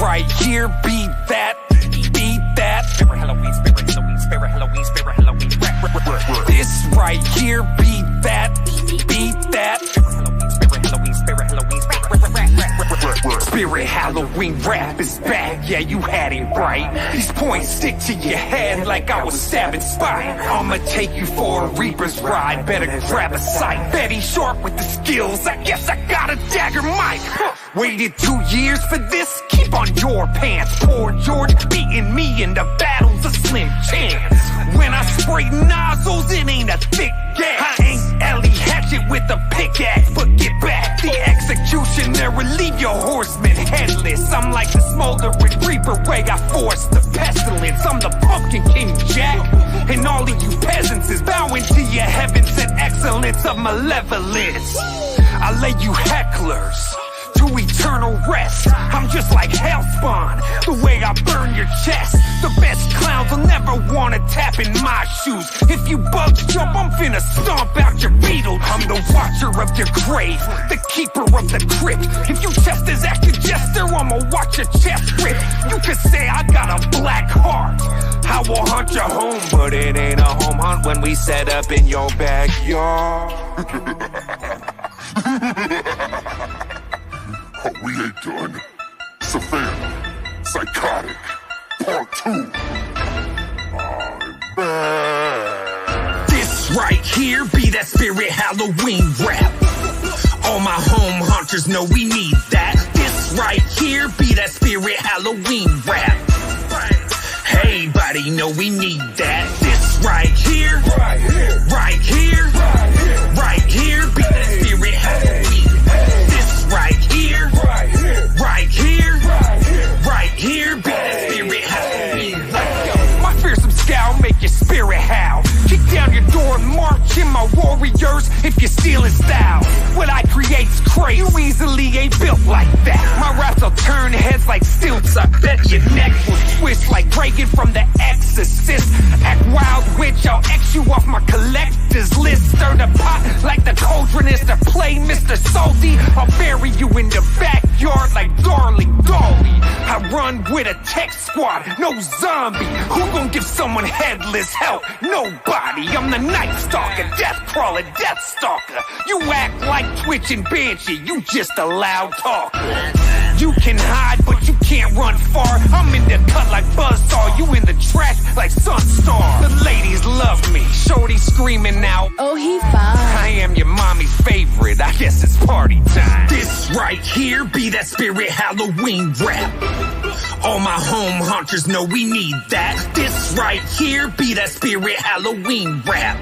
right here, be that, be that. Spirit Halloween, spirit Halloween, spirit Halloween, spirit Halloween. This right here, be that, be that. Spirit Halloween, spirit Halloween, spirit Halloween, Spirit Halloween rap is back, yeah, you had it right. These points stick to your head like I was stabbing spine. I'ma take you for a Reaper's ride, better grab a sight. Betty Sharp with the skills, I guess I got a dagger mic. Waited 2 years for this, keep on your pants. Poor George beating me in the battle's a slim chance. When I spray nozzles, it ain't a thick gas. I ain't Ellie Hatchet with a pickaxe, but get back. The executioner will leave your horseman headless. I'm like the smoldering reaper way I force the pestilence. I'm the Pumpkin King Jack, and all of you peasants is bowing to your heavens and excellence of malevolence. I lay you hecklers to eternal rest. I'm just like Hellspawn, the way I burn your chest. The best clowns will never wanna tap in my shoes. If you bugs jump, I'm finna stomp out your beetle. I'm the watcher of your grave, the keeper of the crypt. If you test as act your jester, I'ma watch your chest rip. You could say I got a black heart, I will hunt your home, but it ain't a home hunt when we set up in your backyard. Oh, we ain't done. Savannah, Psychotic, Part 2. I'm back. This right here be that Spirit Halloween rap. All my home hunters know we need that. This right here be that Spirit Halloween rap. Hey, buddy, know we need that. This right here, right here, right here, right here be that Spirit Halloween. This right here, right here, right here, right here be that Spirit Halloween. My fearsome scowl make your spirit howl. Kick down your door and march in my warriors if you're stealing style. What I create's crazy, you easily ain't built like that. My raps will turn heads like stilts, I bet your neck will twist like Reagan from The Exorcist. Act wild witch, I'll X you off my collector's list. Stir the pot like the cauldron is to play Mr. Salty. I'll bury you in the backyard like Darling Dolly. I run with a tech squad, no zombie. Who gon' give someone headless help? Nobody. I'm the Night Stalker, Death Crawler, Death Stalker. You act like Twitch and Banshee, you just a loud talker. You can hide, but you can't run far. I'm in the cut like Buzzsaw, you in the trash like Sunstar. The ladies love me, shorty screaming out, oh, he fine. I am your mommy's favorite, I guess it's party time. This right here be that Spirit Halloween rap. All my home hunters know we need that. This right here be that Spirit Halloween rap.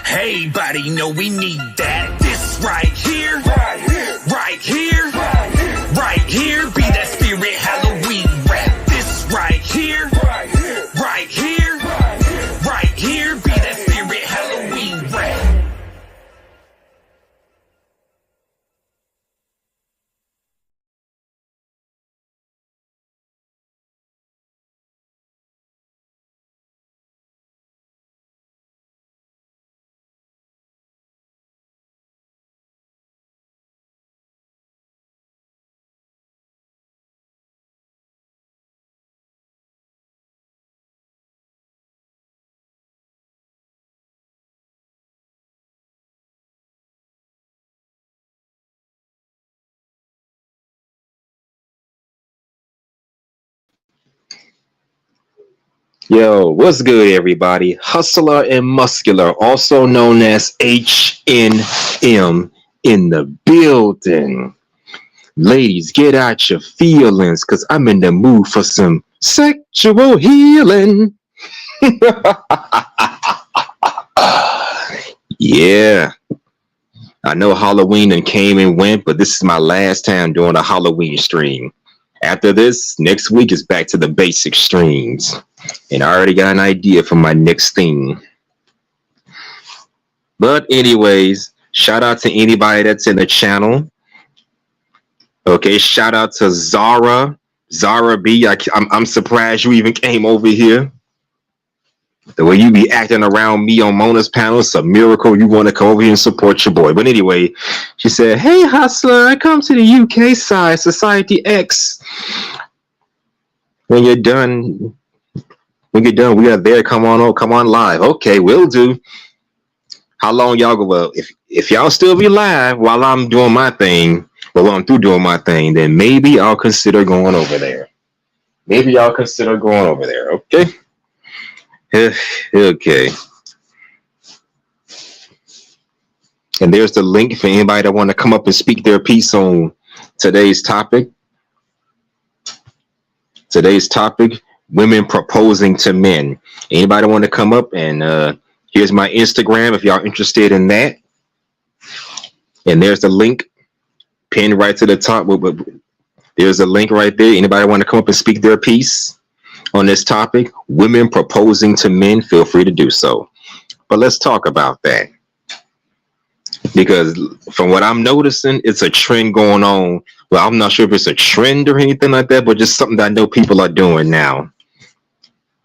Hey, buddy, know we need that. This right here, right here, right here, right here be that Spirit Halloween rap. This right here, right here, right here, right here be that Spirit Halloween rap. Yo, what's good, everybody? Hustler and Muscular, also known as HNM, in the building. Ladies, get out your feelings, because I'm in the mood for some sexual healing. Yeah. I know Halloween and came and went, but this is my last time doing a Halloween stream. After this, next week is back to the basic streams. And I already got an idea for my next thing. But anyways, shout out to anybody that's in the channel. Okay, shout out to Zara B. I'm surprised you even came over here. The way you be acting around me on Mona's panel, it's a miracle you want to come over here and support your boy. But anyway, she said, "Hey, hustler, I come to the UK side, Society X. When you're done, we are there. Come on live. Okay, will do. How long y'all go? Well, if y'all still be live while I'm doing my thing, while I'm through doing my thing, then maybe I'll consider going over there. Okay." Okay. And there's the link for anybody that want to come up and speak their piece on today's topic. Women proposing to men. Anybody want to come up? And here's my Instagram if y'all interested in that. And there's the link pinned right to the top. There's a link right there. Anybody want to come up and speak their piece on this topic? Women proposing to men, feel free to do so. But let's talk about that. Because from what I'm noticing, it's a trend going on. Well, I'm not sure if it's a trend or anything like that, but just something that I know people are doing now.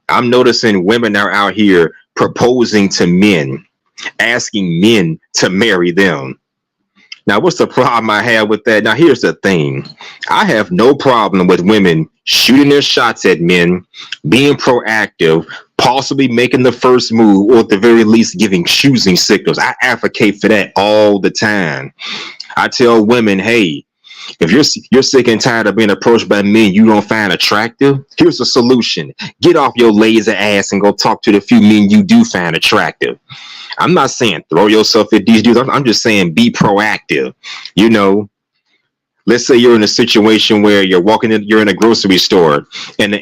I'm noticing women are out here proposing to men, asking men to marry them. Now, what's the problem I have with that? Now, here's the thing. I have no problem with women shooting their shots at men, being proactive, possibly making the first move, or at the very least giving choosing signals. I advocate for that all the time. I tell women, hey, if you're sick and tired of being approached by men you don't find attractive, here's a solution. Get off your lazy ass and go talk to the few men you do find attractive. I'm not saying throw yourself at these dudes. I'm just saying be proactive. You know, let's say you're in a situation where you're in a grocery store and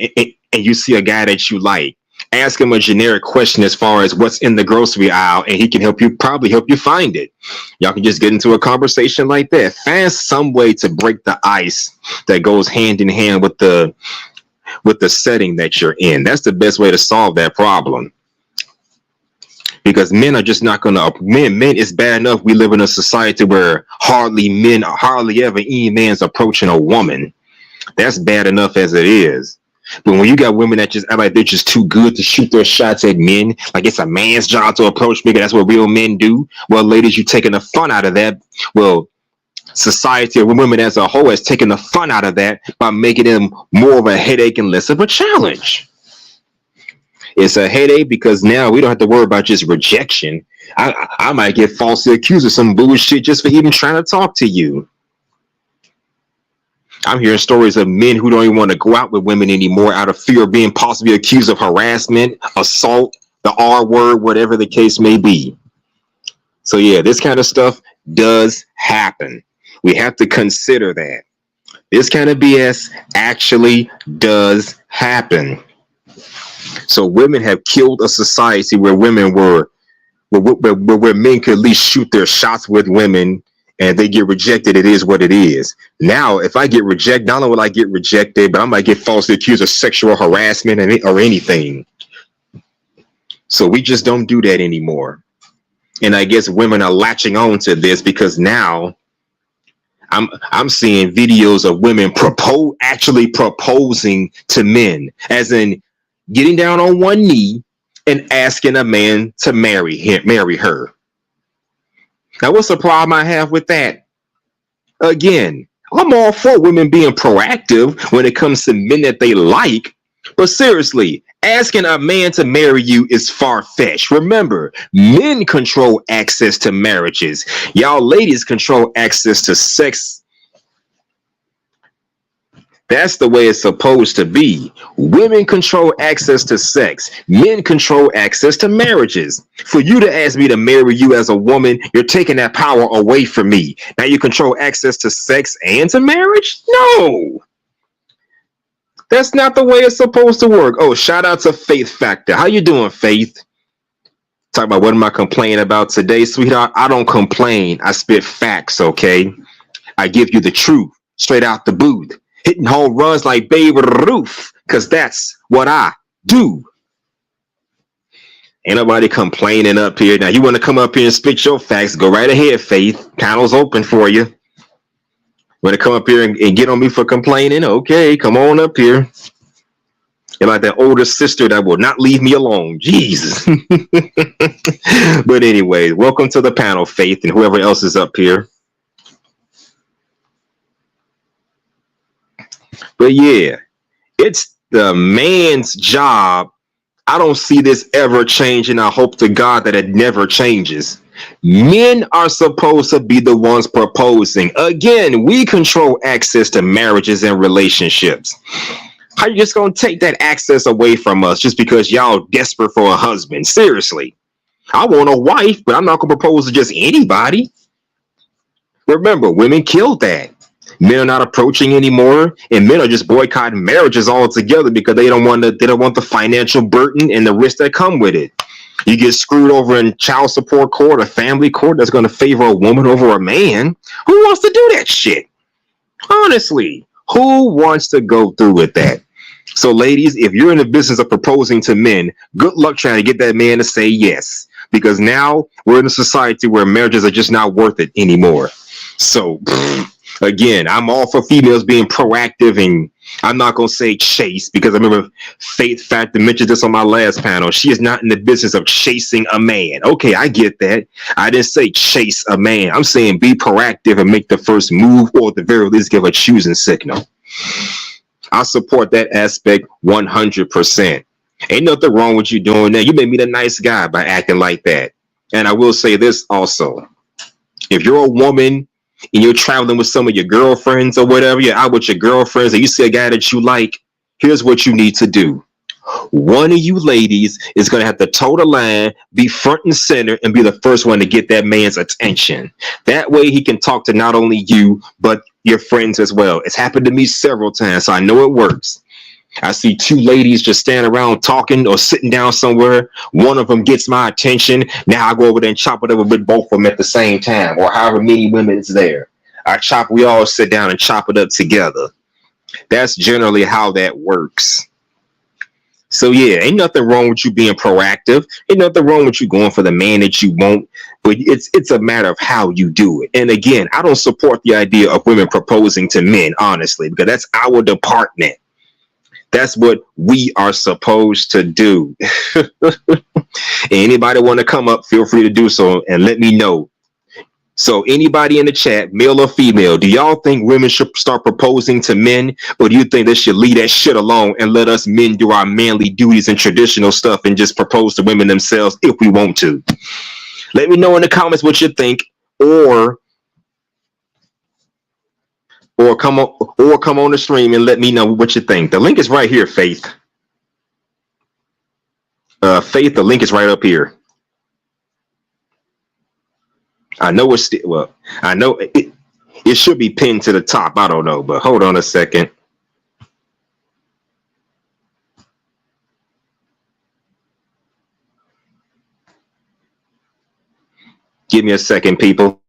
you see a guy that you like. Ask him a generic question as far as what's in the grocery aisle, and he can probably help you find it. Y'all can just get into a conversation like that. Find some way to break the ice that goes hand in hand with the setting that you're in. That's the best way to solve that problem. Because men are just not gonna men. It's bad enough we live in a society where hardly ever any man's approaching a woman. That's bad enough as it is. But when you got women that just act like they're just too good to shoot their shots at men, like it's a man's job to approach me, that's what real men do. Well, ladies, you're taking the fun out of that. Well, society or women as a whole has taken the fun out of that by making them more of a headache and less of a challenge. It's a headache because now we don't have to worry about just rejection. I might get falsely accused of some bullshit just for even trying to talk to you. I'm hearing stories of men who don't even want to go out with women anymore out of fear of being possibly accused of harassment, assault, the R word, whatever the case may be. So yeah, this kind of stuff does happen. We have to consider that. This kind of BS actually does happen. So women have killed a society where women where men could at least shoot their shots with women and they get rejected. It is what it is. Now, if I get rejected, not only will I get rejected, but I might get falsely accused of sexual harassment or anything. So we just don't do that anymore. And I guess women are latching on to this because now I'm seeing videos of women actually proposing to men, as in getting down on one knee and asking a man to marry her. Now, what's the problem I have with that? Again, I'm all for women being proactive when it comes to men that they like. But seriously, asking a man to marry you is far-fetched. Remember, men control access to marriages. Y'all ladies control access to sex. That's the way it's supposed to be. Women control access to sex. Men control access to marriages. For you to ask me to marry you as a woman, you're taking that power away from me. Now you control access to sex and to marriage? No. That's not the way it's supposed to work. Oh, shout out to Faith Factor. How you doing, Faith? Talk about what am I complaining about today, sweetheart? I don't complain. I spit facts, okay? I give you the truth straight out the booth. Hitting home runs like Babe Ruth, because that's what I do. Ain't nobody complaining up here. Now, you want to come up here and spit your facts, go right ahead, Faith. Panel's open for you. Want to come up here and get on me for complaining? Okay, come on up here. You're like that older sister that will not leave me alone. Jesus. But anyway, welcome to the panel, Faith, and whoever else is up here. But yeah, it's the man's job. I don't see this ever changing. I hope to God that it never changes. Men are supposed to be the ones proposing. Again, we control access to marriages and relationships. How you just gonna take that access away from us just because y'all desperate for a husband? Seriously. I want a wife, but I'm not gonna propose to just anybody. Remember, women killed that. Men are not approaching anymore, and men are just boycotting marriages altogether because they don't want the financial burden and the risk that come with it. You get screwed over in child support court or family court that's going to favor a woman over a man. Who wants to do that shit? Honestly, who wants to go through with that? So ladies, if you're in the business of proposing to men, good luck trying to get that man to say yes, because now we're in a society where marriages are just not worth it anymore. So again, I'm all for females being proactive, and I'm not going to say chase, because I remember Faith Factor mentioned this on my last panel. She is not in the business of chasing a man. Okay, I get that. I didn't say chase a man. I'm saying be proactive and make the first move, or at the very least give a choosing signal. I support that aspect 100%. Ain't nothing wrong with you doing that. You may meet a nice guy by acting like that. And I will say this also. If you're a woman and you're traveling with some of your girlfriends or whatever, you're out with your girlfriends and you see a guy that you like, here's what you need to do. One of you ladies is going to have to toe the line, be front and center, and be the first one to get that man's attention. That way he can talk to not only you, but your friends as well. It's happened to me several times, so I know it works. I see two ladies just standing around talking or sitting down somewhere. One of them gets my attention. Now I go over there and chop it up with both of them at the same time, or however many women is there. We all sit down and chop it up together. That's generally how that works. So yeah, ain't nothing wrong with you being proactive. Ain't nothing wrong with you going for the man that you want, but it's a matter of how you do it. And again, I don't support the idea of women proposing to men, honestly, because that's our department. That's what we are supposed to do. Anybody want to come up, feel free to do so and let me know. So anybody in the chat, male or female, do y'all think women should start proposing to men, or do you think they should leave that shit alone and let us men do our manly duties and traditional stuff and just propose to women themselves if we want to? Let me know in the comments what you think, or come on the stream and let me know what you think. The link is right here, Faith. Faith, the link is right up here. I know it's I know it should be pinned to the top. I don't know, but hold on a second. Give me a second, people.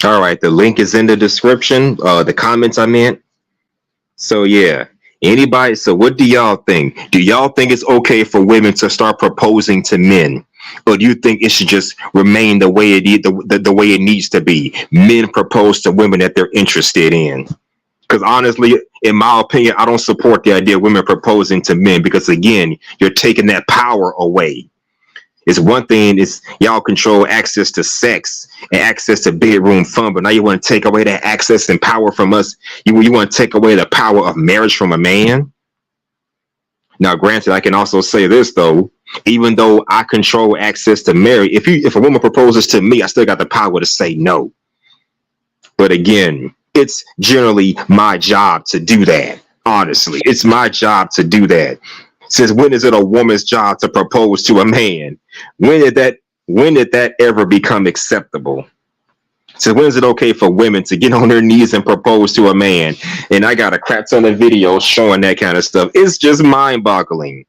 All right, the link is in the description, the comments I meant. So yeah, anybody, so what do y'all think? Do y'all think it's okay for women to start proposing to men? Or do you think it should just remain the way the way it needs to be? Men propose to women that they're interested in. Because honestly, in my opinion, I don't support the idea of women proposing to men, because again, you're taking that power away. It's one thing is y'all control access to sex and access to bedroom fun, but now you want to take away that access and power from us. You want to take away the power of marriage from a man. Now, granted, I can also say this though, even though I control access to marriage, if a woman proposes to me, I still got the power to say no. But again, it's generally my job to do that. Honestly, it's my job to do that. Since when is it a woman's job to propose to a man? When did that ever become acceptable? So when is it okay for women to get on their knees and propose to a man? And I got a crap ton of videos showing that kind of stuff. It's just mind-boggling.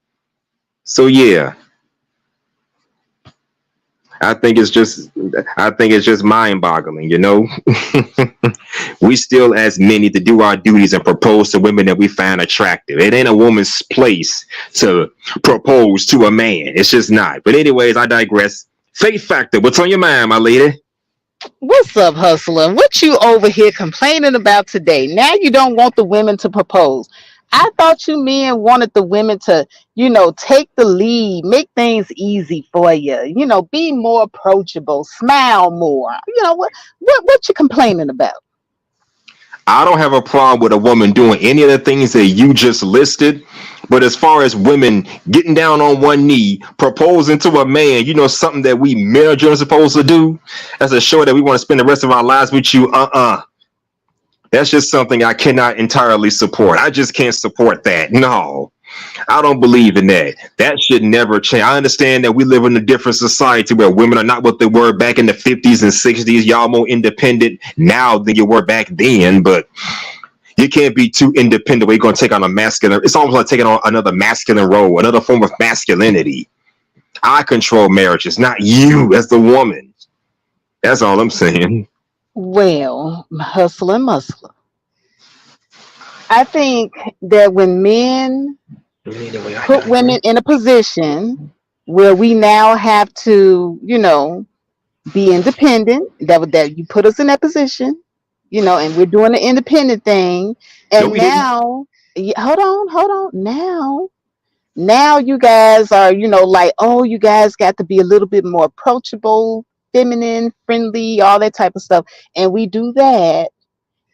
So yeah, I think it's just mind-boggling, you know. We still as men need to do our duties and propose to women that we find attractive. It ain't a woman's place to propose to a man. It's just not. But anyways, I digress. Faith factor, what's on your mind, my lady? What's up, hustler? What you over here complaining about today? Now you don't want the women to propose. I thought you men wanted the women to, take the lead, make things easy for you, be more approachable, smile more. What you complaining about? I don't have a problem with a woman doing any of the things that you just listed. But as far as women getting down on one knee, proposing to a man, something that we men are supposed to do, as a show that we want to spend the rest of our lives with you, that's just something I cannot entirely support. I just can't support that. No, I don't believe in that. That should never change. I understand that we live in a different society where women are not what they were back in the 50s and 60s. Y'all more independent now than you were back then, but you can't be too independent where you're going to take on a masculine. It's almost like taking on another masculine role, another form of masculinity. I control marriages, not you as the woman. That's all I'm saying. Well, hustle and muscle. I think that when men put women in a position where we now have to, be independent, that you put us in that position, and we're doing the independent thing. And now, hold on. Now you guys are, like, oh, you guys got to be a little bit more approachable, feminine, friendly, all that type of stuff. And we do that.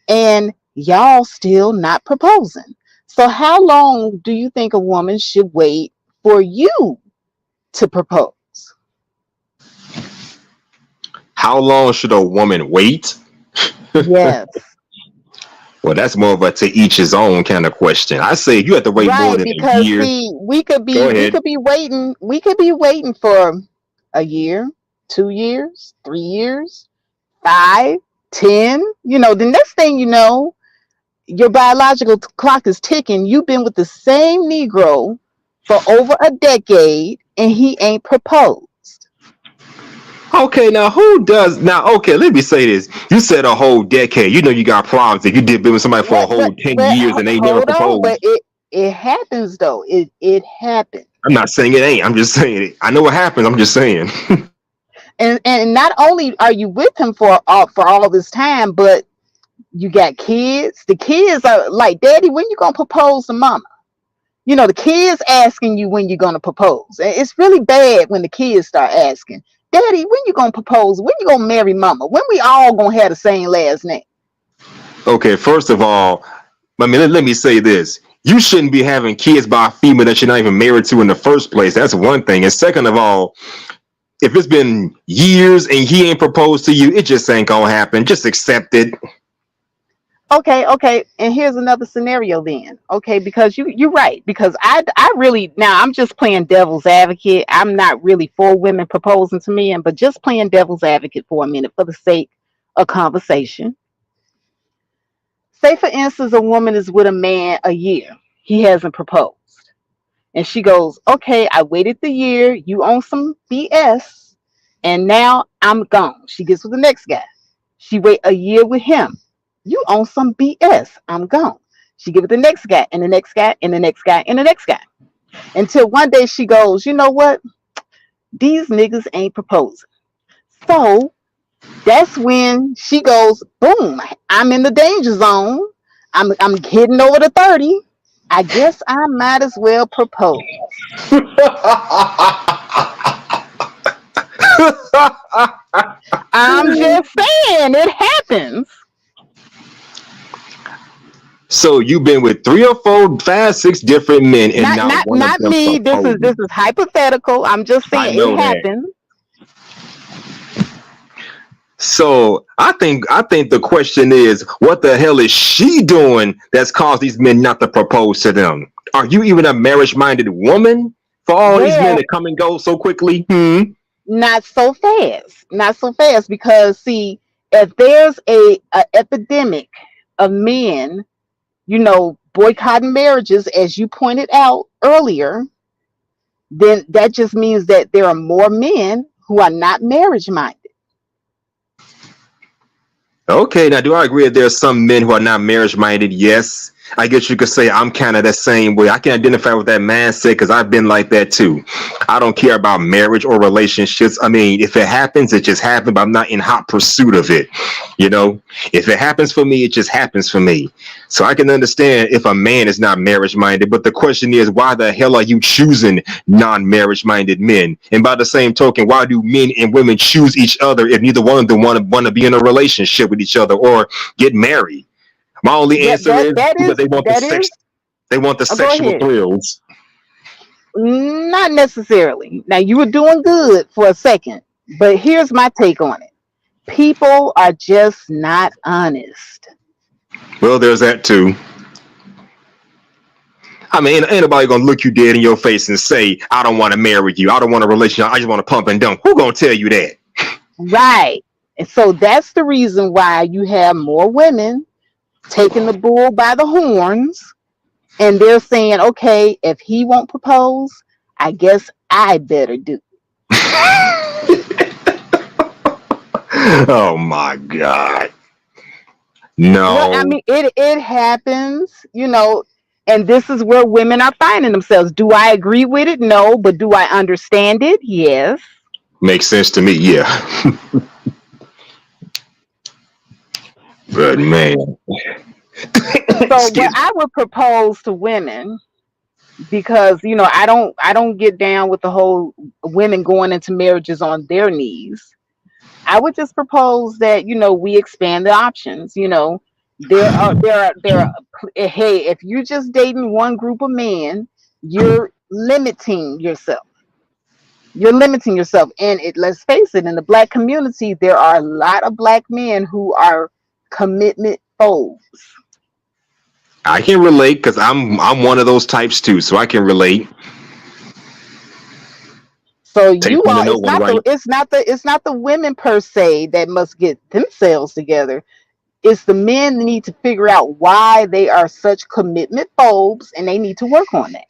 And y'all still not proposing. So how long do you think a woman should wait for you to propose? How long should a woman wait? Yes. Well, that's more of a to each his own kind of question. I say you have to wait more than a year. See, we could be waiting for a year, 2 years, 3 years, 5, 10. The next thing you know, your biological clock is ticking. You've been with the same Negro for over a decade and he ain't proposed. Okay, now who does now? Okay, let me say this. You said a whole decade. You got problems if you did been with somebody for a whole 10 years and they never proposed. But it happens though. It happens. I'm not saying it ain't. I'm just saying it. I know what happens. I'm just saying. and not only are you with him for all this time, but you got kids. The kids are like, Daddy, when you gonna propose to Mama? The kids asking you when you're gonna propose. It's really bad when the kids start asking, Daddy, when you gonna propose? When you gonna marry Mama? When we all gonna have the same last name? Okay, first of all, let me say this. You shouldn't be having kids by a female that you're not even married to in the first place. That's one thing. And second of all, if it's been years and he ain't proposed to you, it just ain't gonna happen. Just accept it. Okay. And here's another scenario then. Okay, because you're right. Because I really, now I'm just playing devil's advocate. I'm not really for women proposing to men, but just playing devil's advocate for a minute for the sake of conversation. Say, for instance, a woman is with a man a year. He hasn't proposed. And she goes, okay, I waited the year. You on some BS. And now I'm gone. She gets with the next guy. She wait a year with him. You on some BS. I'm gone. She give it the next guy and the next guy and the next guy and the next guy. Until one day she goes, you know what? These niggas ain't proposing. So that's when she goes, boom, I'm in the danger zone. I'm hitting over the 30. I guess I might as well propose. I'm just saying it happens. So you've been with 3 or 4, 5, 6 different men, and not me. This is hypothetical. I'm just saying it happens. So I think the question is, what the hell is she doing that's caused these men not to propose to them? Are you even a marriage-minded woman for all these men to come and go so quickly? Not so fast. Because see, if there's a epidemic of men, boycotting marriages, as you pointed out earlier, then that just means that there are more men who are not marriage minded. Okay, now do I agree that there's some men who are not marriage minded? Yes. I guess you could say I'm kind of the same way. I can identify with that mindset because I've been like that too. I don't care about marriage or relationships. I mean, if it happens, it just happens, but I'm not in hot pursuit of it. You know, if it happens for me, it just happens for me. So I can understand if a man is not marriage minded, but the question is, why the hell are you choosing non-marriage minded men? And by the same token, why do men and women choose each other if neither one of them want to be in a relationship with each other or get married? My only answer is because they want the sexual thrills. Not necessarily. Now, you were doing good for a second, but here's my take on it. People are just not honest. Well, there's that too. I mean, ain't nobody gonna look you dead in your face and say, I don't want to marry you. I don't want a relationship. I just want to pump and dump. Who gonna tell you that? Right. And so that's the reason why you have more women taking the bull by the horns, and they're saying, okay, if he won't propose, I guess I better do. Oh my God. No. Well, I mean, it happens, you know, and this is where women are finding themselves. Do I agree with it? No. But do I understand it? Yes. Makes sense to me, yeah. But man. So what I would propose to women, because you know I don't get down with the whole women going into marriages on their knees. I would just propose that, you know, we expand the options. You know, there are hey, if you're just dating one group of men, you're limiting yourself. You're limiting yourself. And let's face it, in the Black community, there are a lot of Black men who are commitment phobes. I can relate because I'm one of those types too, so I can relate. So it's not the women per se that must get themselves together. It's the men that need to figure out why they are such commitment phobes, and they need to work on that.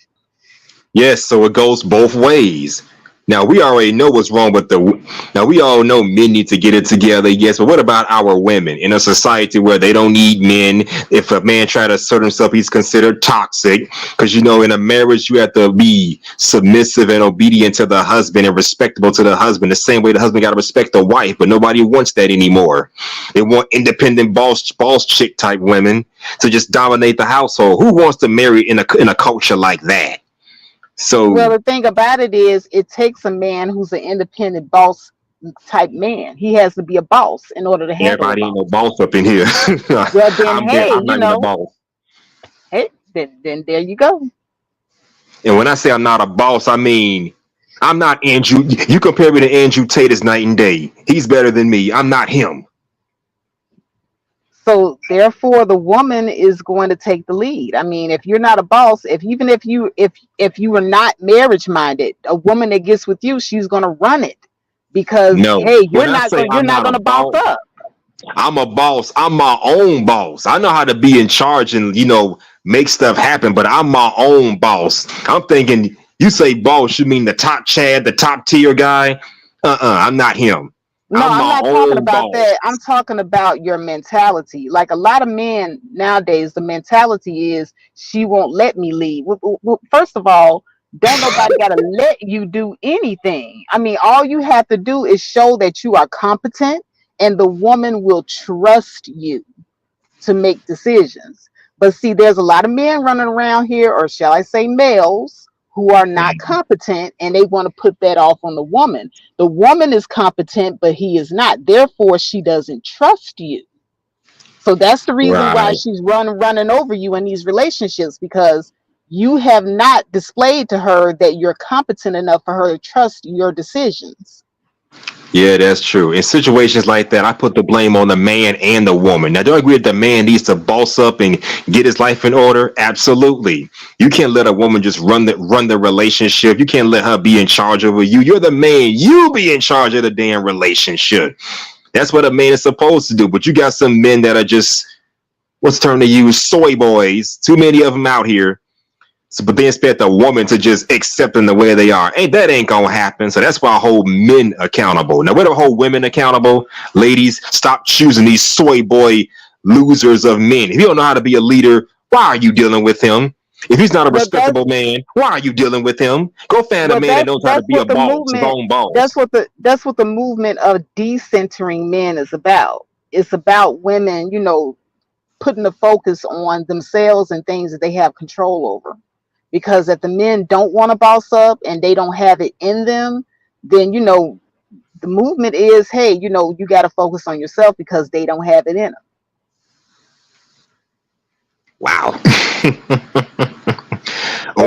Yes, so it goes both ways. Now we already know what's wrong with now we all know men need to get it together, yes, but what about our women in a society where they don't need men? If a man try to assert himself, he's considered toxic, because you know in a marriage you have to be submissive and obedient to the husband and respectable to the husband, the same way the husband got to respect the wife, but nobody wants that anymore. They want independent boss chick type women to just dominate the household. Who wants to marry in a culture like that? So, well, the thing about it is, it takes a man who's an independent boss type man. He has to be a boss in order to handle. Everybody ain't no boss up in here. Well, then, I'm not a boss. Hey, then there you go. And when I say I'm not a boss, I mean I'm not Andrew. You compare me to Andrew Tate as night and day. He's better than me. I'm not him. So therefore, the woman is going to take the lead. I mean, if you're not a boss, if you are not marriage minded, a woman that gets with you, she's going to run it, because hey, you're not going to boss up. I'm a boss. I'm my own boss. I know how to be in charge and, you know, make stuff happen, but I'm my own boss. I'm thinking you say boss, you mean the top Chad, the top tier guy? I'm not him. No, I'm not talking about that. I'm talking about your mentality. Like a lot of men nowadays, the mentality is she won't let me lead. Well, first of all, don't nobody got to let you do anything. I mean, all you have to do is show that you are competent, and the woman will trust you to make decisions. But see, there's a lot of men running around here, or shall I say males, who are not competent, and they want to put that off on the woman. The woman is competent, but he is not. Therefore, she doesn't trust you. So that's the reason why she's running over you in these relationships, because you have not displayed to her that you're competent enough for her to trust your decisions. Yeah, that's true. In situations like that, I put the blame on the man and the woman. Now, do I agree that the man needs to boss up and get his life in order? Absolutely. You can't let a woman just run the relationship. You can't let her be in charge over you. You're the man. You be in charge of the damn relationship. That's what a man is supposed to do. But you got some men that are just, what's the term they use? Soy boys. Too many of them out here. So, but then expect a woman to just accept them the way they are. Ain't gonna happen. So that's why I hold men accountable. Now, we're to hold women accountable. Ladies, stop choosing these soy boy losers of men. If you don't know how to be a leader, why are you dealing with him? If he's not a But that's respectable man, why are you dealing with him? Go find a but man that knows how to that's be a what the boss, his movement own boss. that's what the movement of decentering men is about. It's about women, putting the focus on themselves and things that they have control over. Because if the men don't want to boss up and they don't have it in them, then the movement is, hey, you got to focus on yourself because they don't have it in them. Wow.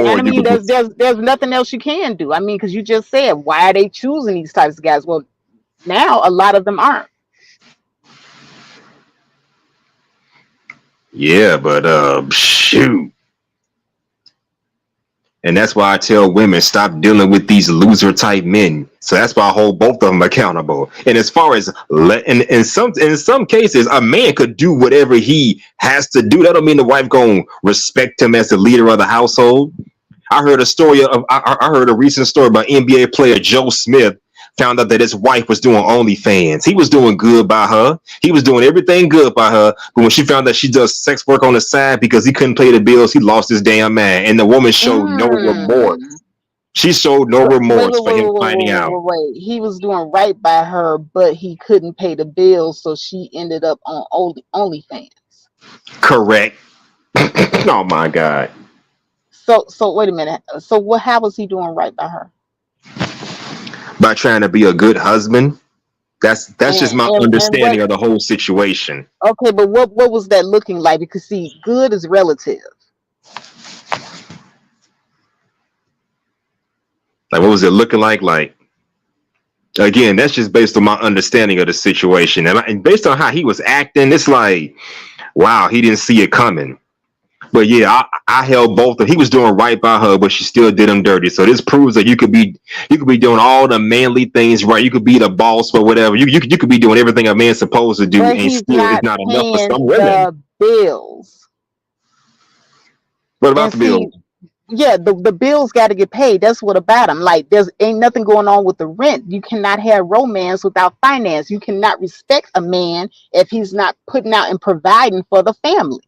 And Or I you mean, could there's just, there's there's nothing else you can do. I mean, because you just said, why are they choosing these types of guys? Well, now a lot of them aren't. yeah, but shoot. And that's why I tell women, stop dealing with these loser type men. So that's why I hold both of them accountable. And as far as in some cases, a man could do whatever he has to do. That don't mean the wife gonna respect him as the leader of the household. I heard a recent story about NBA player Joe Smith. Found out that his wife was doing OnlyFans. He was doing good by her. He was doing everything good by her. But when she found that she does sex work on the side because he couldn't pay the bills, he lost his damn man. And the woman showed no remorse. Mm. She showed no Wait, wait, remorse wait, for wait, him wait, finding wait, out. wait, wait. He was doing right by her, but he couldn't pay the bills, so she ended up on OnlyFans. Correct. Oh my God. So wait a minute. So what? How was he doing right by her? By trying to be a good husband. That's And just my and what? understanding of the whole situation. Okay, but what was that looking like? Because see, good is relative. Like, what was it looking like? Like, again, that's just based on my understanding of the situation. And based on how he was acting, it's like, wow, he didn't see it coming. But yeah, I held both. He was doing right by her, but she still did him dirty. So this proves that you could be doing all the manly things right. You could be the boss or whatever. You could be doing everything a man's supposed to do, But and he's still it's not not enough for paying some women. the bills. What about And the bill? see, yeah, the bills got to get paid. That's what about him. Like, there's ain't nothing going on with the rent. You cannot have romance without finance. You cannot respect a man if he's not putting out and providing for the family.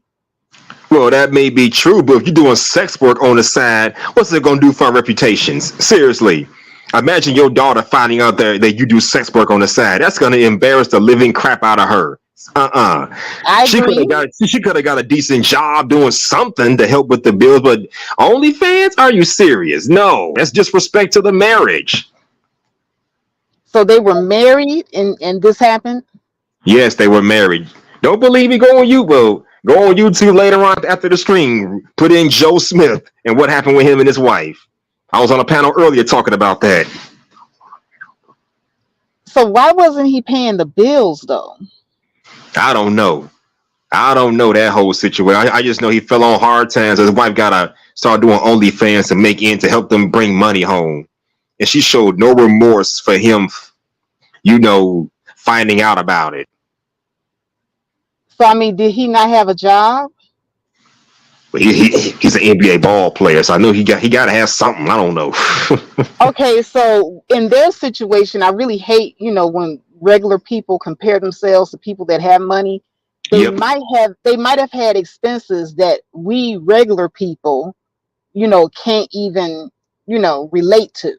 Well, that may be true, but if you're doing sex work on the side, what's it gonna do for our reputations? Seriously. Imagine your daughter finding out that you do sex work on the side. That's gonna embarrass the living crap out of her. Uh-uh. I She could have agree. got a decent job doing something to help with the bills, but OnlyFans? Are you serious? No, that's disrespect to the marriage. So they were married, and this happened. Yes, they were married. Don't believe me? Go on YouTube later on after the stream. Put in Joe Smith and what happened with him and his wife. I was on a panel earlier talking about that. So why wasn't he paying the bills though? I don't know. I don't know that whole situation. I just know he fell on hard times. His wife gotta start doing OnlyFans to make in to help them bring money home, and she showed no remorse for him, finding out about it. So I mean, did he not have a job? But he's an NBA ball player, so I know he got to have something. I don't know. Okay, so in their situation, I really hate, when regular people compare themselves to people that have money. They Yep. might have had expenses that we regular people, can't even, relate to.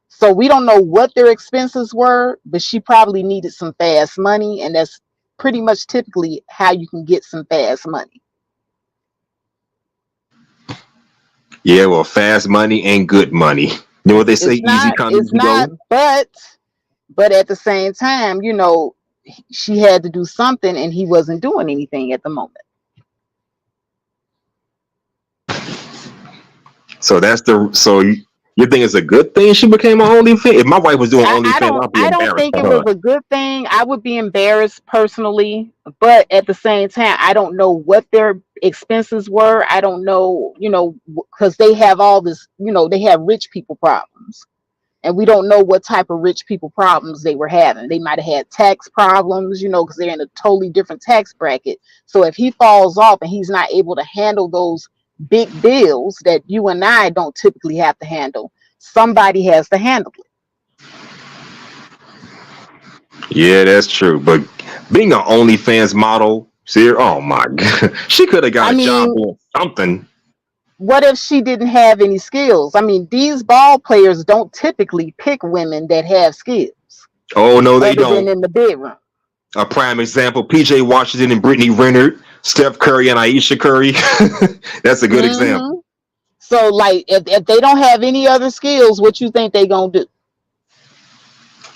So we don't know what their expenses were, but she probably needed some fast money, and that's pretty much typically how you can get some fast money. Yeah, well, fast money and good money. You know what they say? It's Easy not, come, it's easy not, go. but at the same time, she had to do something, and he wasn't doing anything at the moment. So you think it's a good thing she became an OnlyFans? If my wife was doing I OnlyFans, don't I'd be I don't embarrassed think for it was her. a good thing. I would be embarrassed personally, but at the same time, I don't know what their expenses were. I don't know, because they have all this, they have rich people problems. And we don't know what type of rich people problems they were having. They might have had tax problems, because they're in a totally different tax bracket. So if he falls off and he's not able to handle those big bills that you and I don't typically have to handle. Somebody has to handle it. Yeah, that's true. But being an OnlyFans model, see, oh my god, she could have got I a job mean, or something. what if she didn't have any skills? I mean, these ball players don't typically pick women that have skills Oh no, they other than don't. in the bedroom. A prime example: PJ Washington and Brittany Renner, Steph Curry and Aisha Curry. That's a good Hmm. example. So, like, if they don't have any other skills, what you think they gonna do?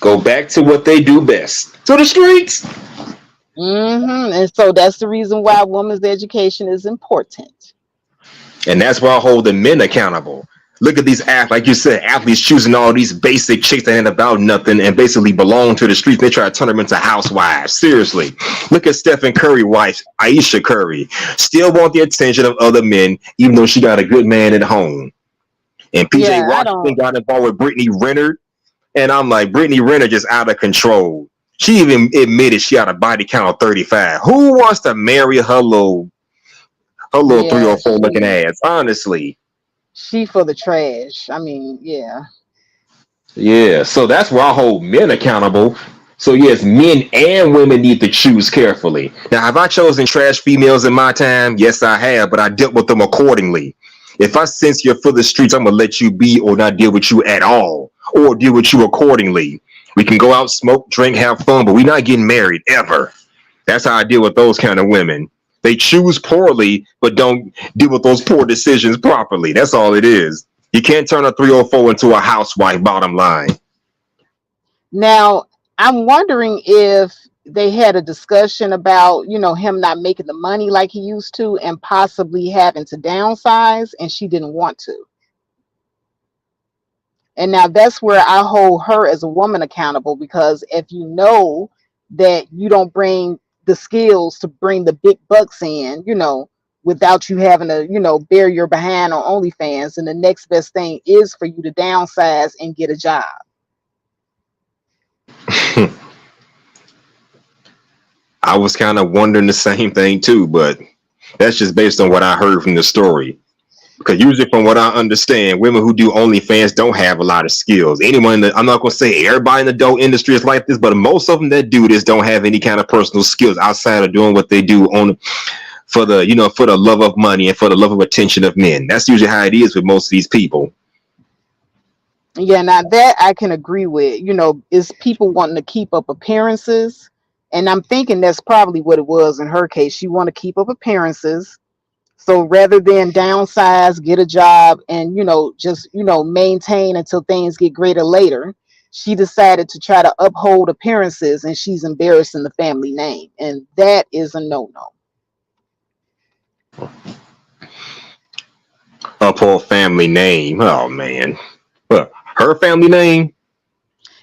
Go back to what they do best. To the streets. And so that's the reason why women's education is important. And that's why I hold the men accountable. Look at these athletes, like you said, athletes choosing all these basic chicks that ain't about nothing and basically belong to the streets. They try to turn them into housewives. Seriously. Look at Stephen Curry wife, Aisha Curry. Still want the attention of other men, even though she got a good man at home. And PJ Yeah, I Washington don't. got involved with Brittany Renner. And I'm like, Brittany Renner just out of control. She even admitted she had a body count of 35. Who wants to marry her little Yeah, 304 looking ass? Honestly. she for the trash. I mean, yeah. Yeah, so that's where I hold men accountable. So yes, men and women need to choose carefully. Now, have I chosen trash females in my time? Yes, I have, but I dealt with them accordingly. If I sense you're for the streets, I'm gonna let you be or not deal with you at all, or deal with you accordingly. We can go out, smoke, drink, have fun, but we're not getting married ever. That's how I deal with those kind of women. They choose poorly, but don't deal with those poor decisions properly. That's all it is. You can't turn a 304 into a housewife, bottom line. Now, I'm wondering if they had a discussion about, him not making the money like he used to and possibly having to downsize, and she didn't want to. And now that's where I hold her as a woman accountable, because if you know that you don't bring the skills to bring the big bucks in, without you having to, bear your behind on OnlyFans, and the next best thing is for you to downsize and get a job. I was kind of wondering the same thing too, but that's just based on what I heard from the story. Because usually, from what I understand, women who do OnlyFans don't have a lot of skills. Anyone, I'm not going to say everybody in the adult industry is like this, but most of them that do this don't have any kind of personal skills outside of doing what they do on for the love of money and for the love of attention of men. That's usually how it is with most of these people. Yeah, now that I can agree with, is people wanting to keep up appearances. And I'm thinking that's probably what it was in her case. She want to keep up appearances. So rather than downsize, get a job, and just maintain until things get greater later, she decided to try to uphold appearances, and she's embarrassing the family name, and that is a no-no. Uphold family name. Oh man, her family name.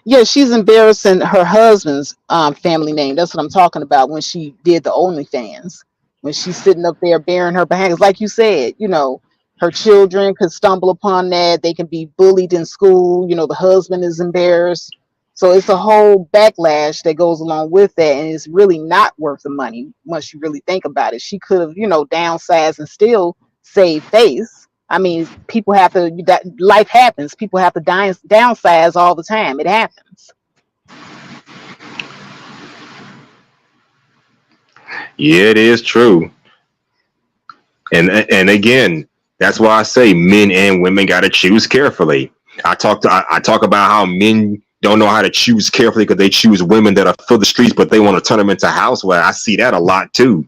Yeah, she's embarrassing her husband's family name. That's what I'm talking about when she did the OnlyFans. When she's sitting up there bearing her behind, like you said, her children could stumble upon that. They can be bullied in school. The husband is embarrassed. So it's a whole backlash that goes along with that. And it's really not worth the money once you really think about it. She could have, downsized and still save face. I mean, people have to, life happens. People have to downsize all the time. It happens. Yeah, it is true. And again, that's why I say men and women got to choose carefully. I talk about how men don't know how to choose carefully because they choose women that are for the streets, but they want to turn them into housewives. I see that a lot too.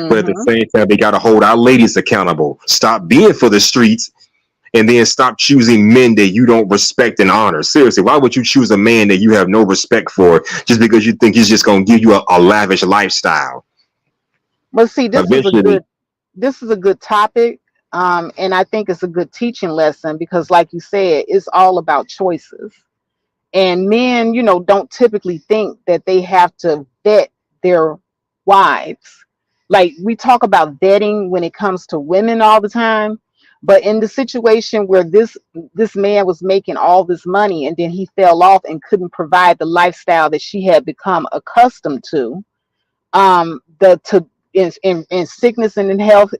But at the Mm-hmm. same time, they got to hold our ladies accountable. Stop being for the streets, and then stop choosing men that you don't respect and honor. Seriously, why would you choose a man that you have no respect for just because you think he's just going to give you a lavish lifestyle? But see, Eventually, this is a good topic. And I think it's a good teaching lesson because, like you said, it's all about choices. And men, don't typically think that they have to vet their wives. Like we talk about vetting when it comes to women all the time, but in the situation where this man was making all this money and then he fell off and couldn't provide the lifestyle that she had become accustomed to, the to in sickness and in health,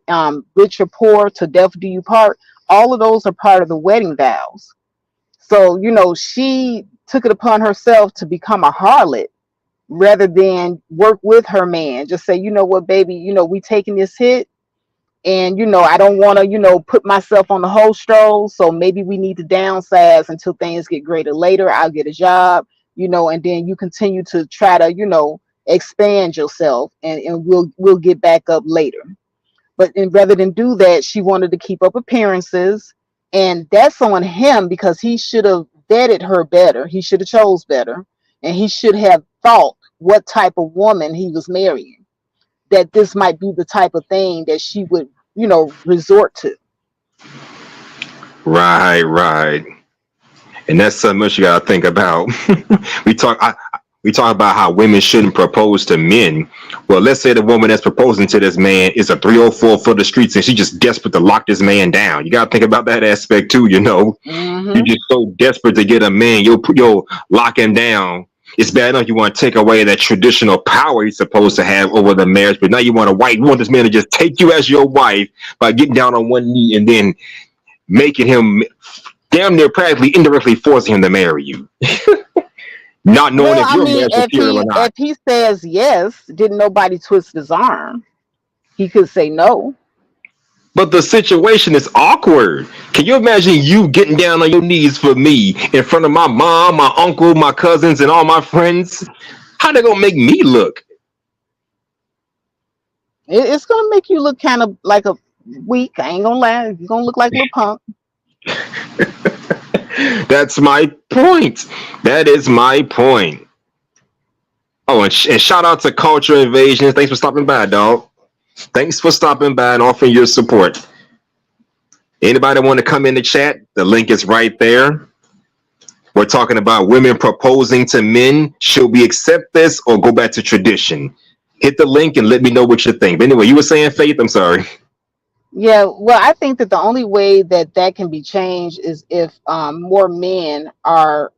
rich or poor, to death do you part. All of those are part of the wedding vows. So, she took it upon herself to become a harlot rather than work with her man. Just say, you know what, baby, we taking this hit, and I don't want to put myself on the whole stroll, so maybe we need to downsize until things get greater later. I'll get a job, and then you continue to try to expand yourself, and we'll get back up later. But rather than do that, she wanted to keep up appearances, and that's on him, because he should have vetted her better. He should have chose better, and he should have thought what type of woman he was marrying, that this might be the type of thing that she would resort to. Right. And that's something else you gotta think about. we talk about how women shouldn't propose to men. Well, let's say the woman that's proposing to this man is a 304 for the streets, and she's just desperate to lock this man down. You gotta think about that aspect too. Mm-hmm. You're just so desperate to get a man, you'll lock him down. It's bad enough you want to take away that traditional power he's supposed to have over the marriage, but now you want this man to just take you as your wife by getting down on one knee and then making him damn near practically indirectly forcing him to marry you. Not knowing if you're married or not. If he says yes, didn't nobody twist his arm? He could say no. But the situation is awkward. Can you imagine you getting down on your knees for me in front of my mom, my uncle, my cousins, and all my friends? How they gonna make me look? It's gonna make you look kind of like a weak. I ain't gonna lie. You're gonna look like a little punk. That's my point. That is my point. Oh, and shout out to Culture Invasion. Thanks for stopping by, dog. Thanks for stopping by and offering your support. Anybody want to come in the chat? The link is right there. We're talking about women proposing to men. Should we accept this or go back to tradition? Hit the link and let me know what you think. But anyway, you were saying, Faith? I'm sorry. Yeah, well, I think that the only way that can be changed is if more men are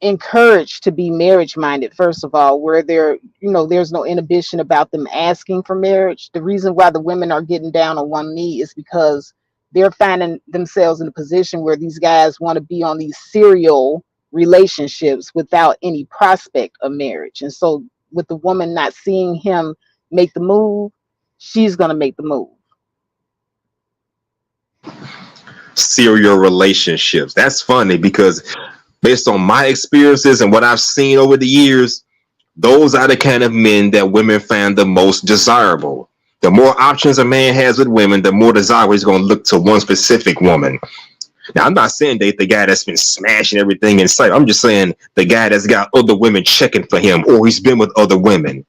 encouraged to be marriage minded, first of all, where there's no inhibition about them asking for marriage. The reason why the women are getting down on one knee is because they're finding themselves in a position where these guys want to be on these serial relationships without any prospect of marriage. And so with the woman not seeing him make the move, she's going to make the move. Serial relationships. That's funny because based on my experiences and what I've seen over the years, those are the kind of men that women find the most desirable. The more options a man has with women, the more desirable he's going to look to one specific woman. Now, I'm not saying date the guy that's been smashing everything in sight. I'm just saying the guy that's got other women checking for him, or he's been with other women.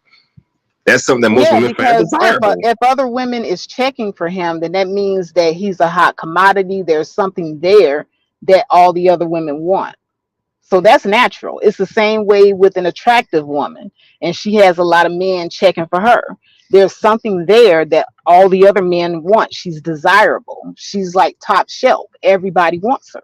That's something that most women find desirable. If other women is checking for him, then that means that he's a hot commodity. There's something there that all the other women want. So that's natural. It's the same way with an attractive woman, and she has a lot of men checking for her. There's something there that all the other men want. She's desirable. She's like top shelf. Everybody wants her.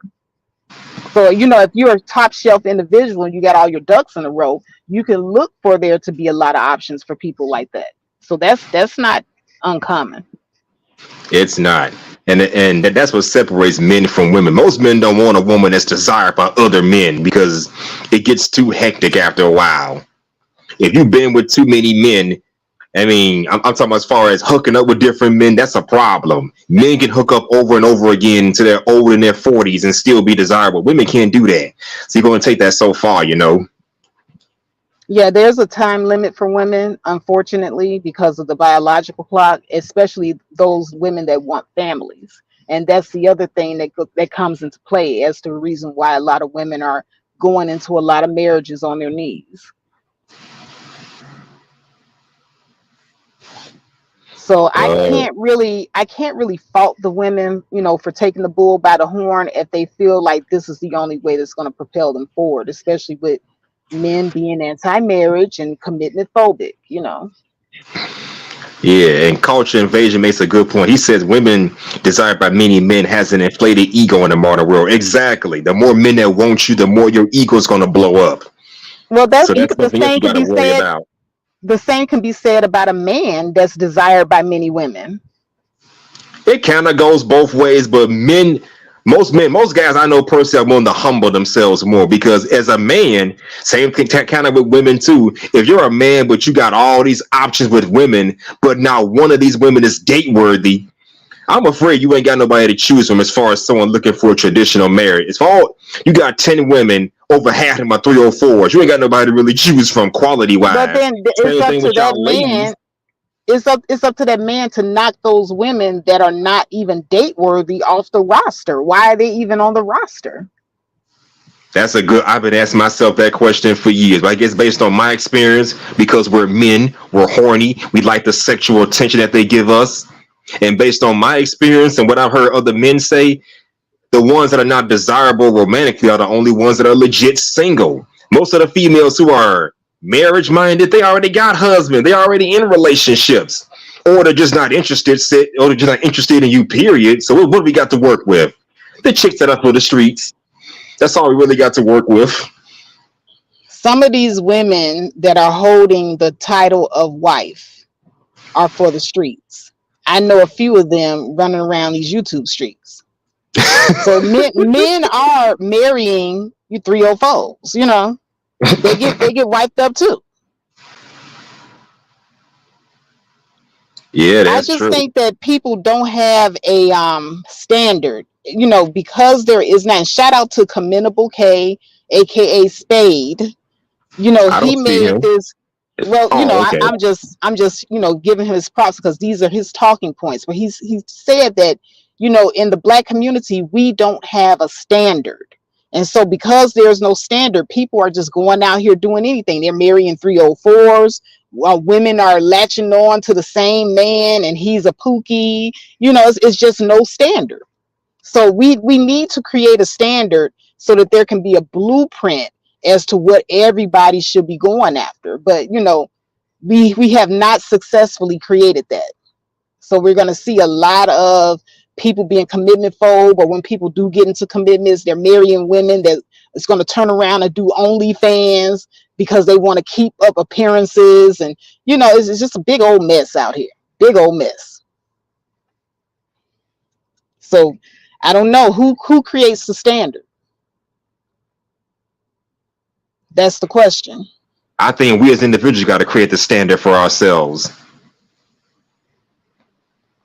So, if you're a top shelf individual and you got all your ducks in a row, you can look for there to be a lot of options for people like that. So that's not uncommon. It's not. And that's what separates men from women. Most men don't want a woman that's desired by other men because it gets too hectic after a while. If you've been with too many men, I mean, I'm talking about as far as hooking up with different men, that's a problem. Men can hook up over and over again until they're old in their 40s and still be desirable. Women can't do that. So you're going to take that so far, Yeah, there's a time limit for women, unfortunately, because of the biological clock, especially those women that want families. And that's the other thing that comes into play as to the reason why a lot of women are going into a lot of marriages on their knees. So I can't really fault the women, for taking the bull by the horn if they feel like this is the only way that's going to propel them forward, especially with men being anti-marriage and commitment phobic, Yeah, and Culture Invasion makes a good point. He says women desired by many men has an inflated ego in the modern world. Exactly. The more men that want you, the more your ego is going to blow up. Well, that's so that's the same can be said. About. The same can be said about a man that's desired by many women. It kind of goes both ways, but men, most guys I know personally are willing to humble themselves more because as a man, same thing kind of with women too. If you're a man, but you got all these options with women, but now one of these women is date worthy, I'm afraid you ain't got nobody to choose from as far as someone looking for a traditional marriage. It's all you got 10 women, over half of them are 304s. You ain't got nobody to really choose from quality But wise. then it's Same up thing to with that y'all ladies. man. It's up to that man to knock those women that are not even date worthy off the roster. Why are they even on the roster? That's a good. I've been asking myself that question for years. But I guess based on my experience, because we're men, we're horny, we like the sexual attention that they give us. And based on my experience and what I've heard other men say, the ones that are not desirable romantically are the only ones that are legit single. Most of the females who are marriage minded, they already got husbands, they already in relationships, or they're just not interested, or they're just not interested in you. Period. So what do we got to work with? The chicks that are for the streets. That's all we really got to work with. Some of these women that are holding the title of wife are for the streets. I know a few of them running around these YouTube streets. So men are marrying you 304s, you know. They get wiped up too. Yeah, I that's just true. think that people don't have a standard, you know, because there is not. Shout out to Commendable K, aka Spade. You know, I he don't see made him. this. Well, you know, Oh, okay. I'm just, you know, giving him his props because these are his talking points. But he said that, you know, in the black community, we don't have a standard. And so because there's no standard, people are just going out here doing anything. They're marrying 304s. While women are latching on to the same man and he's a pookie. You know, it's just no standard. So we need to create a standard so that there can be a blueprint as to what everybody should be going after. But you know, we have not successfully created that. So we're going to see a lot of people being commitment phobe, or when people do get into commitments, they're marrying women that it's going to turn around and do OnlyFans because they want to keep up appearances. And you know, it's just a big old mess out here. Big old mess. So I don't know who creates the standard. That's the question. I think we as individuals got to create the standard for ourselves.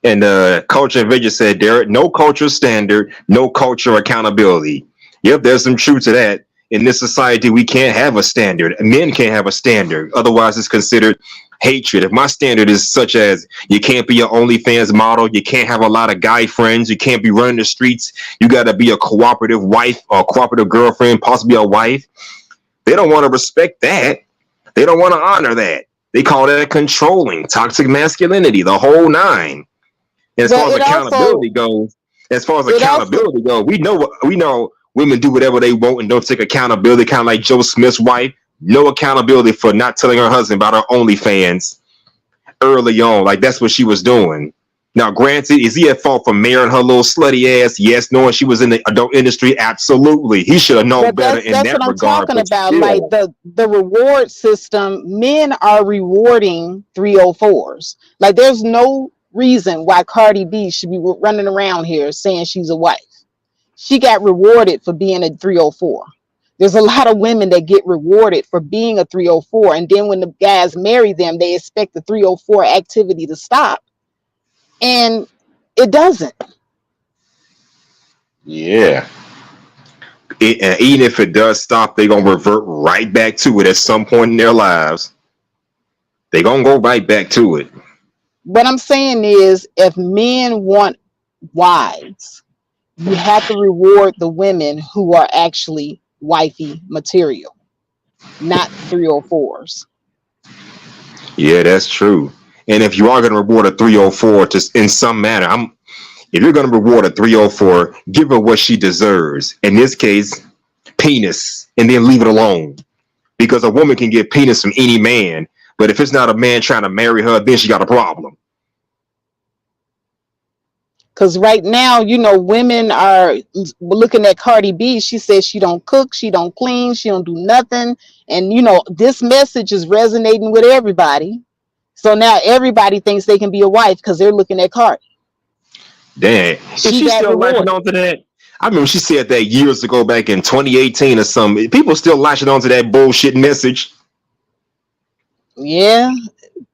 And Culture and Vision said, Derek, no cultural standard, no cultural accountability. Yep, there's some truth to that. In this society, we can't have a standard. Men can't have a standard. Otherwise, it's considered hatred. If my standard is such as you can't be an OnlyFans model, you can't have a lot of guy friends, you can't be running the streets, you got to be a cooperative wife or cooperative girlfriend, possibly a wife. They don't want to respect that. They don't want to honor that. They call that controlling, toxic masculinity, the whole nine. And as far Well, as accountability goes, we know women do whatever they want and don't take accountability, kind of like Joe Smith's wife. No accountability for not telling her husband about her OnlyFans early on. Like that's what she was doing. Now, granted, is he at fault for marrying her little slutty ass? Yes, knowing she was in the adult industry, absolutely. He should have known but better in that's that what I'm regard. talking But about. Like still, the reward system, men are rewarding 304s. Like there's no reason why Cardi B should be running around here saying she's a wife. She got rewarded for being a 304. There's a lot of women that get rewarded for being a 304, and then when the guys marry them, they expect the 304 activity to stop, and it doesn't. yeah. And even if it does stop, they're gonna revert right back to it at some point in their lives. They're gonna go right back to it. What I'm saying is, if men want wives, you have to reward the women who are actually wifey material, not 304s. Yeah, that's true. And if you are gonna reward a 304 to in some manner, if you're gonna reward a 304, give her what she deserves. In this case, penis, and then leave it alone. Because a woman can get penis from any man, but if it's not a man trying to marry her, then she got a problem. Because right now, women are looking at Cardi B. She says she don't cook, she don't clean, she don't do nothing. And, this message is resonating with everybody. So now everybody thinks they can be a wife because they're looking at Cardi. Damn. Is she got still latching rewarded. on to that? I remember she said that years ago back in 2018 or something. People still latching on to that bullshit message. Yeah,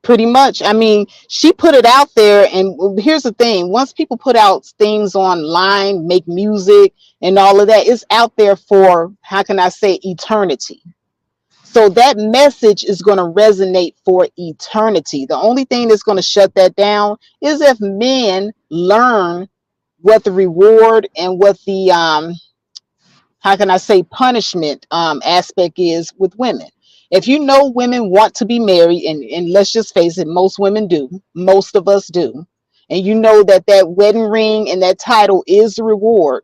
pretty much. I mean, she put it out there, and here's the thing. Once people put out things online, make music and all of that, it's out there for, how can I say, eternity. So that message is going to resonate for eternity. The only thing that's going to shut that down is if men learn what the reward and what the how can I say, punishment aspect is with women. If women want to be married, and let's just face it, most women do, most of us do, and that wedding ring and that title is the reward.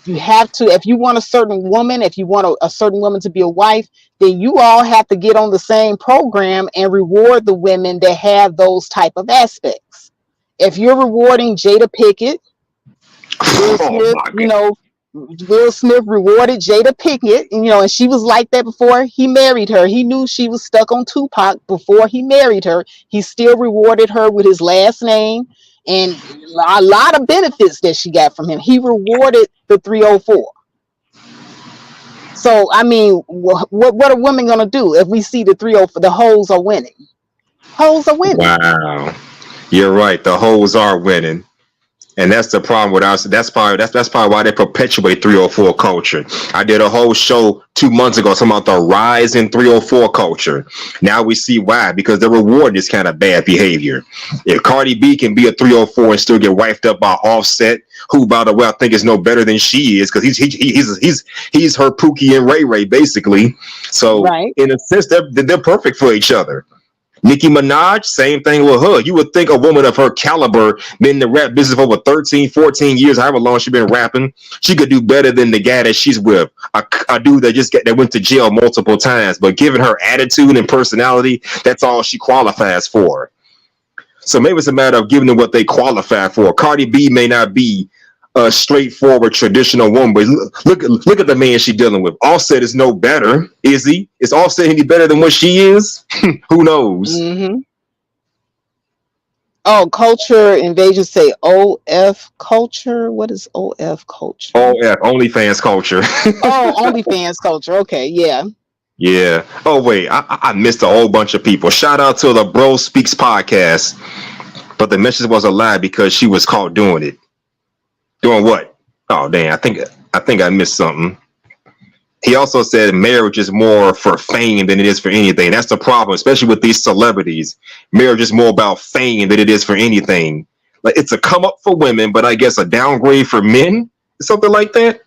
You have to, if you want a certain woman, if you want a certain woman to be a wife, then you all have to get on the same program and reward the women that have those type of aspects. If you're rewarding Jada Pinkett, Will Smith, Will Smith rewarded Jada Pinkett, and she was like that before he married her. He knew she was stuck on Tupac before he married her. He still rewarded her with his last name and a lot of benefits that she got from him. He rewarded the 304. So, I mean, what are women going to do if we see the 304? The hoes are winning. Hoes are winning. Wow. You're right. The hoes are winning. And that's the problem with us. That's probably why they perpetuate 304 culture. I did a whole show 2 months ago talking about the rise in 304 culture. Now we see why, because they're rewarding this kind of bad behavior. If Cardi B can be a 304 and still get wifed up by Offset, who, by the way, I think is no better than she is, because he's her Pookie and Ray Ray basically. So right. In a sense, they're perfect for each other. Nicki Minaj, same thing with her. You would think a woman of her caliber, been in the rap business for over 13, 14 years, however long she's been rapping, she could do better than the guy that she's with. A dude that went to jail multiple times, but given her attitude and personality, that's all she qualifies for. So maybe it's a matter of giving them what they qualify for. Cardi B may not be a straightforward traditional woman, but look at the man she's dealing with. Offset is no better, is he? Is Offset any better than what she is? Who knows? Mm-hmm. Oh, culture invasion say OF culture. What is OF culture? OF, OnlyFans culture. Oh, OnlyFans culture. Okay, yeah. Yeah. Oh wait, I missed a whole bunch of people. Shout out to the Bro Speaks podcast, but the message was a lie because she was caught doing it. Doing what? Oh, damn. I think I missed something. He also said marriage is more for fame than it is for anything. That's the problem, especially with these celebrities. Marriage is more about fame than it is for anything. Like, it's a come up for women, but I guess a downgrade for men, something like that.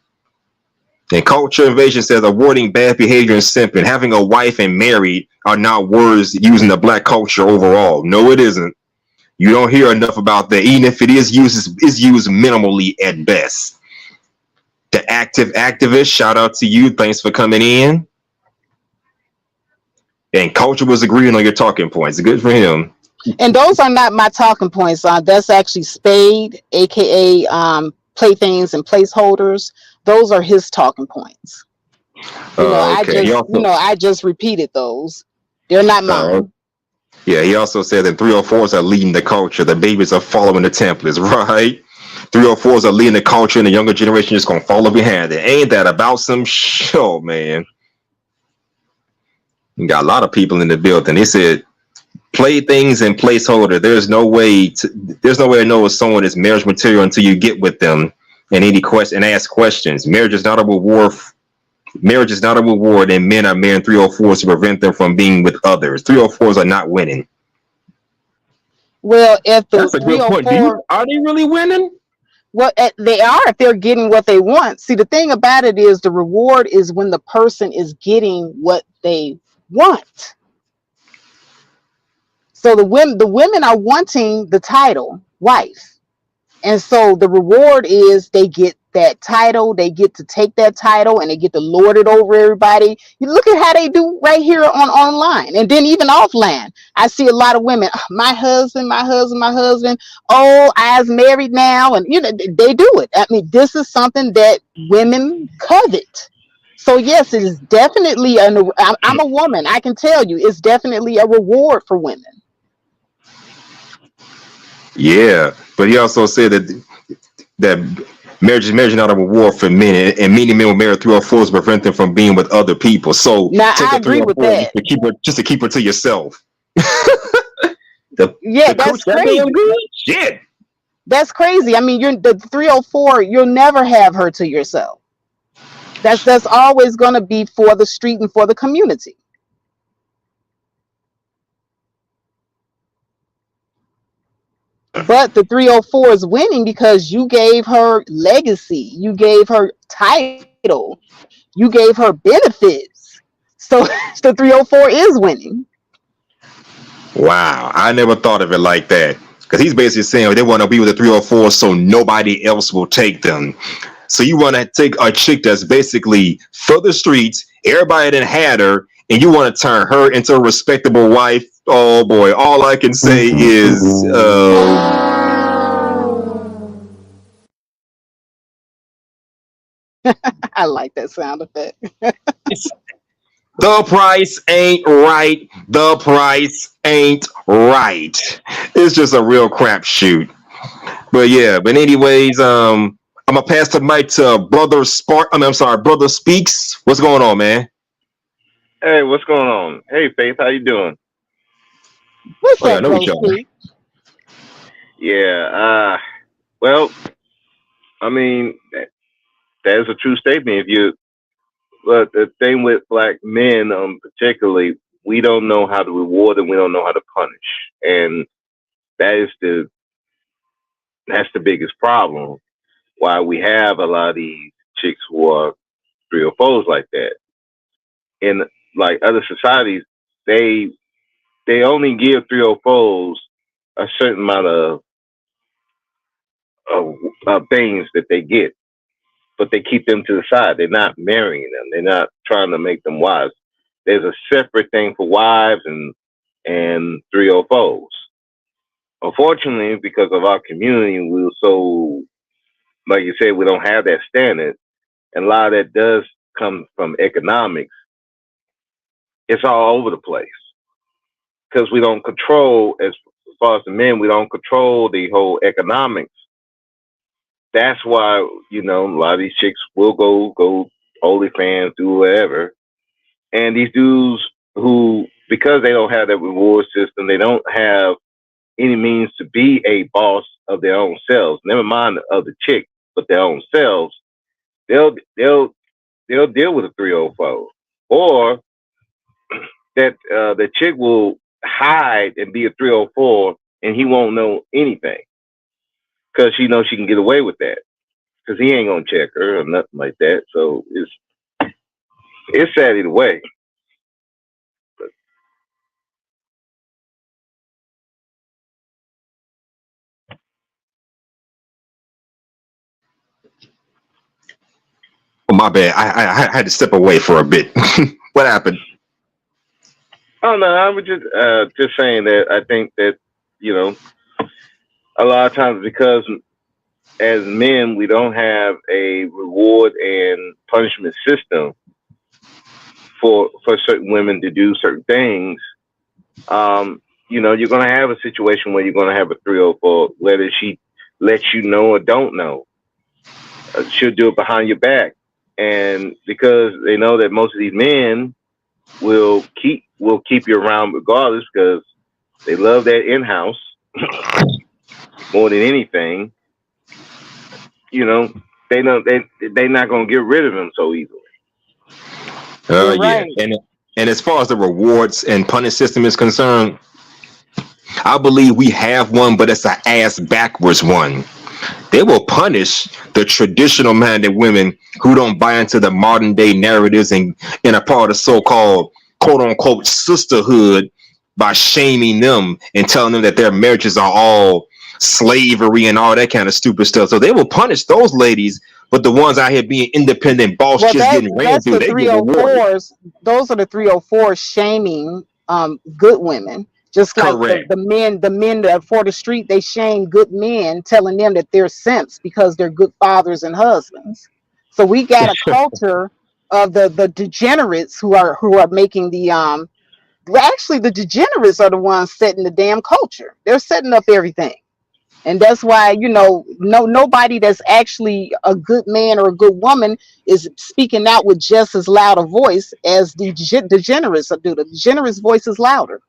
And Culture Invasion says awarding bad behavior and simping, having a wife and married are not words using the black culture overall. No, it isn't. You don't hear enough about that. Even if it is used, it's used minimally at best. The active activist, shout out to you. Thanks for coming in. And Culture was agreeing on your talking points. Good for him. And those are not my talking points. That's actually Spade, aka Playthings and Placeholders. Those are his talking points. Okay. I just repeated those. They're not mine. Yeah, he also said that 304s are leading the culture. The babies are following the templates, right? 304s are leading the culture, and the younger generation is going to follow behind it. Ain't that about some show, man? You got a lot of people in the building. They said, Playthings and Placeholder. There's no way to know if someone is marriage material until you get with them and ask questions. Marriage is not a reward. Marriage is not a reward, and men are marrying 304s to prevent them from being with others. 304s are not winning. Well, if the that's a good point. Are they really winning? Well, they are if they're getting what they want. See, the thing about it is the reward is when the person is getting what they want. So the women are wanting the title wife, And so the reward is they get that title, they get to take that title and they get to lord it over everybody. You look at how they do right here on online, and then even offline. I see a lot of women, my husband, oh, I's married now, and they do it. I mean, this is something that women covet. So yes, it is definitely I'm a woman, I can tell you, it's definitely a reward for women. Yeah, but he also said that marriage is not a reward for men, and many men will marry 304s to prevent them from being with other people. So Now take I a agree with 304 that. just to keep her to yourself. Yeah, that's crazy. Shit. That's crazy. I mean, you're the 304, you'll never have her to yourself. That's always going to be for the street and for the community. But the 304 is winning because you gave her legacy, you gave her title, you gave her benefits. So the 304 is winning. Wow, I never thought of it like that. Because he's basically saying they want to be with the 304 so nobody else will take them. So you want to take a chick that's basically for the streets, everybody done had her, and you want to turn her into a respectable wife. Oh boy, all I can say is I like that sound effect. the price ain't right. The price ain't right. It's just a real crapshoot. But yeah, but anyways, I'm gonna pass the mic to Brother Spark. I'm sorry, Brother Speaks. What's going on, man? Hey, what's going on? Hey, Faith, how you doing? What's Oh, yeah, I up, know bro? each other. Yeah. Well, I mean, that is a true statement. But the thing with black men, particularly, we don't know how to reward and we don't know how to punish, and that's the biggest problem. Why we have a lot of these chicks who are 304s like that. In like other societies, they only give 304s a certain amount of things that they get, but they keep them to the side. They're not marrying them. They're not trying to make them wives. There's a separate thing for wives and 304s. Unfortunately, because of our community, we're so, like you said, we don't have that standard, and a lot of that does come from economics. It's all over the place because we don't control, as far as the men, we don't control the whole economics. That's why, a lot of these chicks will go OnlyFans, do whatever. And these dudes who, because they don't have that reward system, they don't have any means to be a boss of their own selves, never mind of the chick, but their own selves, they'll deal with a 304. Or that the chick will hide and be a 304 and he won't know anything because she knows she can get away with that because he ain't gonna check her or nothing like that. So it's sad either way. Oh, my bad. I had to step away for a bit. What happened? Oh no, I was just saying that I think that a lot of times because as men we don't have a reward and punishment system for certain women to do certain things. You're going to have a situation where you're going to have a 304, whether she lets you know or don't know. She'll do it behind your back. And because they know that most of these men will keep you around regardless because they love that in-house more than anything. They know they're not going to get rid of them so easily. Yeah. Right. And as far as the rewards and punish system is concerned, I believe we have one, but it's an ass backwards one. They will punish the traditional minded women who don't buy into the modern day narratives and a part of so-called quote unquote sisterhood by shaming them and telling them that their marriages are all slavery and all that kind of stupid stuff. So they will punish those ladies, but the ones out here being independent boss Well, just getting ran that's through, the they get rewarded. 304s. Those are the 304s shaming good women. Just like Correct. the men that for the street, they shame good men, telling them that they're simps because they're good fathers and husbands. So we got a culture of the degenerates who are making the well, actually the degenerates are the ones setting the damn culture. They're setting up everything. And that's why, nobody that's actually a good man or a good woman is speaking out with just as loud a voice as the degenerates do. The degenerates' voice is louder.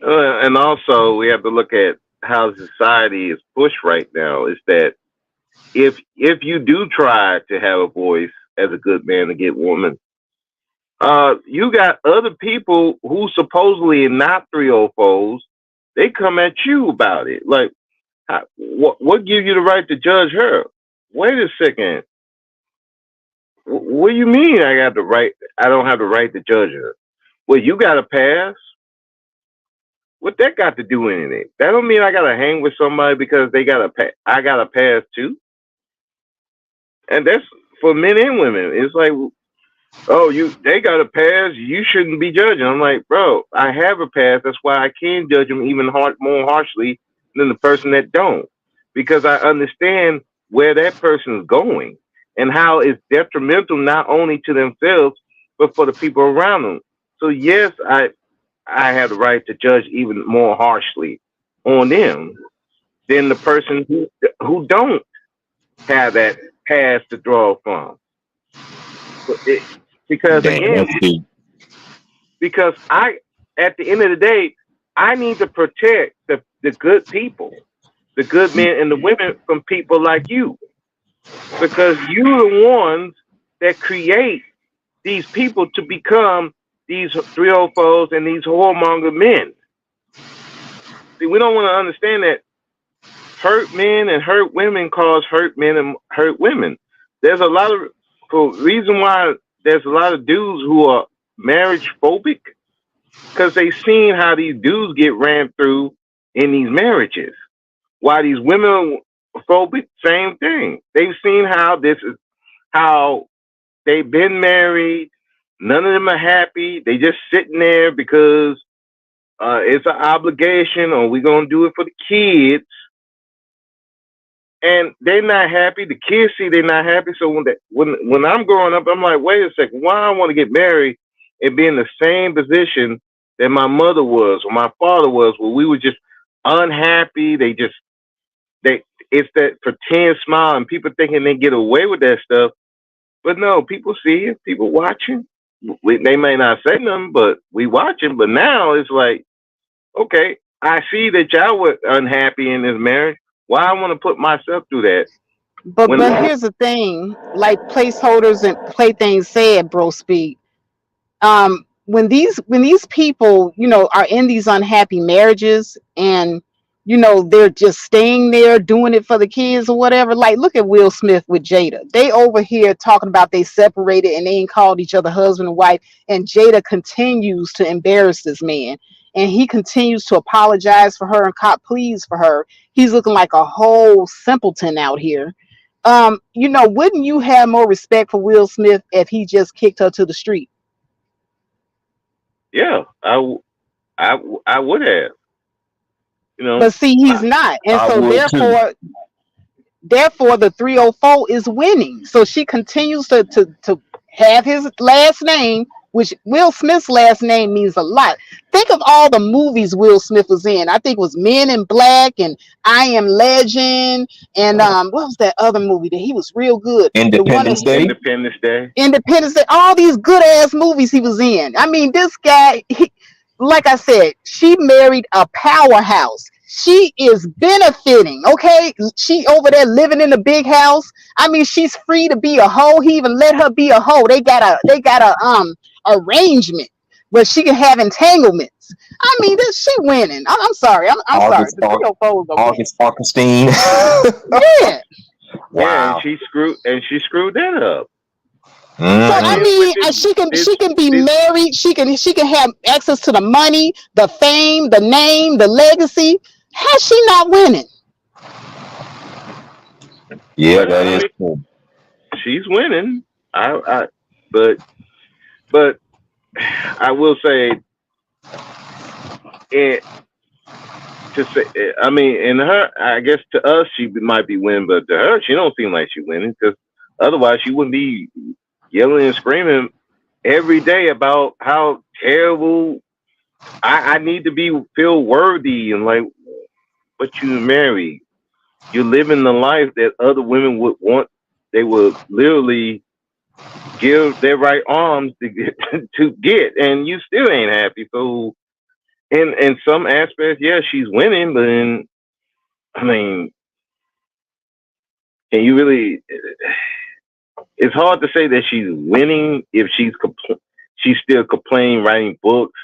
And also, we have to look at how society is pushed right now. Is that if you do try to have a voice as a good man to get woman, you got other people who supposedly are not 304s. They come at you about it. Like, what gives you the right to judge her? Wait a second. What do you mean I got the right? I don't have the right to judge her. Well, you got a pass. What that got to do with anything? That don't mean I gotta hang with somebody because they got a pass. I got a pass too. And that's for men and women. It's like, oh, they got a pass. You shouldn't be judging. I'm like, bro, I have a pass. That's why I can judge them even more harshly than the person that don't, because I understand where that person is going and how it's detrimental not only to themselves but for the people around them. So yes, I have the right to judge even more harshly on them than the person who don't have that pass to draw from. Because again, because at the end of the day, I need to protect the good people, the good men and the women from people like you, because you're the ones that create these people to become these 304s and these whoremonger men. See, we don't want to understand that hurt men and hurt women cause hurt men and hurt women. There's a lot of reason why there's a lot of dudes who are marriage phobic, because they've seen how these dudes get ran through in these marriages. While these women are phobic, same thing. They've seen how they've been married. None of them are happy. They just sitting there because it's an obligation, or we're gonna do it for the kids. And they're not happy. The kids see they're not happy. So when I'm growing up, I'm like, wait a second, why I want to get married and be in the same position that my mother was or my father was, where we were just unhappy. It's that pretend smile, and people thinking they get away with that stuff. But no, people see it, people watching. They may not say nothing, but we watching. But now it's like, okay, I see that y'all were unhappy in this marriage. Why I want to put myself through that? But here's the thing, like placeholders and playthings said, bro speak. When these people, are in these unhappy marriages and they're just staying there doing it for the kids or whatever. Like, look at Will Smith with Jada. They over here talking about they separated and they ain't called each other husband and wife, and Jada continues to embarrass this man, and he continues to apologize for her and cop pleas for her. He's looking like a whole simpleton out here. Wouldn't you have more respect for Will Smith if he just kicked her to the street? Yeah, I would have. But see, he's not, and so therefore the 304 is winning. So she continues to have his last name, which Will Smith's last name means a lot. Think of all the movies Will Smith was in. I think it was Men in Black and I Am Legend, and what was that other movie that he was real good? Independence Day. Independence Day. All these good ass movies he was in. I mean, this guy. Like I said, she married a powerhouse. She is benefiting, okay? She over there living in a big house. I mean, she's free to be a hoe. He even let her be a hoe. They got a arrangement where she can have entanglements. I mean, she winning. I'm sorry. I'm sorry. August Augustine. Yeah. Wow. Yeah, and she screwed that up. So I mean, she can be married. She can have access to the money, the fame, the name, the legacy. How's she not winning? Yeah, Well, that I is mean, true. she's winning. But I will say it to say. I mean, in her, I guess to us she might be winning, but to her, she don't seem like she's winning because otherwise she wouldn't be yelling and screaming every day about how terrible I need to feel worthy and like, but you married, you're living the life that other women would want. They would literally give their right arms to get, and you still ain't happy. So, in some aspects, yeah, she's winning, but I mean, can you really? It's hard to say that she's winning if she's still complaining, writing books,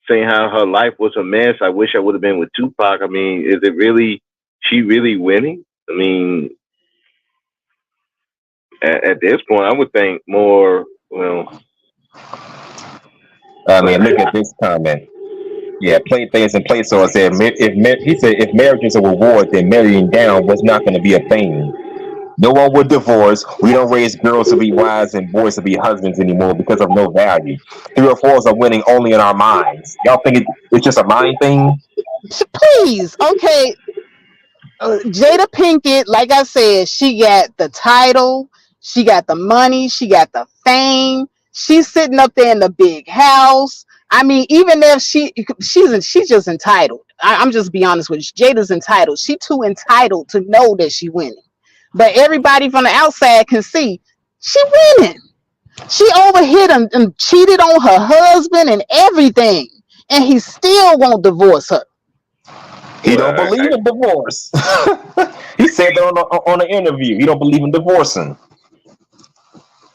saying how her life was a mess. I wish I would have been with Tupac. I mean, is it really she really winning? I mean, at this point, I would think more. Well, I mean, look at this comment. Yeah, play things in place. So it said, he said, if marriage is a reward, then marrying down was not going to be a thing. No one would divorce. We don't raise girls to be wives and boys to be husbands anymore because of no value. 3 or 4s are winning only in our minds. Y'all think it's just a mind thing? Please, okay. Jada Pinkett, like I said, she got the title, she got the money, she got the fame. She's sitting up there in the big house. I mean, even if she's just entitled. I'm just be honest with you. Jada's entitled. She too entitled to know that she winning. But everybody from the outside can see she winning. She overhit and cheated on her husband and everything, and he still won't divorce her. He don't believe in divorce. He said that on an interview. He don't believe in divorcing.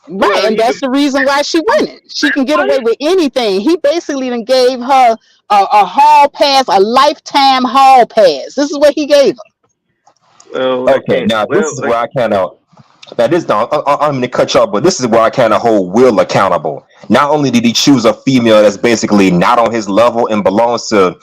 Right, and that's the reason why she winning. She can get away with anything. He basically then gave her a hall pass, a lifetime hall pass. This is what he gave her. Well, okay, now this is where I kind of. Now this, I'm going to cut you off, but this is where I kind of hold Will accountable. Not only did he choose a female that's basically not on his level and belongs to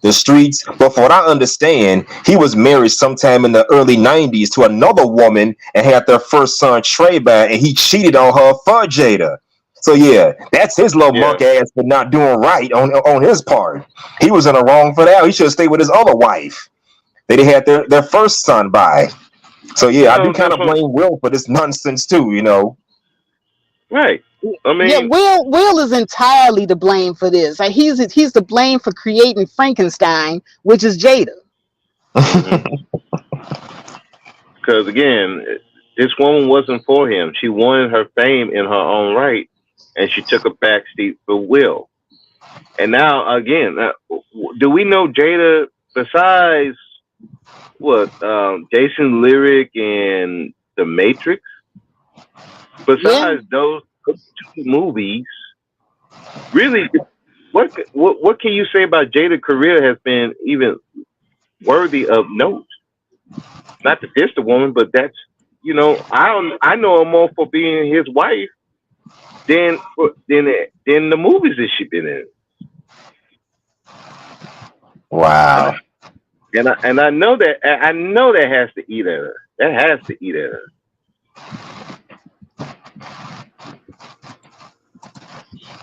the streets, but for what I understand, he was married sometime in the early 90s to another woman and had their first son, Trayvon, and he cheated on her for Jada. So yeah, that's his little monk ass for not doing right on his part. He was in the wrong for that. He should have stayed with his other wife. They had their first son by. So yeah, I do kind of blame Will for this nonsense too, you know. Right. I mean, yeah, Will is entirely to blame for this. Like he's to blame for creating Frankenstein, which is Jada. Because again, this woman wasn't for him. She wanted her fame in her own right, and she took a backseat for Will. And now again, do we know Jada besides what Jason Lyric and The Matrix? Besides those 2 movies, really, what can you say about Jada's career has been even worthy of note? Not to diss the woman, but that's, you know, I know her more for being his wife than the movies that she's been in. Wow. And I know that has to eat at her. That has to eat at her.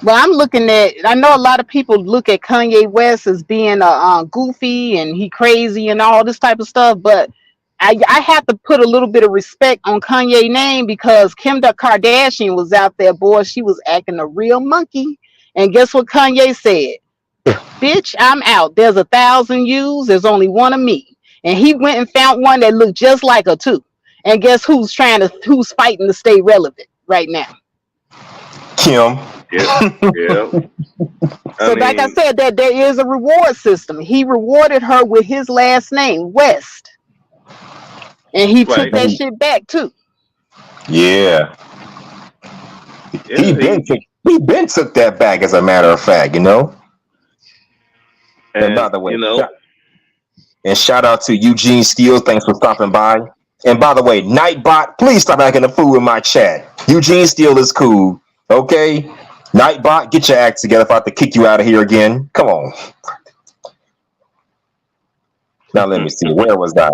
Well, I know a lot of people look at Kanye West as being goofy and he crazy and all this type of stuff, but I have to put a little bit of respect on Kanye's name because Kim Kardashian was out there, boy, she was acting a real monkey. And guess what Kanye said? Bitch, I'm out. There's 1,000 yous. There's only one of me. And he went and found one that looked just like her too. And guess who's fighting to stay relevant right now? Kim. Yeah. So like I said, that there is a reward system. He rewarded her with his last name, West. And he took that shit back too. Yeah. He been took that back, as a matter of fact, you know. And by the way, you know, and shout out to Eugene Steele. Thanks for stopping by. And by the way, Nightbot, please stop acting a fool in my chat. Eugene Steele is cool. Okay? Nightbot, get your act together if I have to kick you out of here again. Come on. Now let me see. Where was I?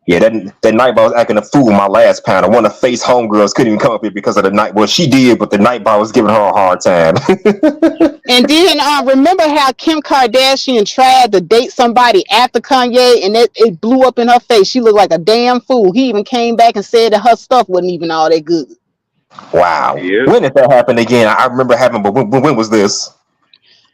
Yeah, that night bar was acting a fool my last pound. I want to face homegirls couldn't even come up here because of the night. Well, she did, but the night bar was giving her a hard time. And then remember how Kim Kardashian tried to date somebody after Kanye, and it blew up in her face. She looked like a damn fool. He even came back and said that her stuff wasn't even all that good. Wow. Yeah. When did that happen again? I remember having, but when was this?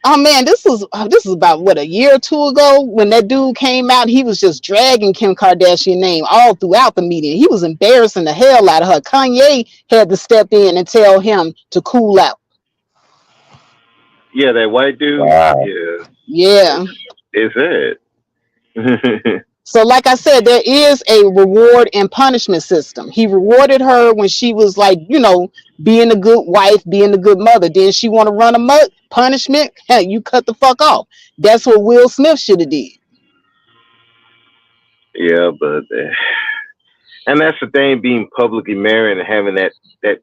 Oh man, this is about what, a year or two ago when that dude came out. He was just dragging Kim Kardashian name all throughout the media. He was embarrassing the hell out of her. Kanye had to step in and tell him to cool out. Yeah, that white dude. Wow. Yeah. It's it. So like I said, there is a reward and punishment system. He rewarded her when she was like, being a good wife, being a good mother. Then she want to run amok, punishment, hey, you cut the fuck off. That's what Will Smith should have did. Yeah, but and that's the thing, being publicly married and having that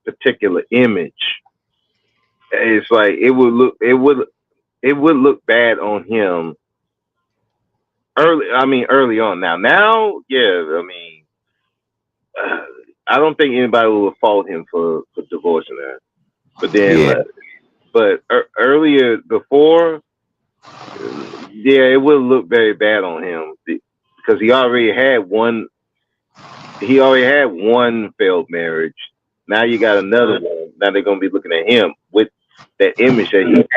particular image. It's like it would look bad on him early on. Now, yeah, I don't think anybody will fault him for divorcing her. But then, earlier before, yeah, it would look very bad on him because he already had one failed marriage. Now you got another one. Now they're gonna be looking at him with that image that he had.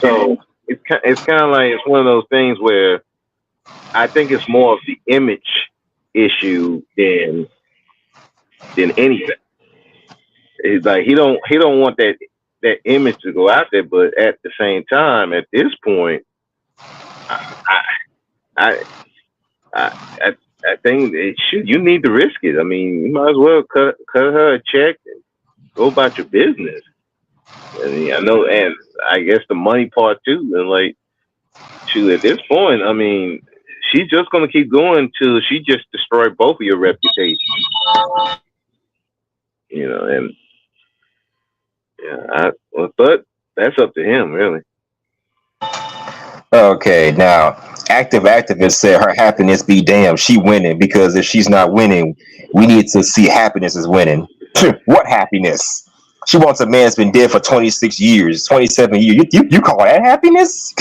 So it's kind of like, it's one of those things where I think it's more of the image issue than anything. It's like he don't want that image to go out there, but at the same time, at this point, I think you need to risk it. I mean, you might as well cut her a check and go about your business. And I know, and I guess the money part too. And like, shoot, at this point, I mean, she's just gonna keep going till she just destroyed both of your reputations. And yeah, but that's up to him, really. Okay, now active activist said her happiness be damned. She winning because if she's not winning, we need to see happiness is winning. What happiness? She wants a man that's been dead for 26 years, 27 years. You call that happiness?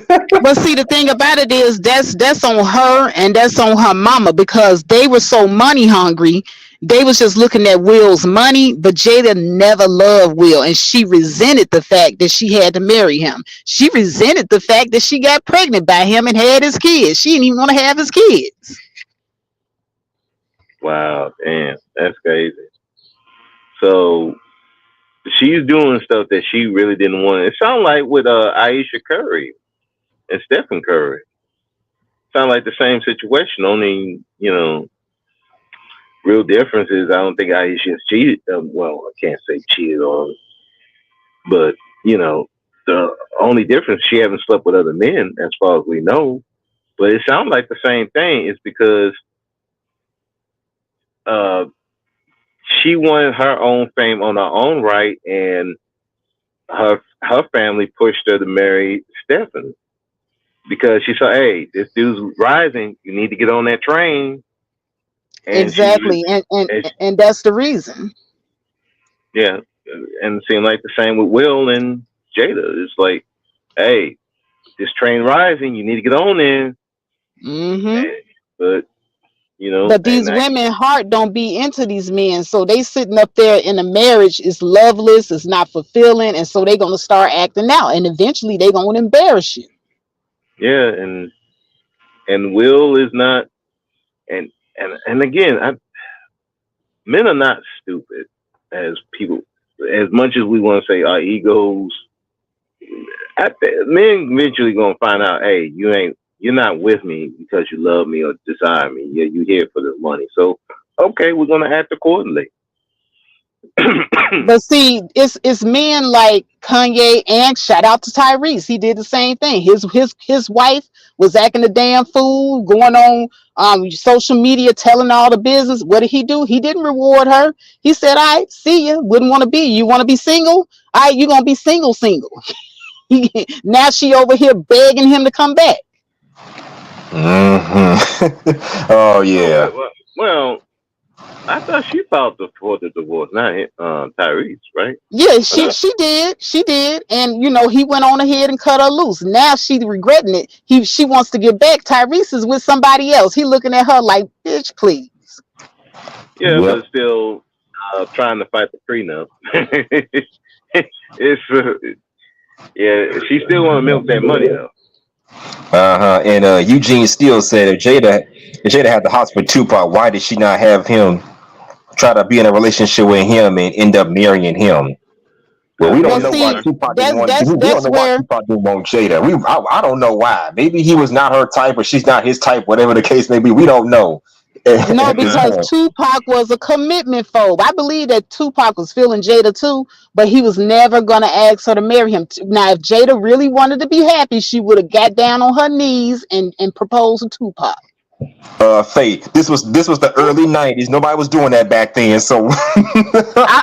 But see, the thing about it is that's on her and that's on her mama, because they were so money hungry. They was just looking at Will's money, but Jada never loved Will, and she resented the fact that she had to marry him. She resented the fact that she got pregnant by him and had his kids. She didn't even want to have his kids. Wow, damn, that's crazy. So she's doing stuff that she really didn't want. It sounds like with Aisha Curry and Stephen Curry. Sound like the same situation, only, real difference is I don't think Aisha's cheated. Well, I can't say cheated on, but, the only difference, she haven't slept with other men as far as we know. But it sounds like the same thing. It's because she wanted her own fame on her own right, and her family pushed her to marry Stephen because she said, "Hey, this dude's rising. You need to get on that train." And exactly, and that's the reason. Yeah, and it seemed like the same with Will and Jada. It's like, "Hey, this train rising. You need to get on there." Mm-hmm. But but these women heart don't be into these men, so they sitting up there in a marriage is loveless, it's not fulfilling, and so they're gonna start acting out, and eventually they're gonna embarrass you. Yeah, and Will is not, and again, men are not stupid as people, as much as we want to say our egos. Men eventually gonna find out, hey, you're not with me because you love me or desire me. Yeah, you're here for the money. So, okay, we're gonna act accordingly. But see, it's men like Kanye, and shout out to Tyrese. He did the same thing. His wife was acting a damn fool, going on social media telling all the business. What did he do? He didn't reward her. He said, "All right, see you. Wouldn't want to be. You want to be single? All right, you're gonna be single." Now she over here begging him to come back. Oh Oh, yeah. well, I thought she filed for the divorce, not Tyrese, right? Yeah, Or not? she did, and he went on ahead and cut her loose. Now she's regretting it. She wants to get back. Tyrese is with somebody else. He looking at her like, bitch, please. Yeah, but Yep. it's still trying to fight the prenup. It's yeah, she still want to milk that money though. And Eugene Steele said if Jada had the hots for Tupac, why did she not have him try to be in a relationship with him and end up marrying him? Well, we That's a Well, don't good know why see, point. Tupac didn't that's want. that's We don't that's know why where Tupac didn't want Jada. I don't know why. Maybe he was not her type, or she's not his type. Whatever the case may be, we don't know. no, At this Nah, because point, Tupac was a commitment phobe. I believe that Tupac was feeling Jada too, but he was never gonna ask her to marry him. Now, if Jada really wanted to be happy, she would have got down on her knees and proposed to Tupac. Faith. This was the early '90s. Nobody was doing that back then. So,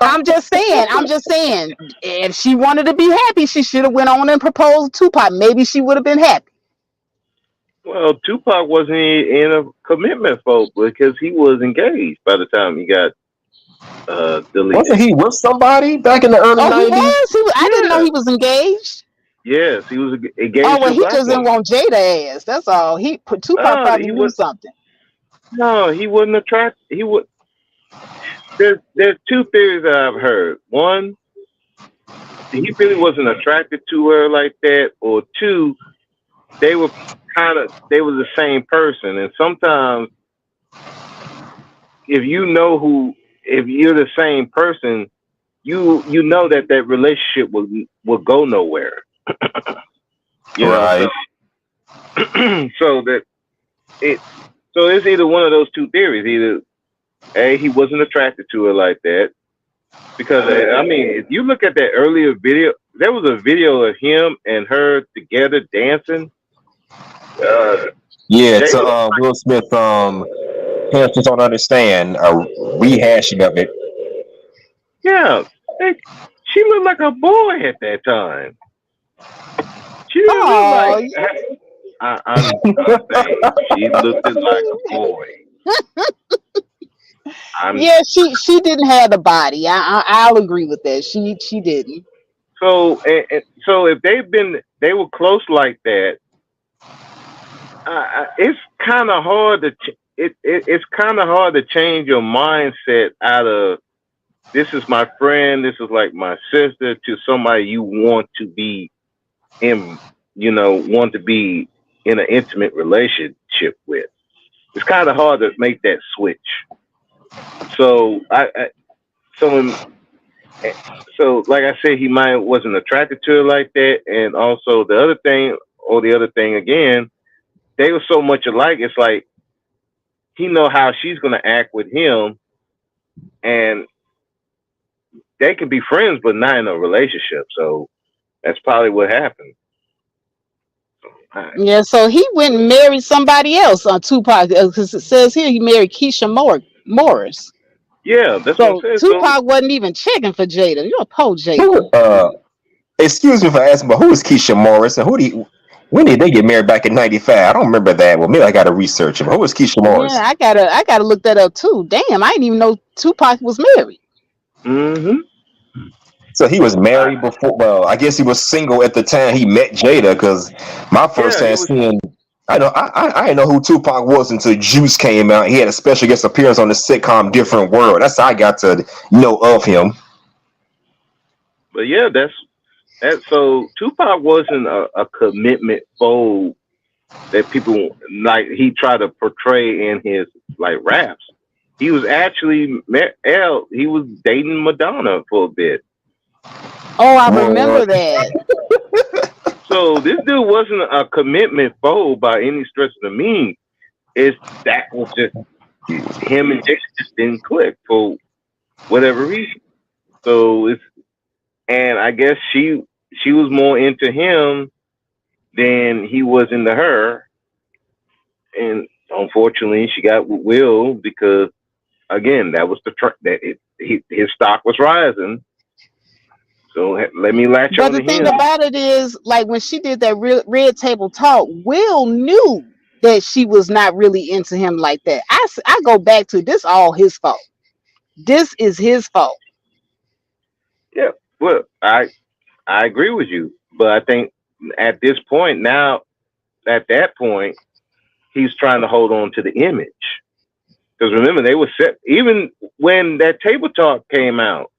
I'm just saying. I'm just saying. If she wanted to be happy, she should have went on and proposed to Tupac. Maybe she would have been happy. well, Tupac wasn't in a commitment folk because he was engaged by the time he got wasn't deleted. he with somebody back in the early Oh, he '90s? was. I didn't know Yeah, he was engaged. yes, he was Oh engaged well, to a he black just didn't woman. want Jada ass. That's all. Tupac No, probably knew something. he wasn't attracted. He would. There's two theories that I've heard. One, he really wasn't attracted to her like that, or two, they were they were the same person. And sometimes if if you're the same person, you know that relationship will go nowhere. You know, Right. so that it so it's either one of those two theories. Either A, he wasn't attracted to her like that. Because I mean, if you look at that earlier video, there was a video of him and her together dancing. Yeah. They To look, Will Smith. Parents just don't understand a rehashing of it. yeah, she looked like a boy at that time. She didn't look Oh, like. I'm saying she looked like a boy. I'm yeah. She didn't have the body. I'll agree with that. She didn't. so if they were close like that. It's kind of hard to it's kind of hard to change your mindset out of this is my friend, this is like my sister, to somebody you want to be in, want to be in an intimate relationship with. It's kind of hard to make that switch. So so so like I said, he might wasn't attracted to her like that, and also the other thing again, they were so much alike. It's like he know how she's gonna act with him, and they can be friends, but not in a relationship. So that's probably what happened. Yeah. So he went and married somebody else on Tupac because it says here he married Keisha Morris. Yeah, that's what I'm So saying. So Tupac wasn't even checking for Jada. You're a po Jada. Who? Excuse me for asking, but who is Keisha Morris, and when did they get married back in '95? I don't remember that. Well, maybe I got to research it. But who is Keisha Yeah, Morris? I gotta look that up too. Damn, I didn't even know Tupac was married. mm-hmm. So he was married before. Well, I guess he was single at the time he met Jada. Because my first Yeah, he time was. seeing, I didn't know who Tupac was until Juice came out. He had a special guest appearance on the sitcom Different World. That's how I got to know of him. But yeah, that's that. So Tupac wasn't a commitment foe that people like. He tried to portray in his like raps. He was actually he was dating Madonna for a bit. Oh, I Well, remember that. So this dude wasn't a commitment foe by any stretch of the means. It's that was just him and Jason just didn't click for whatever reason. So and I guess she was more into him than he was into her, and unfortunately she got with Will because again that was his stock was rising. So let me latch But on the to thing him. about it is, like when she did that Red Table Talk, Will knew that she was not really into him like that. I go back to this all his fault. This is his fault. Yeah. Well, I agree with you, but I think at this point now, at that point, he's trying to hold on to the image. Because remember, they were set even when that table talk came out.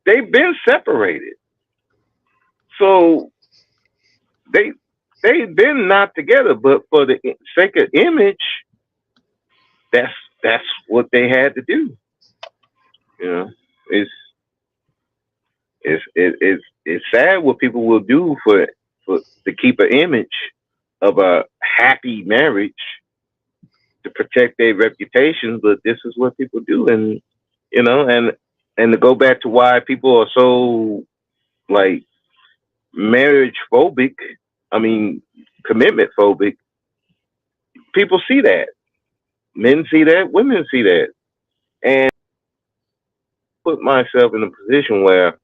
They've been separated, so they've been not together. But for the sake of image, that's what they had to do. You know, it's sad what people will do for to keep an image of a happy marriage to protect their reputation, but this is what people do. And you know, and to go back to why people are so like marriage phobic, I mean commitment phobic, people see that. Men see that, women see that. And put myself in a position where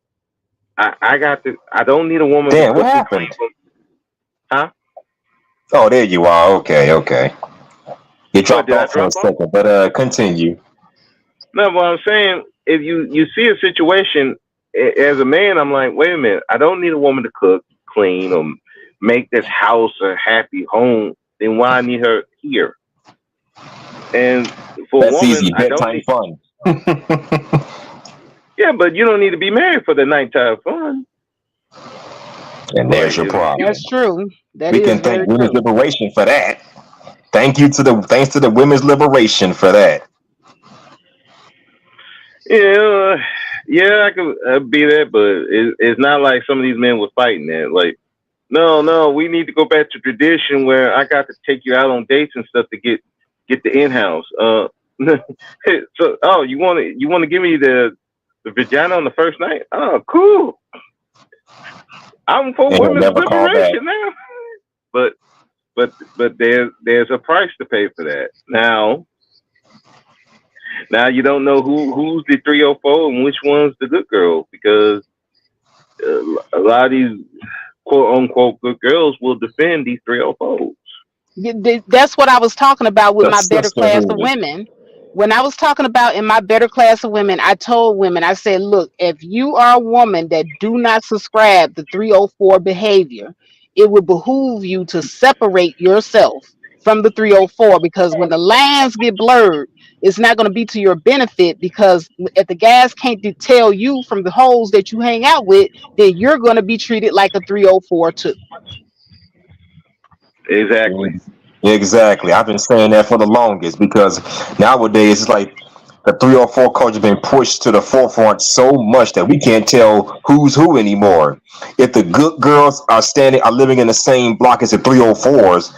I don't need a woman. Damn, what happened? Huh? Oh, there you are. Okay. You dropped off for a second, but continue. No, but I'm saying, if you see a situation as a man, I'm like, wait a minute, I don't need a woman to cook, clean, or make this house a happy home. Then why I need her here? And for That's a woman, easy. I don't Bedtime need, fun. yeah, but you don't need to be married for the nighttime fun. And there's your problem. That's true. We can thank women's liberation for that. Thanks to the women's liberation for that. Yeah, I could be that, but it's not like some of these men were fighting that. Like, no, we need to go back to tradition where I got to take you out on dates and stuff to get the in-house. So, you want to give me the vagina on the first night? Oh, cool. I'm for women's liberation now. But there's a price to pay for that. Now you don't know who's the 304 and which one's the good girl, because a lot of these quote unquote good girls will defend these 304s. That's what I was talking about with my better class of women. When I was talking about in my better class of women, I told women, I said, look, if you are a woman that do not subscribe to 304 behavior, it would behoove you to separate yourself from the 304, because when the lines get blurred, it's not going to be to your benefit, because if the guys can't tell you from the hoes that you hang out with, then you're going to be treated like a 304 too. Exactly. I've been saying that for the longest, because nowadays it's like the 304 culture has been pushed to the forefront so much that we can't tell who's who anymore. If the good girls are living in the same block as the 304s,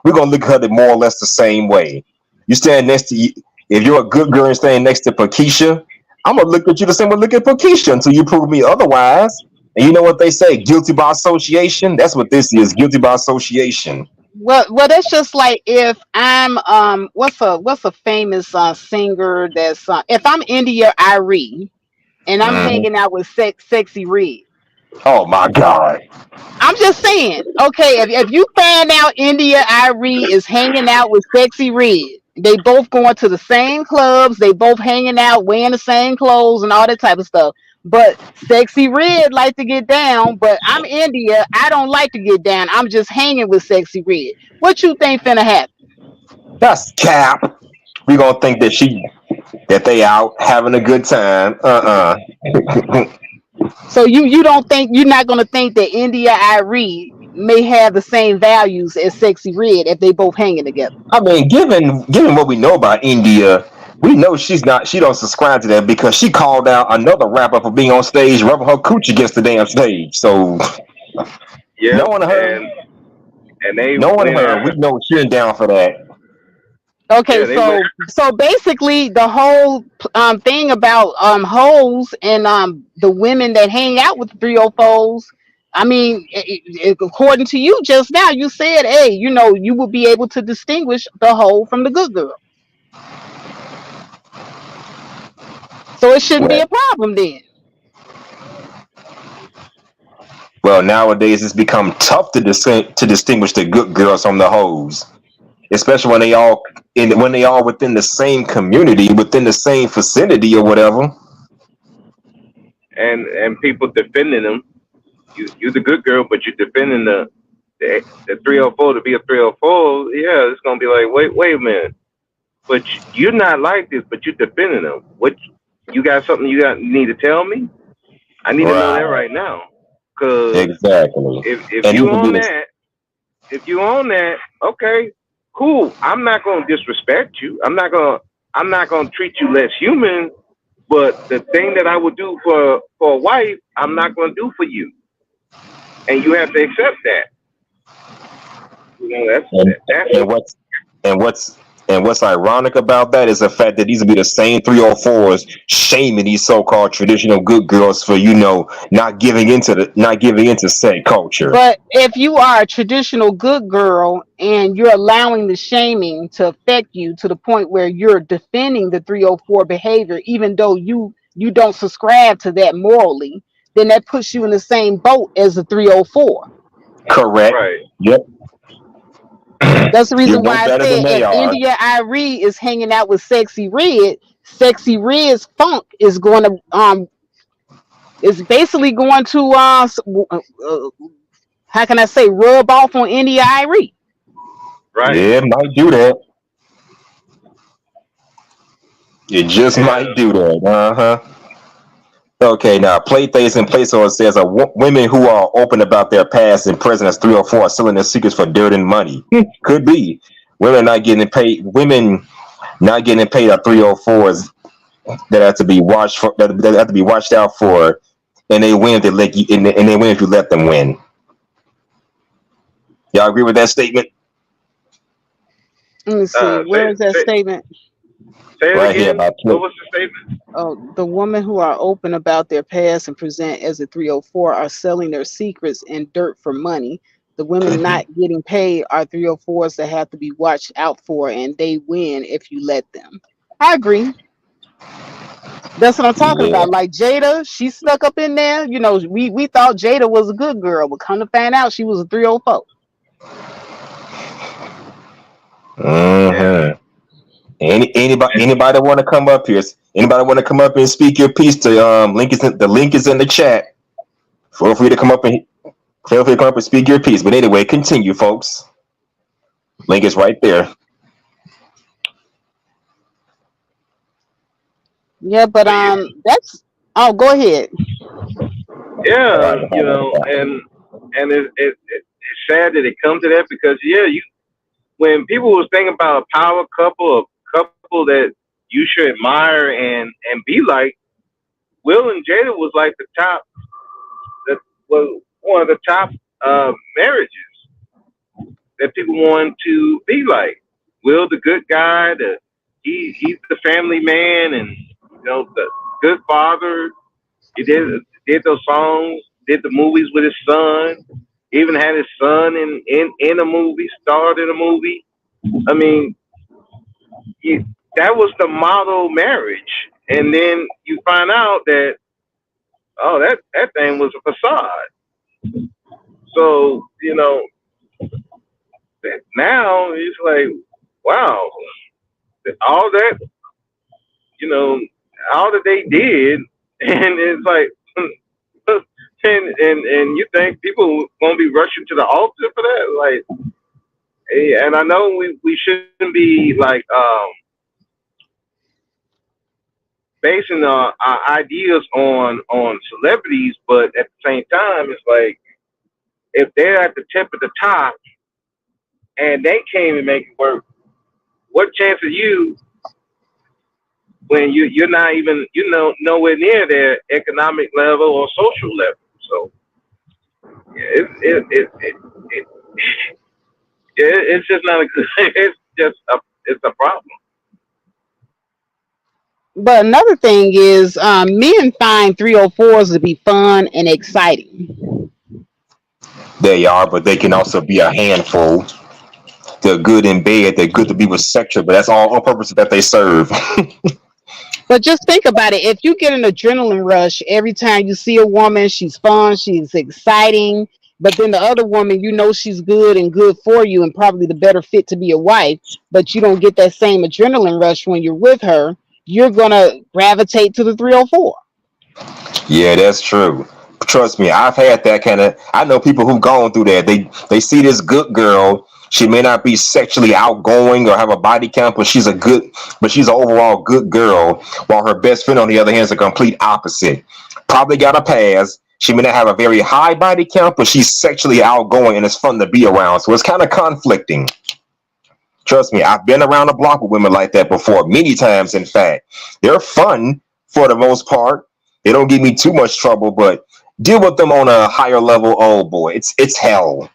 we're gonna look at it more or less the same way. You stand next to, if you're a good girl and standing next to Pakisha, I'm gonna look at you the same way I look at Pakisha until you prove me otherwise. And you know what they say, guilty by association? That's what this is, guilty by association. Well, that's just like if I'm what's a famous singer that's if I'm India Arie and I'm hanging out with Sexy Red. Oh my God! I'm just saying, okay, if you find out India Arie is hanging out with Sexy Red, they both going to the same clubs, they both hanging out, wearing the same clothes and all that type of stuff. But Sexy Red like to get down, but I'm India. I don't like to get down. I'm just hanging with Sexy Red. What you think finna happen? That's cap. We gonna think that they out having a good time. So you don't think, you're not gonna think that India Arie may have the same values as Sexy Red if they both hanging together? I mean, given what we know about India, we know she don't subscribe to that, because she called out another rapper for being on stage rubbing her cooch against the damn stage. So yeah, knowing her, we know she ain't down for that. Okay, so basically the whole thing about hoes and the women that hang out with the 304s, I mean, according to you just now, you said, hey, you know, you will be able to distinguish the hoe from the good girl. So it shouldn't be a problem then. Well, nowadays it's become tough to distinguish the good girls from the hoes. especially when they all within the same community, within the same vicinity or whatever. And people defending them. You the good girl, but you're defending the 304 to be a 304. Yeah, it's gonna be like, wait a minute, but you're not like this, but you're defending them. What, you got something you need to tell me? I need to know that right now. Cause exactly. If you own that, okay, cool. I'm not gonna disrespect you. I'm not gonna treat you less human. But the thing that I would do for a wife, I'm not gonna do for you, and you have to accept that. You know, what's ironic about that is the fact that these will be the same 304s shaming these so-called traditional good girls for, not giving into said culture. But if you are a traditional good girl and you're allowing the shaming to affect you to the point where you're defending the 304 behavior, even though you don't subscribe to that morally, then that puts you in the same boat as the 304. Correct. Right. Yep. That's the reason why I said if India Irie is hanging out with Sexy Red's funk is going to is basically going to how can I say, rub off on India Irie. Right. Yeah, it might do that. It just might do that. Okay, now Playface and Playso says women who are open about their past and present as 304 are selling their secrets for dirt and money. Could be. Women not getting paid are 304s that have to be watched for, that have to be watched out for, and they win if they let you, and they win if you let them win. Y'all agree with that statement? Let me see. Where is that statement? Say it right again. What was the statement? Oh, the women who are open about their past and present as a 304 are selling their secrets and dirt for money. The women not getting paid are 304s that have to be watched out for, and they win if you let them. I agree. That's what I'm talking about. Like Jada, she stuck up in there. We thought Jada was a good girl, but come to find out she was a 304. Anybody want to come up here? Anybody want to come up and speak your piece? The link is in the chat. Feel free to come up and speak your piece. But anyway, continue, folks. Link is right there. Yeah, but that's. Oh, go ahead. Yeah, and it's sad that it comes to that because when people was thinking about a power couple that you should admire and be like, Will and Jada was like the top. That was one of the top marriages that people wanted to be like. Will, the good guy, he's the family man, and the good father. He did those songs, did the movies with his son. He even had his son in a movie, starred in a movie. I mean, that was the model marriage. And then you find out that, that thing was a facade. So, now it's like, wow, all that, all that they did, and it's like, and you think people won't be rushing to the altar for that? Like, and I know we shouldn't be like basing our ideas on celebrities, but at the same time, it's like if they're at the tip of the top and they can't even make it work, what chance are you when you're not even nowhere near their economic level or social level? So it's just not a good. It's a problem. But another thing is, men find 304s to be fun and exciting. They are, but they can also be a handful. They're good in bed. They're good to be with sexual, but that's all purpose that they serve. But just think about it. If you get an adrenaline rush every time you see a woman, she's fun, she's exciting, But then the other woman, you know, she's good and good for you and probably the better fit to be a wife, but you don't get that same adrenaline rush when you're with her. You're gonna gravitate to the 304. Yeah, that's true. Trust me, I've had that kind of. I know people who've gone through that. They see this good girl. She may not be sexually outgoing or have a body count, but she's an overall good girl. While her best friend, on the other hand, is a complete opposite. Probably got a pass. She may not have a very high body count, but she's sexually outgoing and it's fun to be around. So it's kind of conflicting. Trust me, I've been around the block with women like that before, many times. In fact, they're fun for the most part. They don't give me too much trouble, but deal with them on a higher level. Oh boy, it's hell.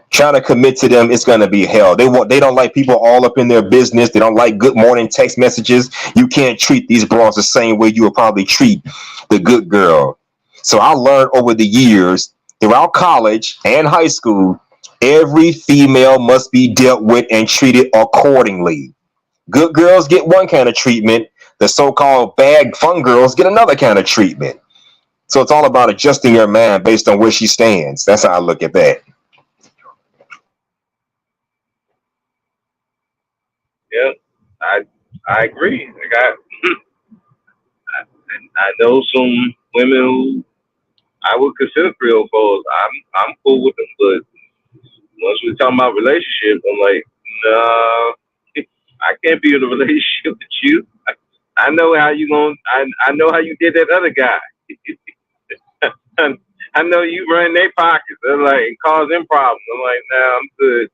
Trying to commit to them, it's gonna be hell. They don't like people all up in their business. They don't like good morning text messages. You can't treat these bras the same way you would probably treat the good girl. So I learned over the years throughout college and high school, every female must be dealt with and treated accordingly. Good girls get one kind of treatment. The so-called bad fun girls get another kind of treatment. So it's all about adjusting your mind based on where she stands. That's how I look at that. Yeah, I agree. I know some women who I would consider 304s. I'm cool with them, but once we're talking about relationships, I'm like, nah, I can't be in a relationship with you. I know how you going. I know how you did that other guy. I know you run their pockets. They're like cause them problems. I'm like, nah, I'm good.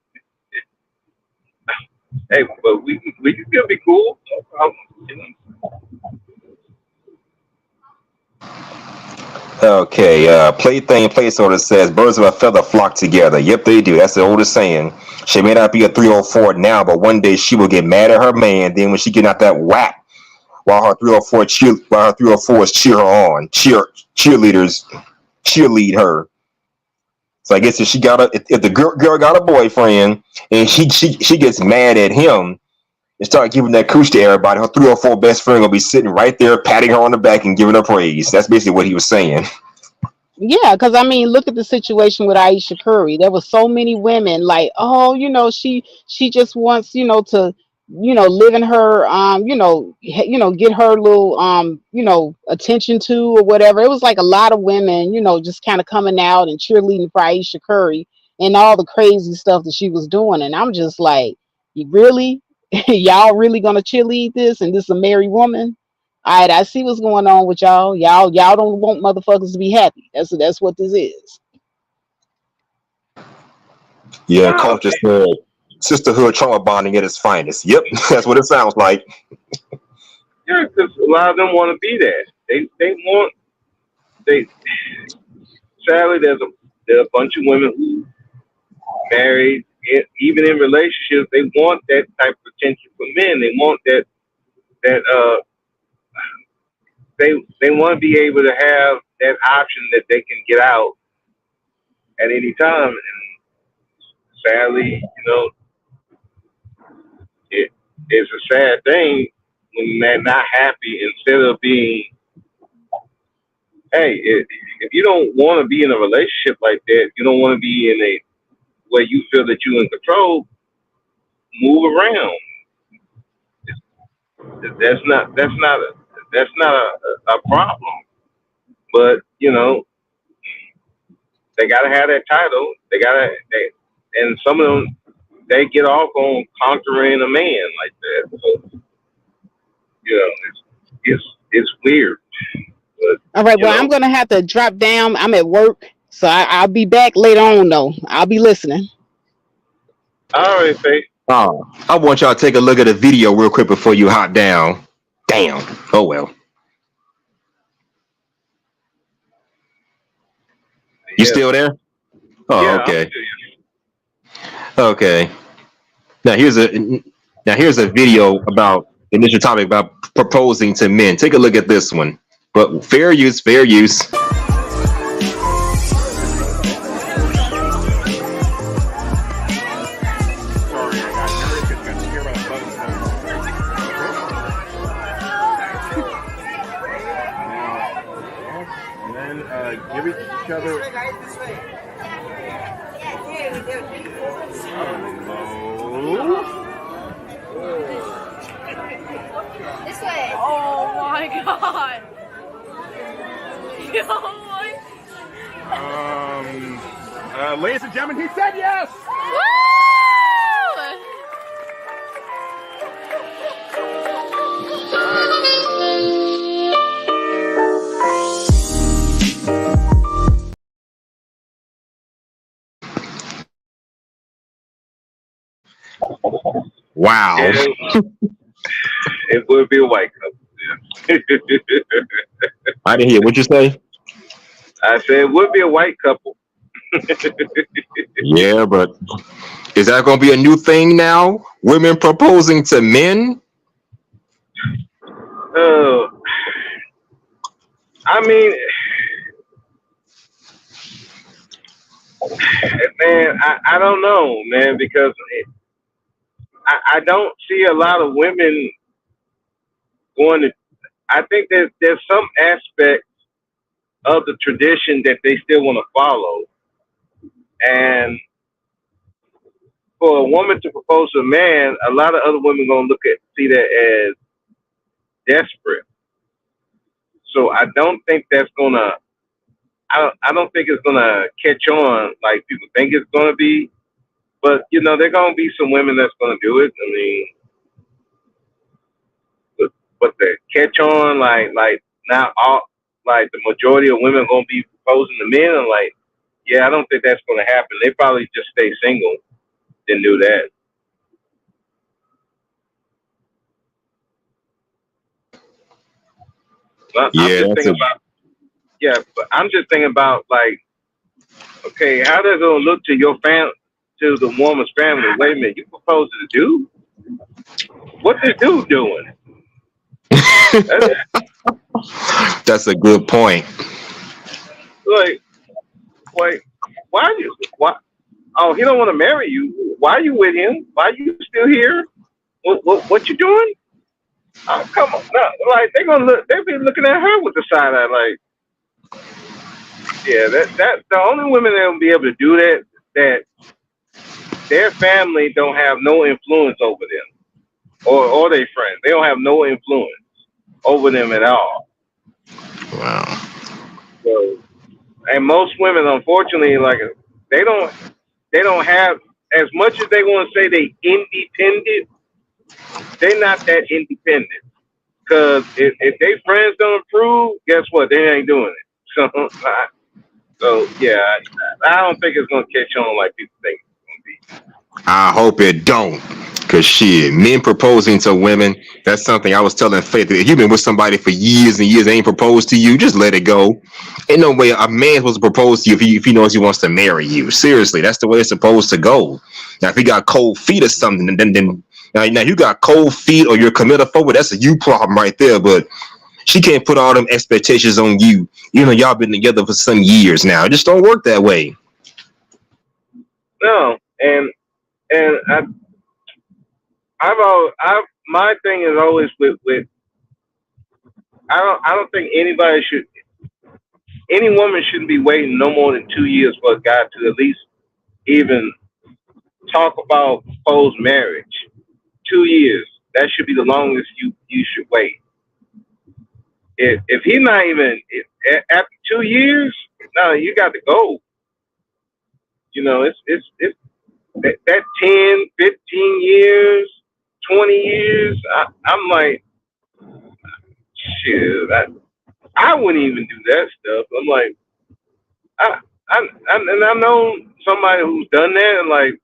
Hey, but we can still be cool. No problem. You know? Okay, Plaything Placeholder says birds of a feather flock together. Yep, they do. That's the oldest saying. She may not be a 304 now, but one day she will get mad at her man. Then when she get out that whack, while her 304s cheer her on, cheerleaders cheerlead her. So I guess if the girl got a boyfriend and she gets mad at him and start giving that cooch to everybody, her 304 best friend will be sitting right there patting her on the back and giving her praise. That's basically what he was saying. Yeah, because I mean, look at the situation with Aisha Curry. There were so many women like, oh, you know, she just wants, you know, to, you know, live in her, get her little, attention to or whatever. It was like a lot of women, you know, just kind of coming out and cheerleading for Aisha Curry and all the crazy stuff that she was doing. And I'm just like, you really, y'all really gonna cheerlead this? And this is a married woman? All right, I see what's going on with y'all. Y'all don't want motherfuckers to be happy. That's what this is. Yeah, Coach just said sisterhood trauma bonding at its finest. Yep, that's what it sounds like. Yeah, because a lot of them want to be there. Sadly, there's a bunch of women who married, even in relationships, they want that type of attention from men. They want that they want to be able to have that option that they can get out at any time. And sadly, you know, it's a sad thing when they're not happy. Instead of being, hey, if you don't want to be in a relationship like that, you don't want to be in a where you feel that you're in control, move around. That's not a problem. But you know, they gotta have that title. And some of them they get off on conquering a man like that. So, you know, it's weird. But, all right, well, I'm gonna have to drop down. I'm at work, so I'll be back later on though. I'll be listening. All right, Faith. I want y'all to take a look at a video real quick before you hop down. Damn. Oh well. You still there? Oh, yeah, okay. Okay. Now here's a video about the initial topic about proposing to men. Take a look at this one. But fair use. give each other. Hello. This way. Oh my god. Ladies and gentlemen, he said yes. Woo! Wow. It would be a white couple. I didn't hear what you say. I said it would be a white couple. Yeah, but is that going to be a new thing now? Women proposing to men? I mean, man, I don't know, man, because I don't see a lot of women going to. I think there's some aspect of the tradition that they still want to follow, and for a woman to propose to a man, a lot of other women gonna see that as desperate. So I don't think that's gonna. I don't think it's gonna catch on like people think it's gonna be. But you know, there gonna be some women that's gonna do it. I mean, but the catch on like not all like the majority of women gonna be proposing to men. And like, yeah, I don't think that's gonna happen. They probably just stay single and do that. But I'm just thinking about like, okay, how does it look to your family, to the woman's family? Wait a minute, you proposed to the dude? What this dude doing? That's a good point. Like, why? Oh, he don't want to marry you. Why are you with him? Why are you still here? What you doing? Oh, come on! No, like they'll be looking at her with the side eye. Like, yeah, that's the only women that will be able to do that. That their family don't have no influence over them, or their friends. They don't have no influence over them at all. Wow. So, and most women, unfortunately, like they don't have as much as they want to say they independent. They're not that independent because if they friends don't approve, guess what? They ain't doing it. So yeah, I don't think it's gonna catch on like people think it's gonna be. I hope it don't. Cause shit, men proposing to women, that's something I was telling Faith. If you've been with somebody for years and years, they ain't proposed to you, just let it go. Ain't no way a man's supposed to propose to you if he knows he wants to marry you. Seriously, that's the way it's supposed to go. Now, if he got cold feet or something, then now you got cold feet or you're committophobic, that's a you problem right there. But she can't put all them expectations on you. You know, y'all been together for some years now. It just don't work that way. No, and my thing is always with I don't think any woman shouldn't be waiting no more than 2 years for a guy to at least even talk about proposed marriage. 2 years, that should be the longest you should wait. If he's not even after 2 years, no, you got to go. You know, it's that 10, 15 years, 20 years. I'm like, shit. I wouldn't even do that stuff. I'm like, and I know somebody who's done that, and like,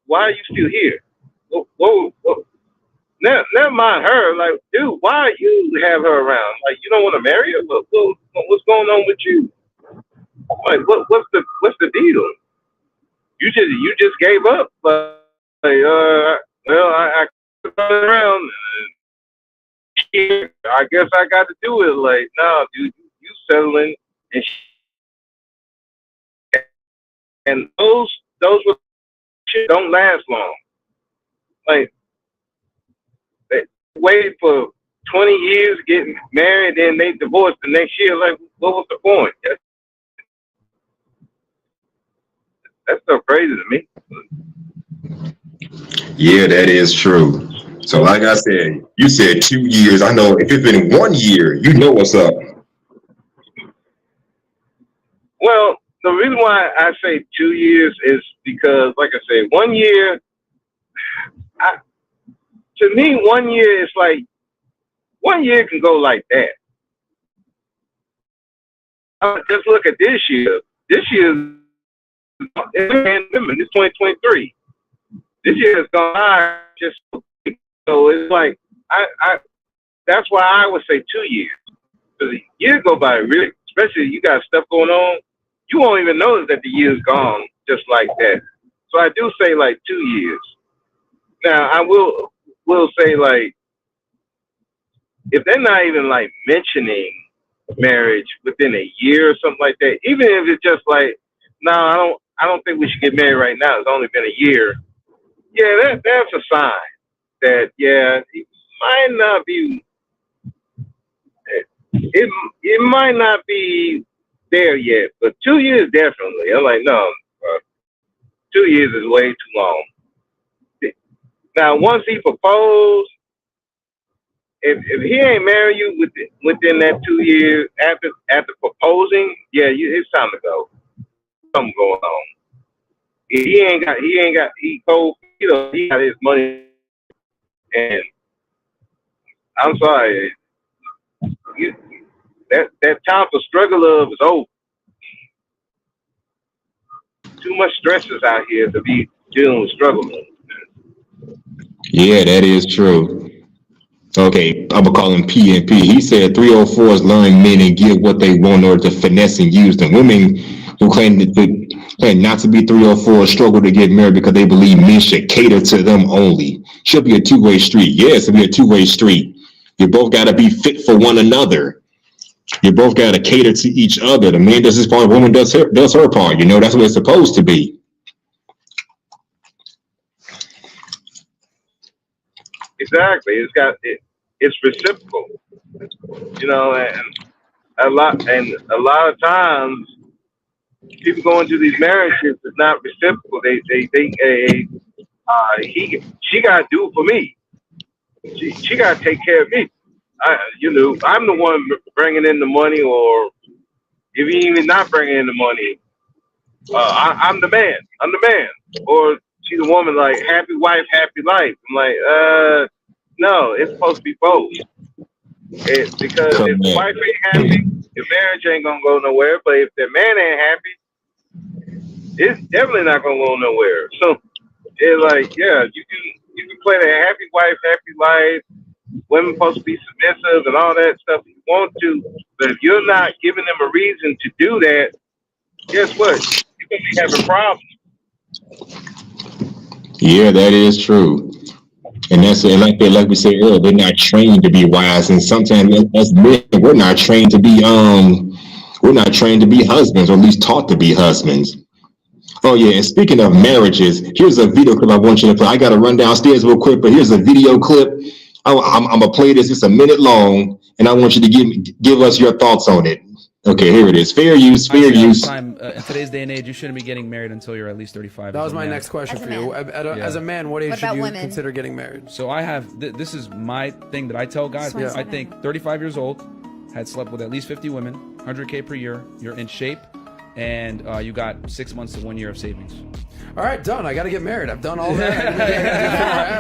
why are you still here? Whoa. Never mind her. Like, dude, why you have her around? Like, you don't want to marry her? What's going on with you? Like, what's the deal? You just gave up. Like, well, I around. I guess I got to do it. Like, no, dude, you settling and those don't last long. Like, they wait for 20 years getting married and they divorced the next year. Like, what was the point? That's so crazy to me. Yeah, that is true. So like I said, you said 2 years. I know if it's been 1 year, you know what's up. Well, the reason why I say 2 years is because, like I said, 1 year, to me, 1 year is like, 1 year can go like that. Just look at this year. This year, it's 2023. This year has gone by just so it's like that's why I would say 2 years. Because years go by really, especially you got stuff going on, you won't even notice that the year's gone just like that. So I do say like 2 years. Now I will say, like, if they're not even like mentioning marriage within a year or something like that, even if it's just like, no, I don't think we should get married right now. It's only been a year. Yeah, that's a sign that, yeah, it might not be. It might not be there yet, but 2 years definitely. I'm like, no, 2 years is way too long. Now, once he proposed, if he ain't married you within that 2 years after proposing, yeah, it's time to go. Something going on. He cold. You know, he got his money, and I'm sorry, that time for struggle of is over. Too much stress is out here to be dealing with struggle. Yeah, that is true. Okay, I'm gonna call him PNP. He said 304 is luring men and give what they want in order to finesse and use them. Women who claim not to be 304 struggle to get married because they believe men should cater to them only. Should be a two-way street. Yes, it'll be a two-way street. You both got to be fit for one another. You both got to cater to each other. The man does his part, the woman does her part. You know, that's what it's supposed to be. Exactly. It's reciprocal. You know, and a lot of times people go into these marriages is not reciprocal. They think she got to do it for me. She got to take care of me. I'm the one bringing in the money, or if he even not bringing in the money, I'm the man. I'm the man. Or she's a woman, like, happy wife, happy life. I'm like, no, it's supposed to be both. Because if the wife ain't happy, the marriage ain't gonna go nowhere. But if the man ain't happy, it's definitely not gonna go nowhere. So it's like, yeah, you can play the happy wife, happy life. Women supposed to be submissive and all that stuff if you want to, but if you're not giving them a reason to do that, guess what? You're gonna be having problems. Yeah, that is true. And that's like we said earlier, they're not trained to be wives, and sometimes as men, we're not trained to be husbands, or at least taught to be husbands. Oh yeah, and speaking of marriages, here's a video clip I want you to play. I got to run downstairs real quick, but here's a video clip. I'm gonna play this. It's a minute long, and I want you to give us your thoughts on it. Okay, here it is. Fair use. Fair use. In today's day and age, you shouldn't be getting married until you're at least 35. That was my next question for you. As a man, what age should you consider getting married? So I have, this is my thing that I tell guys. I think 35 years old, had slept with at least 50 women, 100K per year, you're in shape, and you got 6 months to 1 year of savings. All right, done. I got to get married. I've done all that.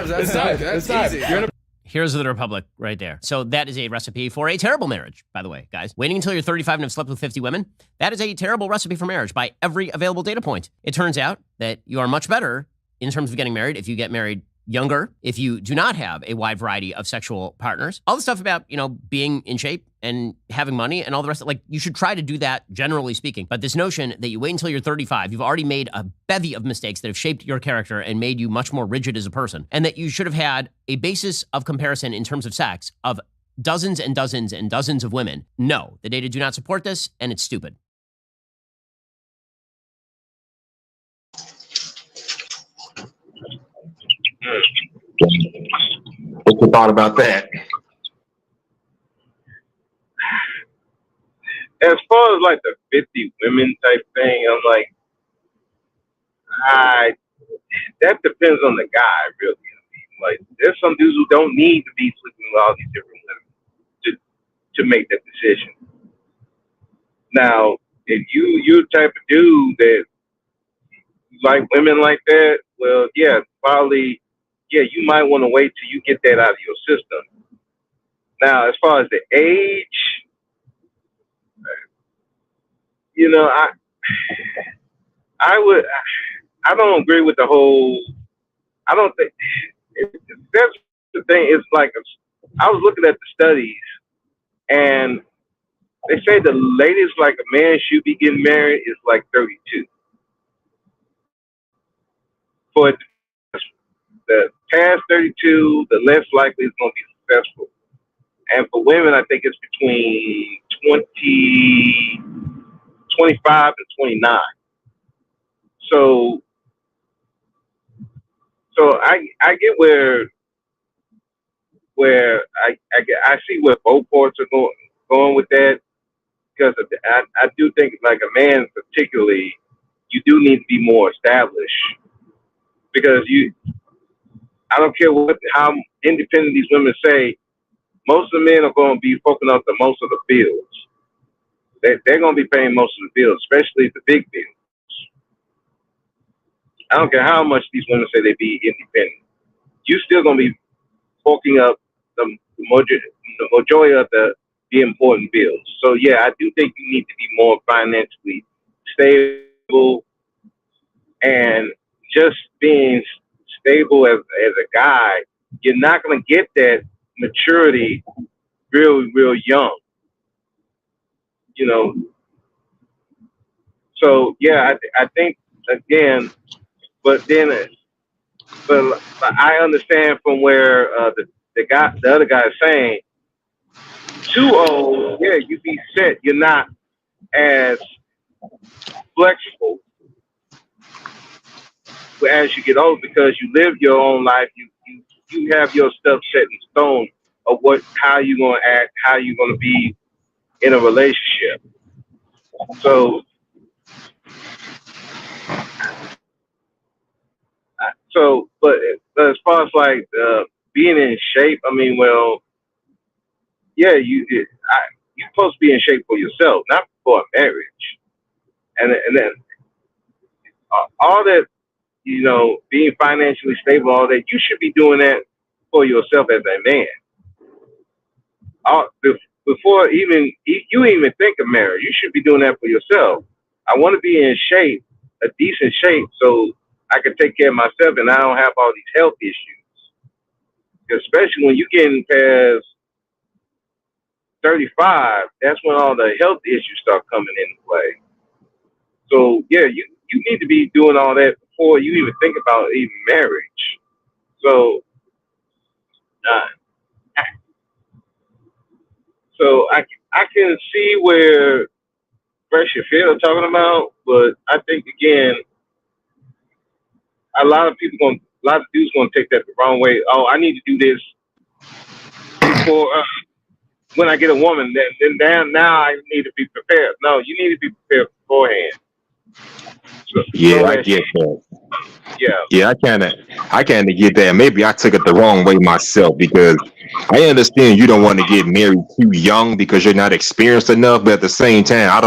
That's easy. Here's the Republic right there. So that is a recipe for a terrible marriage, by the way, guys. Waiting until you're 35 and have slept with 50 women, that is a terrible recipe for marriage by every available data point. It turns out that you are much better in terms of getting married if you get married younger, if you do not have a wide variety of sexual partners. All the stuff about, being in shape and having money and all the rest of, you should try to do that, generally speaking. But this notion that you wait until you're 35, you've already made a bevy of mistakes that have shaped your character and made you much more rigid as a person, and that you should have had a basis of comparison in terms of sex of dozens and dozens and dozens of women. No, the data do not support this, and it's stupid. What's your thought about that? as far as like the 50 women type thing, I'm like, that depends on the guy, really. Like, there's some dudes who don't need to be sleeping with all these different women to make that decision. Now, if you're the type of dude that like women like that, well, yeah, probably, yeah, you might want to wait till you get that out of your system. Now, as far as the age, you know, I don't agree with the whole. I don't think that's the thing. It's like I was looking at the studies, and they say the latest like a man should be getting married is like 32. For the past 32, the less likely it's going to be successful. And for women, I think it's between 25 and 29. So I get where I see where both parts are going with that, because I do think like a man particularly, you do need to be more established, because I don't care how independent these women say, most of the men are going to be forking up the most of the bills. They're going to be paying most of the bills, especially the big bills. I don't care how much these women say they be independent. You're still going to be forking up the majority of the important bills. So, yeah, I do think you need to be more financially stable, and just being stable as a guy, you're not going to get that maturity real young, you know. So yeah, I think again, but I understand from where the other guy is saying, too old, yeah, you be set, you're not as flexible as you get older, because you live your own life, you have your stuff set in stone of how you're going to act, how you're going to be in a relationship. So but as far as like being in shape, I mean, well, yeah, you're supposed to be in shape for yourself, not for a marriage. And then all that, you know, being financially stable, all that, you should be doing that for yourself as a man. Before you even think of marriage, you should be doing that for yourself. I want to be in shape, a decent shape, so I can take care of myself and I don't have all these health issues. Especially when you're getting past 35, that's when all the health issues start coming into play. So yeah, you need to be doing all that before you even think about even marriage. So I can see where Fresh and Phil are talking about, but I think again, a lot of dudes gonna take that the wrong way. Oh, I need to do this for when I get a woman. Then now I need to be prepared. No, you need to be prepared beforehand. I get that. Yeah, I kind of get that. Maybe I took it the wrong way myself, because I understand you don't want to get married too young because you're not experienced enough. But at the same time, I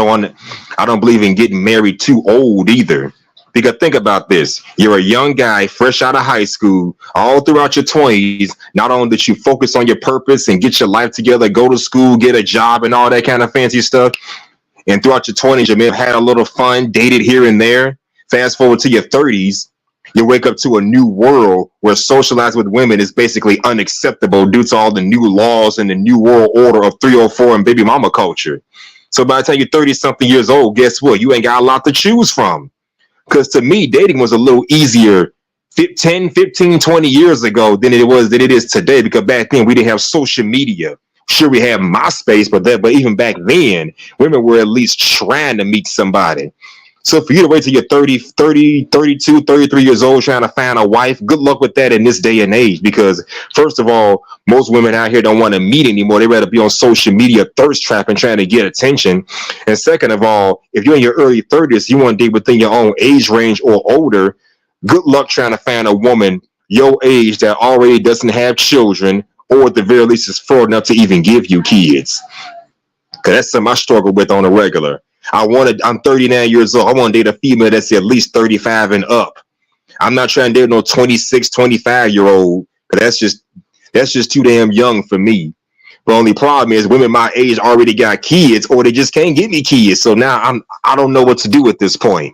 don't believe in getting married too old either. Because think about this. You're a young guy, fresh out of high school, all throughout your 20s. Not only that you focus on your purpose and get your life together, go to school, get a job and all that kind of fancy stuff. And throughout your 20s, you may have had a little fun, dated here and there. Fast forward to your 30s, you wake up to a new world where socializing with women is basically unacceptable due to all the new laws and the new world order of 304 and baby mama culture. So by the time you're 30-something years old, guess what? You ain't got a lot to choose from. Because to me, dating was a little easier 10, 15, 20 years ago than it is today, because back then we didn't have social media. Sure, we had MySpace, but even back then, women were at least trying to meet somebody. So for you to wait till you're 30, 32, 33 years old trying to find a wife, good luck with that in this day and age. Because first of all, most women out here don't want to meet anymore. They rather be on social media thirst trapping, trying to get attention. And second of all, if you're in your early 30s, you want to date within your own age range or older, good luck trying to find a woman your age that already doesn't have children, or at the very least is full enough to even give you kids. Because that's something I struggle with on a regular. I'm 39 years old. I want to date a female that's at least 35 and up. I'm not trying to date no 26, 25-year-old. That's just too damn young for me. The only problem is women my age already got kids, or they just can't get me kids. So now I don't know what to do at this point.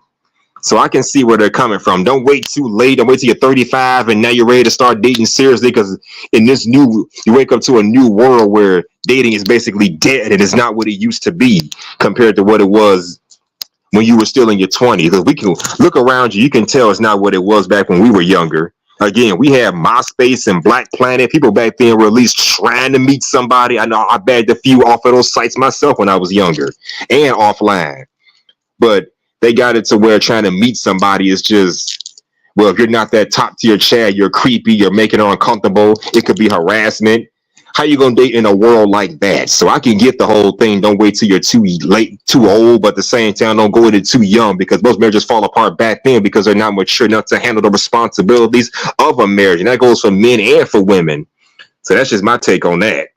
So I can see where they're coming from. Don't wait too late. Don't wait till you're 35 and now you're ready to start dating seriously, because you wake up to a new world where dating is basically dead and it's not what it used to be compared to what it was when you were still in your 20s. Because we can look around you can tell it's not what it was back when we were younger. Again, we had MySpace and Black Planet. People back then were at least trying to meet somebody. I know I bagged a few off of those sites myself when I was younger and offline. But they got it to where trying to meet somebody is just, well, if you're not that top tier Chad, you're creepy, you're making it uncomfortable. It could be harassment. How you gonna date in a world like that? So I can get the whole thing. Don't wait till you're too late, too old, but at the same time, don't go into too young, because most marriages fall apart back then because they're not mature enough to handle the responsibilities of a marriage. And that goes for men and for women. So that's just my take on that.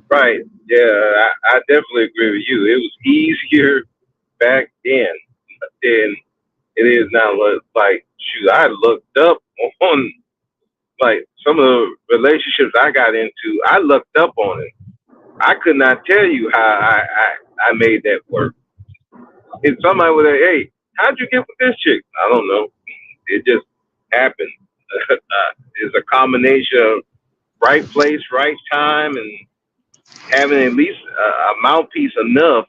Right. Yeah, I definitely agree with you. It was easier back then than it is now. Like, shoot, I looked up on like some of the relationships I got into. I looked up on it. I could not tell you how I made that work. If somebody would say, "Hey, how'd you get with this chick?" I don't know. It just happened. It's a combination of right place, right time, and having at least a mouthpiece enough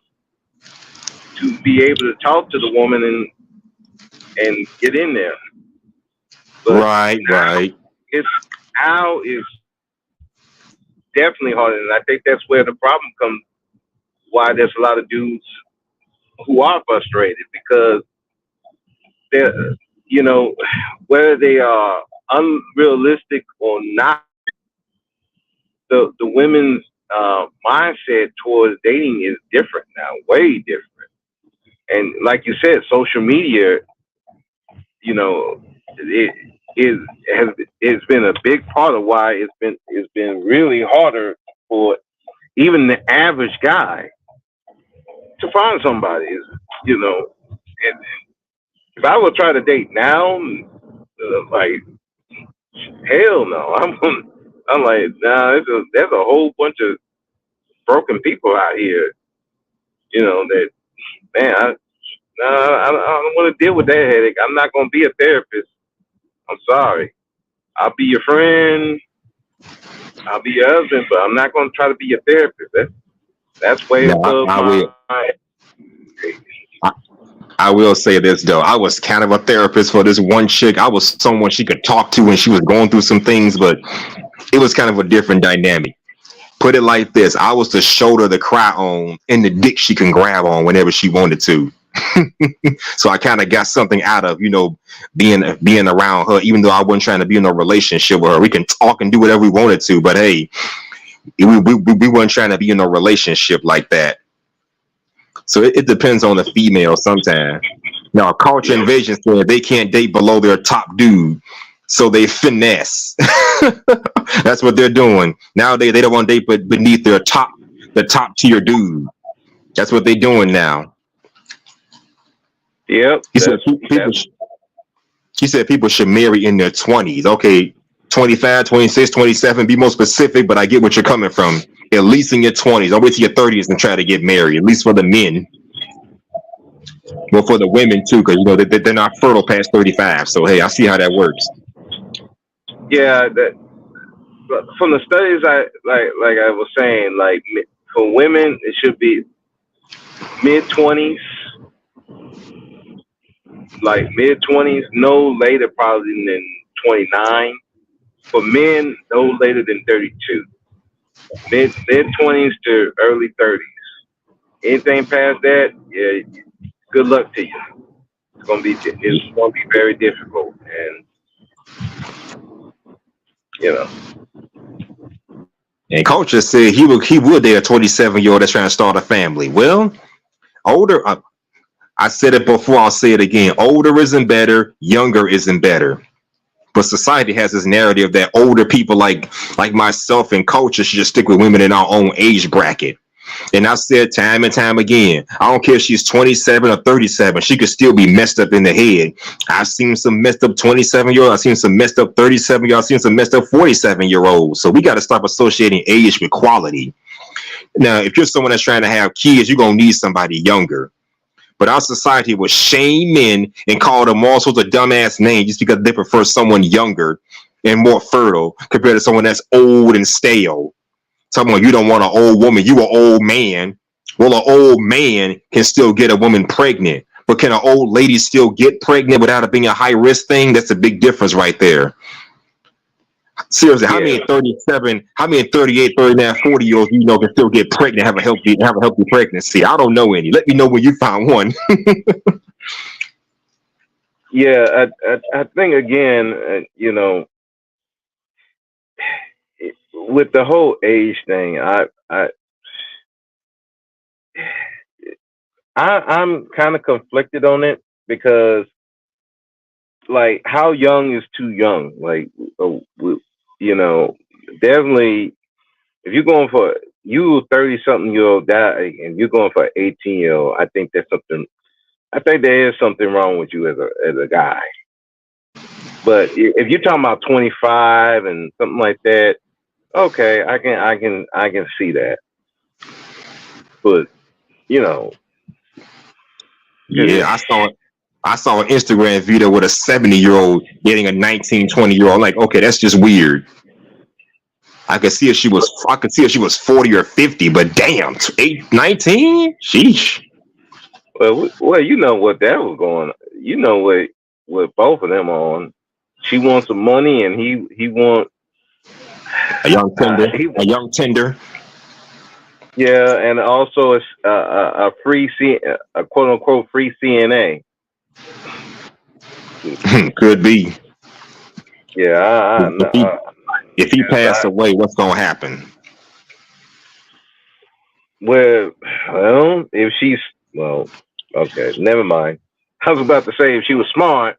to be able to talk to the woman and get in there. But Right. It's definitely harder, and I think that's where the problem comes. Why there's a lot of dudes who are frustrated, because they're, whether they are unrealistic or not, the women's mindset towards dating is different now, way different. And like you said, social media, it's been a big part of why it's been really harder for even the average guy to find somebody. And if I would try to date now, like, hell no, I'm like, nah, there's a whole bunch of broken people out here, that, man, I don't want to deal with that headache. I'm not going to be a therapist. I'm sorry. I'll be your friend. I'll be your husband, but I'm not going to try to be your therapist. That's way above my... I will say this, though. I was kind of a therapist for this one chick. I was someone she could talk to when she was going through some things, but it was kind of a different dynamic. Put it like this. I was the shoulder to cry on and the dick she can grab on whenever she wanted to. So I kind of got something out of, being around her, even though I wasn't trying to be in a relationship with her. We can talk and do whatever we wanted to, but hey, we weren't trying to be in a relationship like that. So it depends on the female sometimes. Now, Culture Invasion said they can't date below their top dude, so they finesse. That's what they're doing. Nowadays, they don't want to date but beneath the top tier dude. That's what they're doing now. Yep. She said people should marry in their 20s. Okay, 25, 26, 27, be more specific, but I get what you're coming from. At least in your 20s. I'll wait till your 30s and try to get married, at least for the men. Well, for the women too, because they're not fertile past 35. So hey, I see how that works. Yeah, from the studies, I was saying, like, for women, it should be mid-20s, like mid-20s, no later probably than 29. For men, no later than 32. Mid-20s to early 30s. Anything past that, yeah, good luck to you. It's gonna be very difficult, and you know. And Culture said he would date a 27-year-old that's trying to start a family. Well, older. I said it before. I'll say it again. Older isn't better. Younger isn't better. But society has this narrative that older people like myself and Culture should just stick with women in our own age bracket. And I've said time and time again, I don't care if she's 27 or 37, she could still be messed up in the head. I've seen some messed up 27-year-olds, I've seen some messed up 37-year-olds, I've seen some messed up 47-year-olds. So we got to stop associating age with quality. Now, if you're someone that's trying to have kids, you're going to need somebody younger. But our society will shame men and call them all sorts of dumbass names just because they prefer someone younger and more fertile compared to someone that's old and stale. Talking about you don't want an old woman, you an old man. Well, an old man can still get a woman pregnant, but can an old lady still get pregnant without it being a high risk thing? That's a big difference right there. Seriously, how many 37, how many 38, 39, 40-year-olds you know can still get pregnant, have a healthy pregnancy? I don't know any. Let me know when you found one. Yeah, I think again, you know, with the whole age thing, I'm kind of conflicted on it because, like, how young is too young? Like, you know, definitely, if you're going for you 30-something-year-old guy and you're going for an 18-year-old, I think there is something wrong with you as a guy. But if you're talking about 25 and something like that, okay, I can see that. But you know, yeah, I saw an Instagram video with a 70-year-old dating a 19, 20-year-old. Like, okay, that's just weird. I could see if she was 40 or 50, but damn, 19? Sheesh. Well, you know what that was going on. You know what both of them on. She wants some money and he wants a young tender. Yeah, and also a quote unquote free CNA. Could be. Yeah. If he passed away, what's gonna happen? Well, if she's okay, never mind. I was about to say if she was smart,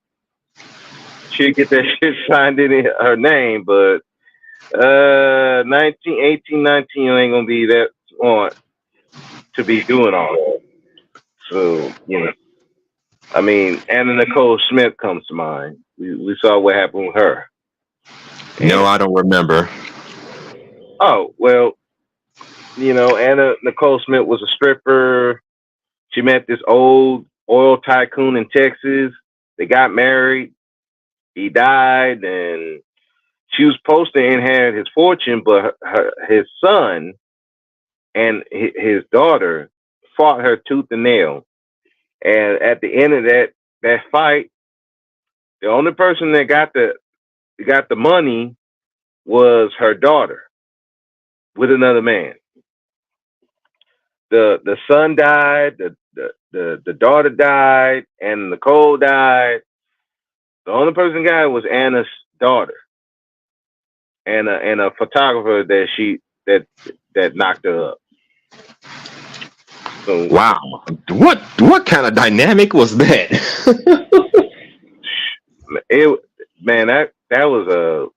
she'd get that shit signed in her name, but 18, 19, you ain't gonna be that smart to be doing all that. So, you know, I mean, Anna Nicole Smith comes to mind. We saw what happened with her. No, I don't remember. Oh, well, you know, Anna Nicole Smith was a stripper. She met this old oil tycoon in Texas. They got married. He died, and she was supposed to inherit his fortune, but his son and his daughter fought her tooth and nail. And at the end of that fight, the only person that got the money was her daughter with another man. The son died, the daughter died, and Nicole died. The only person got it was Anna's daughter and a photographer that knocked her up. So, wow, what kind of dynamic was that? That was a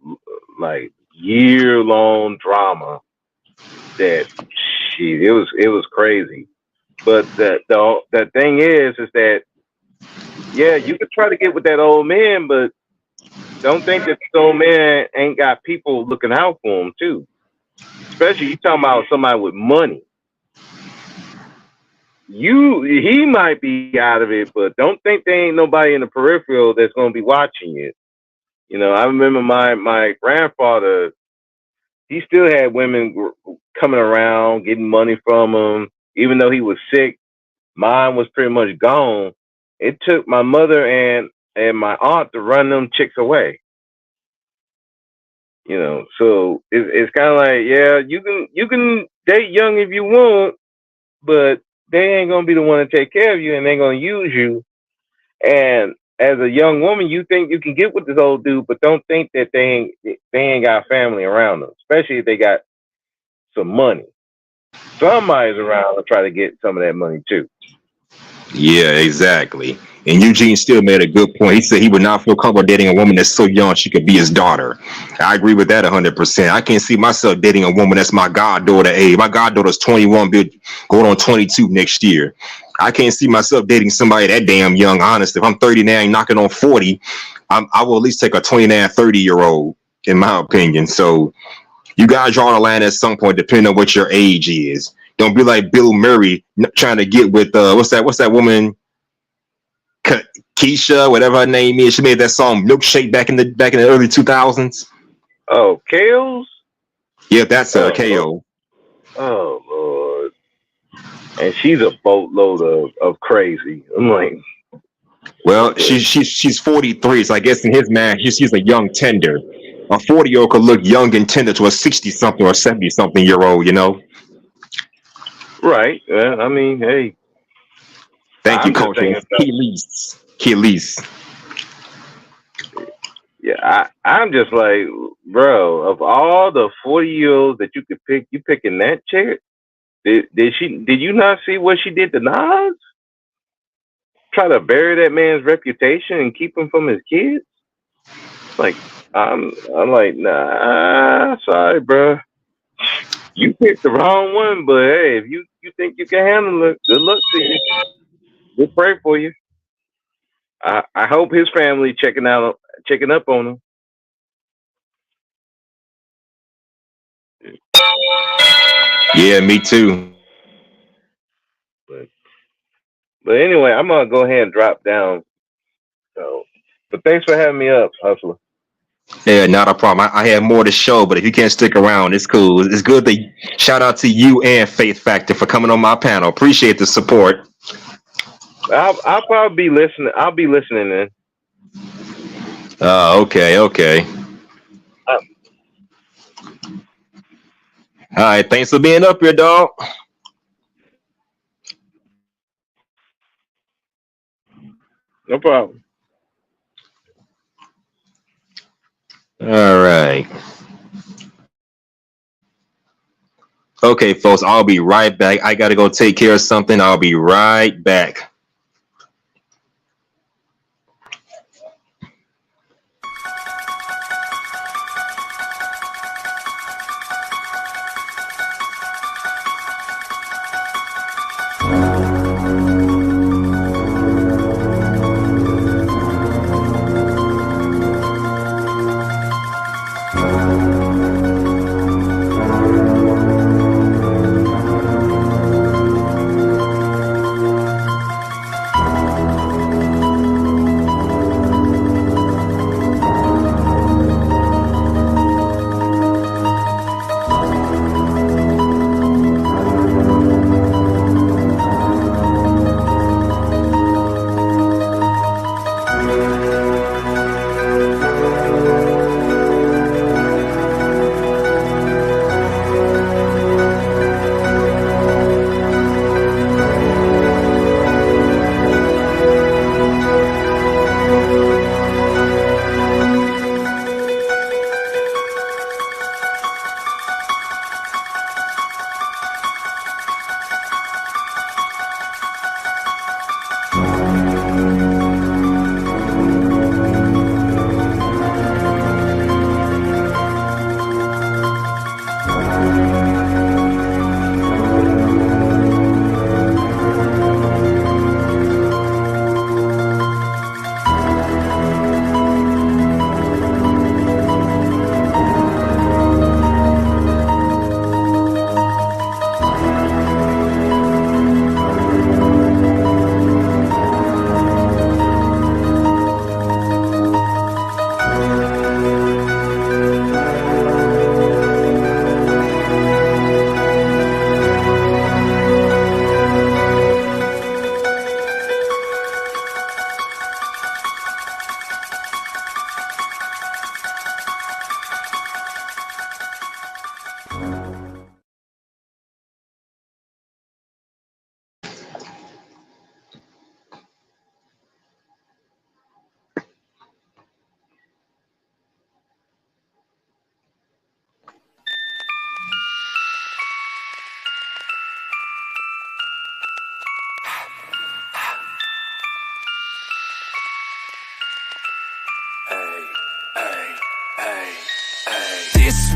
like year-long drama that it was crazy. But the thing is that yeah, you could try to get with that old man, but don't think that this old man ain't got people looking out for him too. Especially you talking about somebody with money. He might be out of it, but don't think there ain't nobody in the peripheral that's gonna be watching you. You know, I remember my grandfather. He still had women coming around, getting money from him, even though he was sick. Mine was pretty much gone. It took my mother and my aunt to run them chicks away. You know, so it's kind of like, yeah, you can date young if you want, but they ain't gonna be the one to take care of you, and they're gonna use you. And as a young woman, you think you can get with this old dude, but don't think that they ain't got family around them, especially if they got some money. Somebody's around to try to get some of that money too. Yeah, exactly. And Eugene still made a good point. He said he would not feel comfortable dating a woman that's so young she could be his daughter. I agree with that 100%. I can't see myself dating a woman that's my goddaughter age. My goddaughter's 21, going on 22 next year. I can't see myself dating somebody that damn young, honestly. If I'm 39, knocking on 40, I will at least take a 29, 30-year-old, in my opinion. So you guys draw the line at some point, depending on what your age is. Don't be like Bill Murray trying to get with what's that woman, Keisha, whatever her name is. She made that song Milkshake back in the early 2000s. Oh, Kales? Yeah, that's KO. Oh Lord. And she's a boatload of crazy. I'm like, well, she's 43, so I guess in his mind, she's a young tender. A 40-year-old could look young and tender to a 60-something or 70-something-year-old, you know? Right. I mean, hey. Thank you, Coach. Keelise. Yeah, I'm just like, bro, of all the 40-year-olds that you could pick, you picking that chick? Did you not see what she did to Nas? Try to bury that man's reputation and keep him from his kids? Like, I'm like, nah, sorry, bro. You picked the wrong one, but hey, if you think you can handle it, good luck to you. We'll pray for you. I hope his family checking up on him. Yeah, me too. But anyway, I'm gonna go ahead and drop down. So, but thanks for having me up, Hustler. Yeah, not a problem. I have more to show, but if you can't stick around, it's cool. It's good to shout out to you and Faith Factor for coming on my panel. Appreciate the support. I'll probably be listening. I'll be listening in. Okay. All right, thanks for being up here, dog. No problem. All right. Okay, folks, I'll be right back. I got to go take care of something. I'll be right back.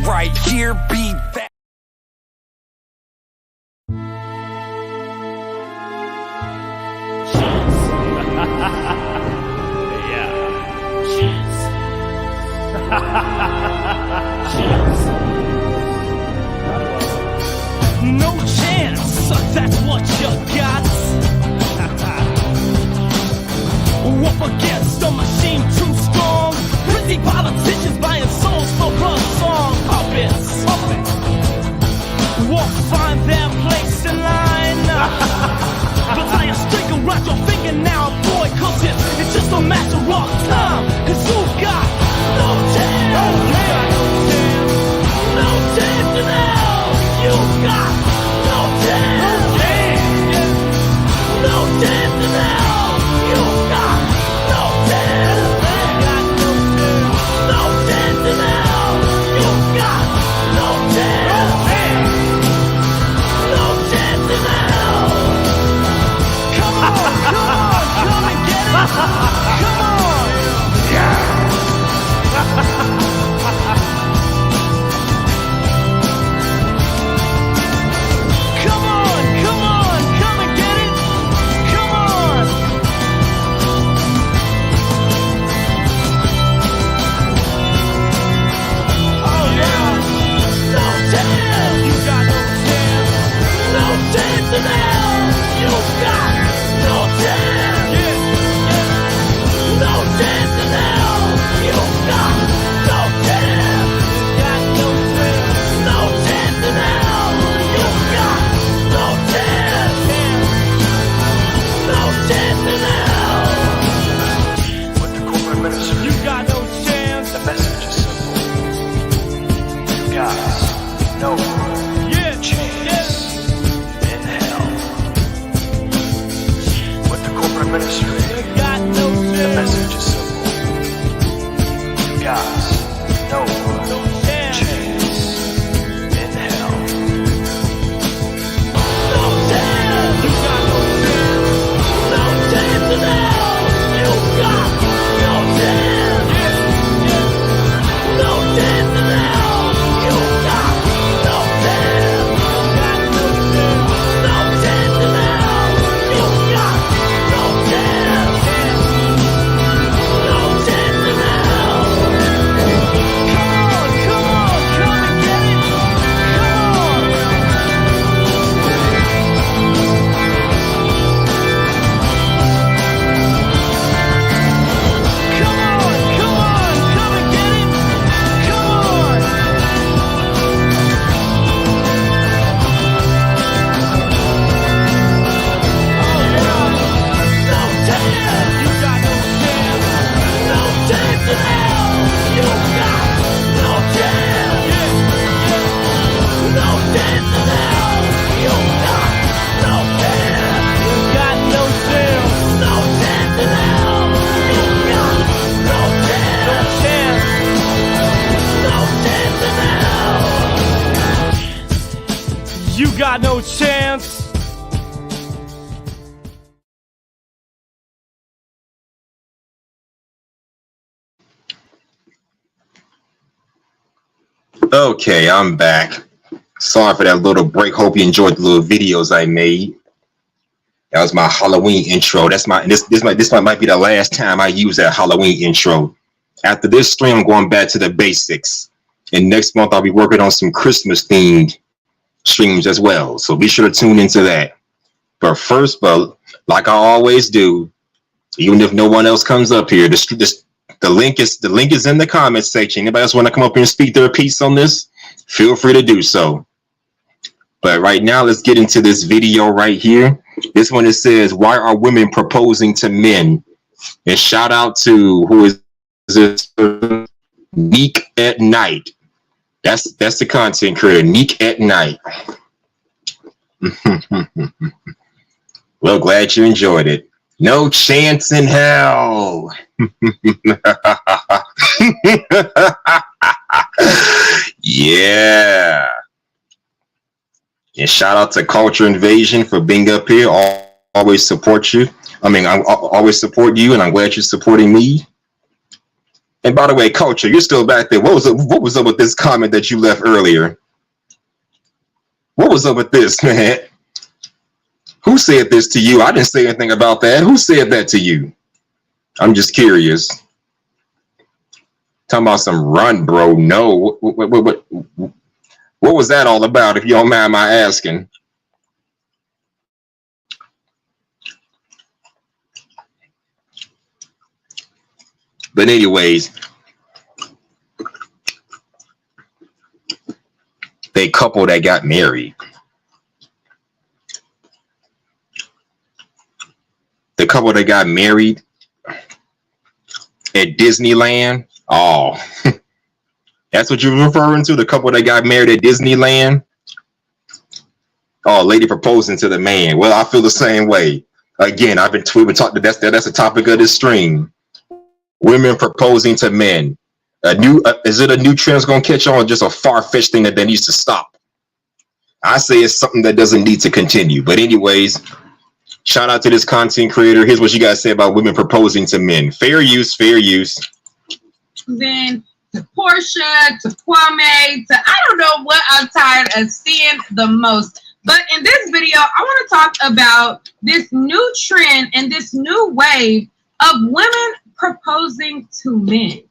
right here be that. No chance, that's what you got. Up against a machine too strong. Pretty politicians buying souls for a song. Puppets, won't find their place in line. But tie a string around your finger now, boy, cause it's just a matter of time. Cause you've got no chance. No chance in hell. You've got no chance. No chance in hell. You've got no chance. No chance in hell. You've got no chance. No chance in hell. Come on, come and get it. Come on. Yeah. Come on, come and get it. Come on. Oh yeah. No chance. You got no chance. No chance in hell. You got no chance. No chance in hell. You got no chance. No chance in hell. You got no chance. No chance in hell. With the corporate ministry, You got no chance. the message is simple. You guys know chance in hell. With the corporate ministry, You got no the chance. message is simple. You guys know chance in hell. No chance. You got no chance. No chance in hell. You got no chance. No chance in hell. You got no chance. No chance in hell. You got no chance. No chance in hell. Come on, come and get it. Come on. Come on, come and get it. Come on. No chance. You got no chance. No chance in hell. You got no chance. No chance in hell. You got no chance. You got no chance. No chance in hell. You got no chance. No chance in hell. You got no chance. Okay, I'm back. Sorry for that little break. Hope you enjoyed the little videos I made. That was my Halloween intro. This might be the last time I use that Halloween intro. After this stream, I'm going back to the basics. And next month I'll be working on some Christmas themed streams as well. So be sure to tune into that. But first, like I always do, even if no one else comes up here, the link is in the comments section. Anybody else want to come up here and speak their piece on this? Feel free to do so. But right now, let's get into this video right here. This one, it says, why are women proposing to men? And shout out to, who is this? Neek at Night. That's the content creator, Neek at Night. Well, glad you enjoyed it. No chance in hell. Yeah. And shout out to Culture Invasion for being up here. Always support you. I always support you, and I'm glad you're supporting me. And by the way, Culture, you're still back there. What was up with this comment that you left earlier? What was up with this, man? Who said this to you? I didn't say anything about that. Who said that to you? I'm just curious. Talking about some run, bro. No. What was that all about, if you don't mind my asking? But anyways, they couple that got married. The couple that got married at Disneyland. Oh, that's what you're referring to? The couple that got married at Disneyland? Oh, lady proposing to the man. Well, I feel the same way. Again, we've been talking. That's the topic of this stream. Women proposing to men. Is it a new trend that's gonna catch on, or just a far-fetched thing that needs to stop? I say it's something that doesn't need to continue. But anyways, shout out to this content creator. Here's what you guys say about women proposing to men. Fair use, fair use. Then to Portia, to Kwame, to I don't know what I'm tired of seeing the most. But in this video, I want to talk about this new trend and this new wave of women proposing to men.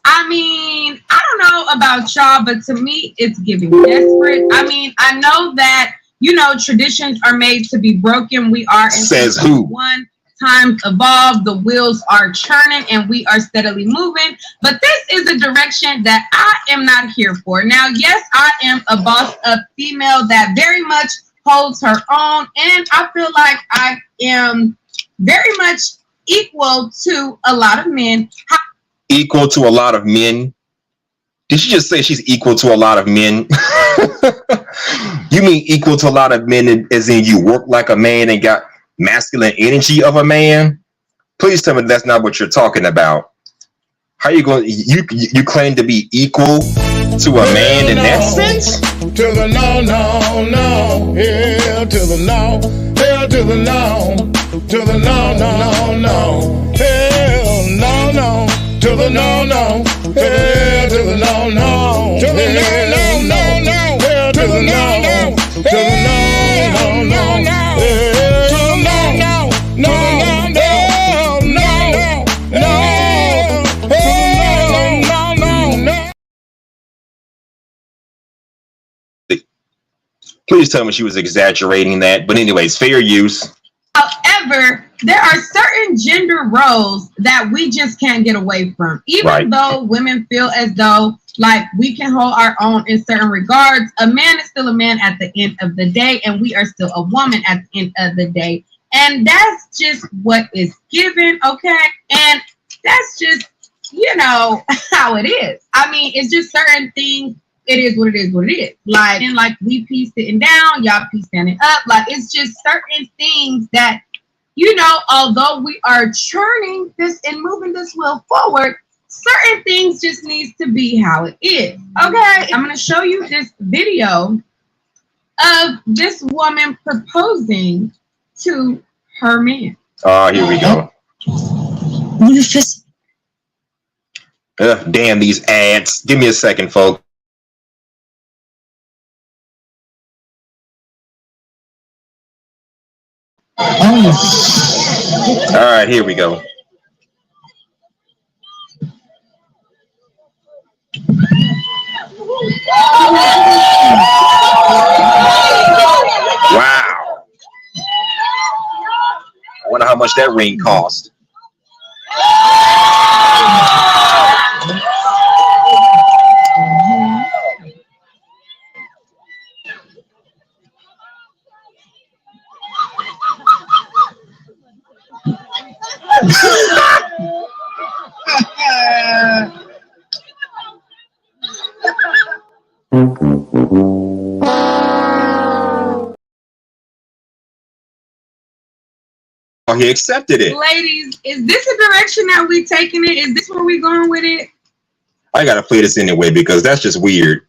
I mean, I don't know about y'all, but to me, it's giving desperate. I mean, I know that, you know, traditions are made to be broken. We are in Says who? One, times evolve, the wheels are churning, and we are steadily moving. But this is a direction that I am not here for. Now, yes, I am a boss up female that very much holds her own, and I feel like I am very much equal to a lot of men. Equal to a lot of men? Did she just say she's equal to a lot of men? You mean equal to a lot of men as in you work like a man and got masculine energy of a man? Please tell me that's not what you're talking about. How you going? You claim to be equal to a man in that sense? To the no, no, no, hell to the no, hell to the no, to the no, no, no, hell no, no, to the no, no, hell to the no, no, to the no, no, no, no, hell to the no, no, to the no, no, no, no, hell to the no, no, no, no, no, no, no, hell no, no, no. Please tell me she was exaggerating that. But anyways, fair use. However, there are certain gender roles that we just can't get away from. Even though women feel as though like we can hold our own in certain regards, a man is still a man at the end of the day, and we are still a woman at the end of the day. And that's just what is given, okay? And that's just, you know, how it is. I mean, it's just certain things. It is what it is, what it is. Like, and like we pee sitting down, y'all pee standing up. Like, it's just certain things that, you know, although we are churning this and moving this wheel forward, certain things just needs to be how it is. Okay, I'm gonna show you this video of this woman proposing to her man. Here we go. Damn these ads. Give me a second, folks. All right, here we go. Wow. I wonder how much that ring cost. Oh, he accepted it. Ladies, is this a direction that we taking it? Is this where we going with it? I gotta play this anyway because that's just weird.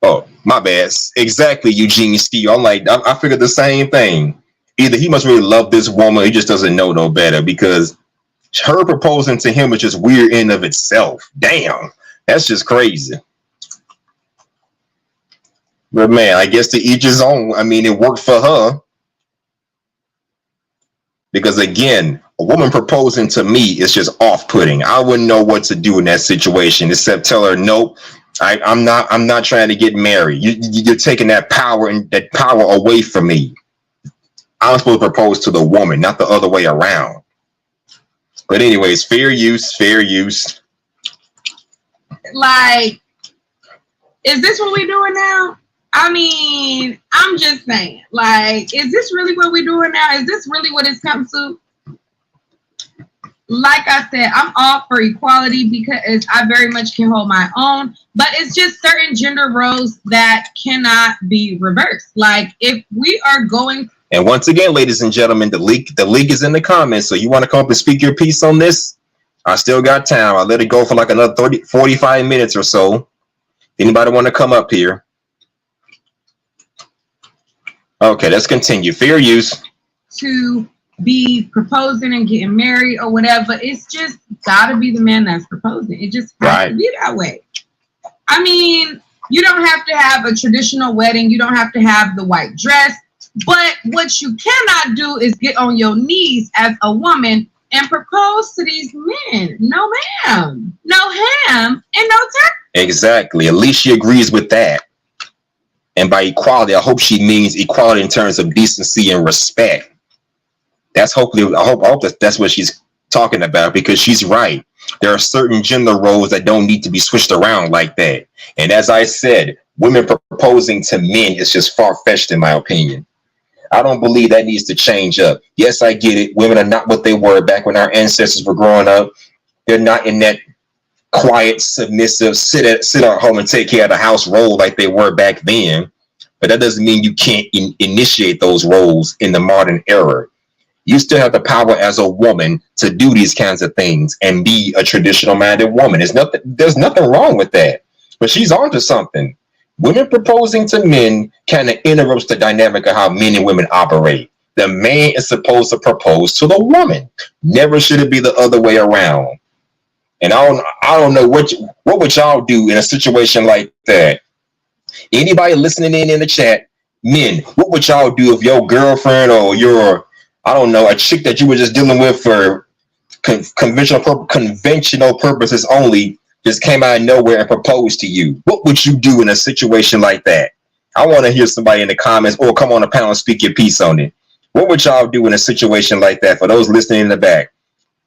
Oh, my bad. Exactly, Eugene Ski. I'm like, I figured the same thing. Either he must really love this woman, he just doesn't know no better, because her proposing to him is just weird in of itself. Damn, that's just crazy. But man, I guess to each his own. I mean, it worked for her. Because again, a woman proposing to me is just off-putting. I wouldn't know what to do in that situation except tell her, nope, I'm not trying to get married. You're taking that power away from me. I'm supposed to propose to the woman, not the other way around. But anyways, fair use. Like, is this what we're doing now? I mean, I'm just saying, like, is this really what we're doing now? Is this really what it's come to? Like I said, I'm all for equality because I very much can hold my own, but it's just certain gender roles that cannot be reversed. Like, if we are going... And once again, ladies and gentlemen, the link is in the comments. So you want to come up and speak your piece on this? I still got time. I'll let it go for like another 45 minutes or so. Anybody want to come up here? Okay, let's continue. Fair use. To be proposing and getting married or whatever, it's just gotta be the man that's proposing. It just has to be that way. I mean, you don't have to have a traditional wedding. You don't have to have the white dress. But what you cannot do is get on your knees as a woman and propose to these men. No ma'am, no ham, and no turkey. Exactly. At least she agrees with that. And by equality, I hope she means equality in terms of decency and respect. That's hopefully, I hope that's what she's talking about, because she's right. There are certain gender roles that don't need to be switched around like that. And as I said, women proposing to men is just far-fetched in my opinion. I don't believe that needs to change up. Yes, I get it. Women are not what they were back when our ancestors were growing up. They're not in that quiet, submissive, sit at home and take care of the house role like they were back then. But that doesn't mean you can't initiate those roles in the modern era. You still have the power as a woman to do these kinds of things and be a traditional minded woman. There's nothing wrong with that. But she's onto something. Women proposing to men kind of interrupts the dynamic of how men and women operate. The man is supposed to propose to the woman. Never should it be the other way around. And I don't know what would y'all do in a situation like that. Anybody listening in the chat, men, what would y'all do if your girlfriend or your, I don't know, a chick that you were just dealing with for conventional purposes only just came out of nowhere and proposed to you? What would you do in a situation like that? I want to hear somebody in the comments, or come on the panel and speak your piece on it. What would y'all do in a situation like that? For those listening in the back,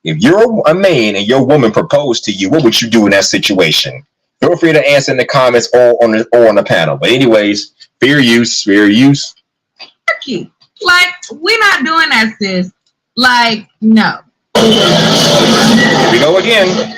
if you're a man and your woman proposed to you, what would you do in that situation? Feel free to answer in the comments or on the panel. But anyways, fair use. Like, we're not doing that, sis. Like, no. Here we go again.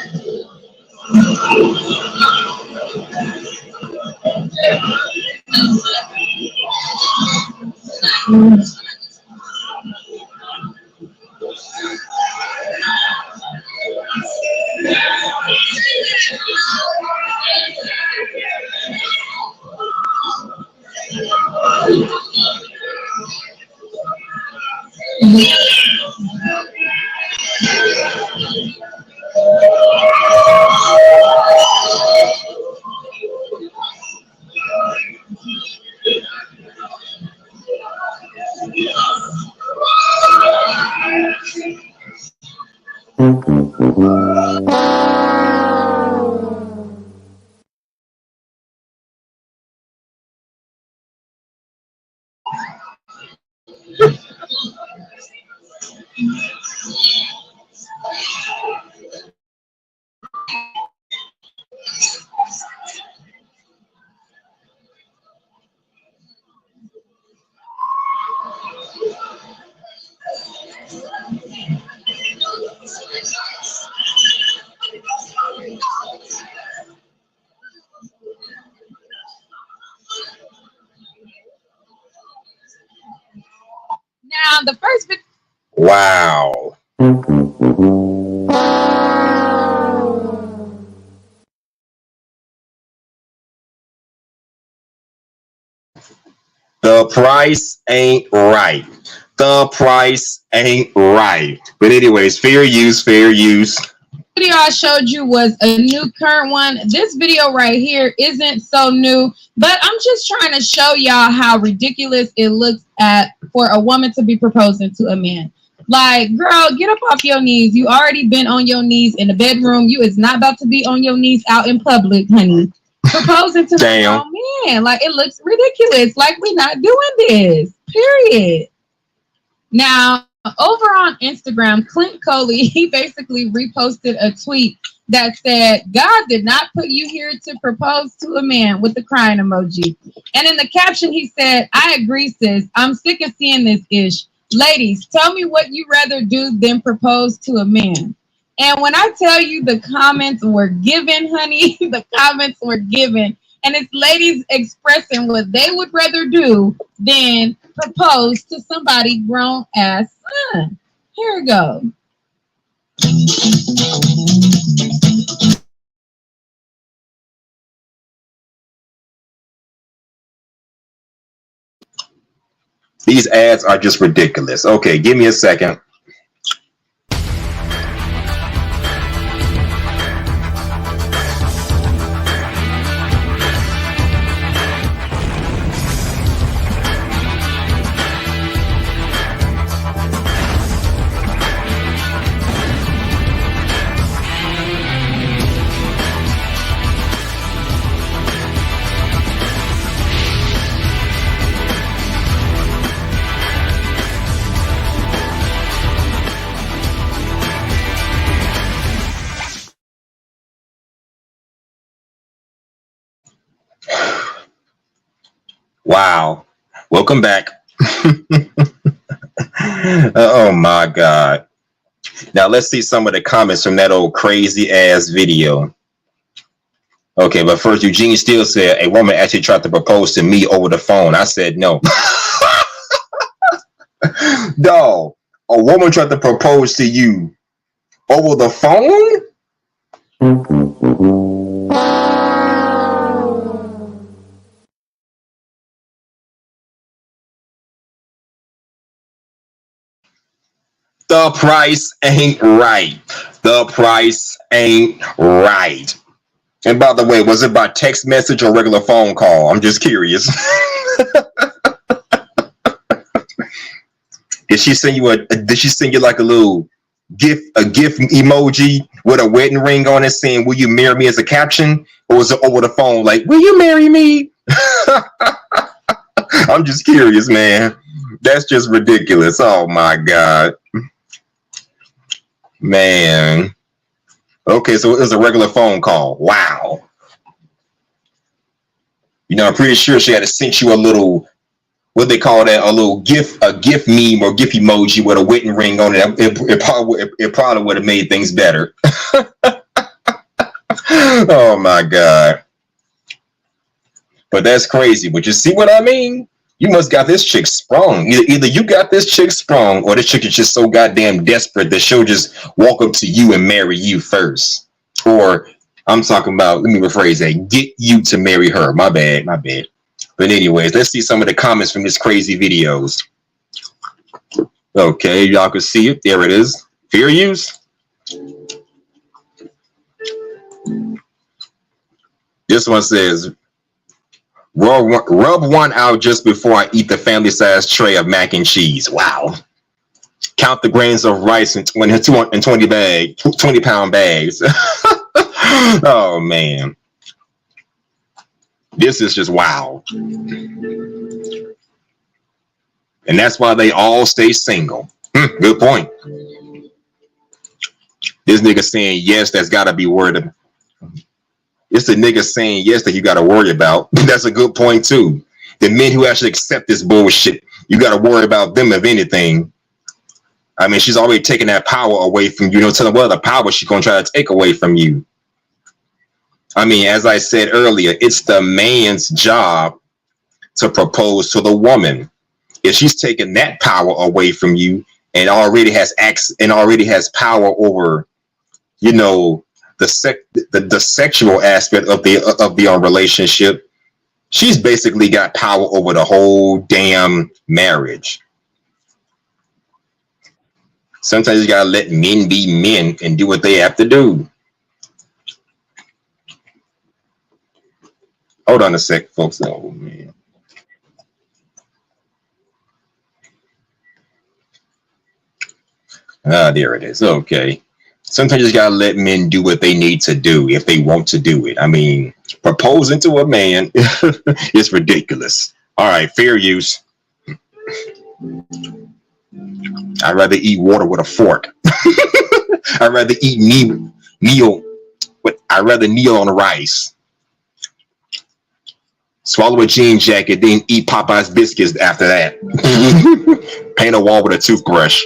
Now, the first... Wow. The price ain't right. The price ain't right. But anyways, fair use, fair use. Video I showed you was a new current one. This video right here isn't so new, but I'm just trying to show y'all how ridiculous it looks for a woman to be proposing to a man. Like, girl, get up off your knees. You already been on your knees in the bedroom. You is not about to be on your knees out in public, honey. Proposing to a grown man. Like, it looks ridiculous. Like, we're not doing this. Period. Now, over on Instagram, Clint Coley, he basically reposted a tweet that said, God did not put you here to propose to a man, with the crying emoji. And in the caption, he said, I agree, sis. I'm sick of seeing this ish. Ladies, tell me what you rather do than propose to a man. And when I tell you the comments were given, honey, the comments were given. And it's ladies expressing what they would rather do than propose to somebody grown ass son. Here we go. These ads are just ridiculous. Okay, give me a second. Wow. Welcome back. Oh my God. Now let's see some of the comments from that old crazy ass video. Okay, but first Eugene Steele said a woman actually tried to propose to me over the phone. I said no. Dog, a woman tried to propose to you over the phone? The price ain't right. The price ain't right. And by the way, was it by text message or regular phone call? I'm just curious. Did she send you like a little gift emoji with a wedding ring on it saying, will you marry me as a caption? Or was it over the phone like, will you marry me? I'm just curious, man. That's just ridiculous. Oh my God. Man. Okay, so it was a regular phone call. Wow. You know, I'm pretty sure she had to send you a little, what they call that, a gift meme or gift emoji with a wedding ring on it. It probably would have made things better. Oh my God. But that's crazy. But you see what I mean? You must got this chick sprung. Either you got this chick sprung, or this chick is just so goddamn desperate that she'll just walk up to you and marry you first. Or I'm talking about, let me rephrase that, get you to marry her. My bad. But anyways, let's see some of the comments from this crazy videos. Okay, y'all can see it. There it is. Fair use. This one says, rub one out just before I eat the family size tray of mac and cheese. Wow. Count the grains of rice in 20-pound bags. Oh man. This is just wow. And that's why they all stay single. Good point. This nigga saying yes, that's gotta be worded. It's the nigga saying yes that you got to worry about. That's a good point too. The men who actually accept this bullshit, you got to worry about them if anything. I mean, she's already taking that power away from you. You know, tell them what other power she's going to try to take away from you. I mean, as I said earlier, it's the man's job to propose to the woman. If she's taking that power away from you and already has power over, you know, the sexual aspect of the relationship, She's basically got power over the whole damn marriage. Sometimes you gotta let men be men and do what they have to do. Hold on a sec, folks. Oh man. Ah, there it is. Okay. Sometimes you just gotta let men do what they need to do if they want to do it. I mean, proposing to a man is ridiculous. All right, fair use. I'd rather eat water with a fork. I'd rather eat meal. I'd rather kneel on the rice. Swallow a jean jacket, then eat Popeye's biscuits after that. Paint a wall with a toothbrush.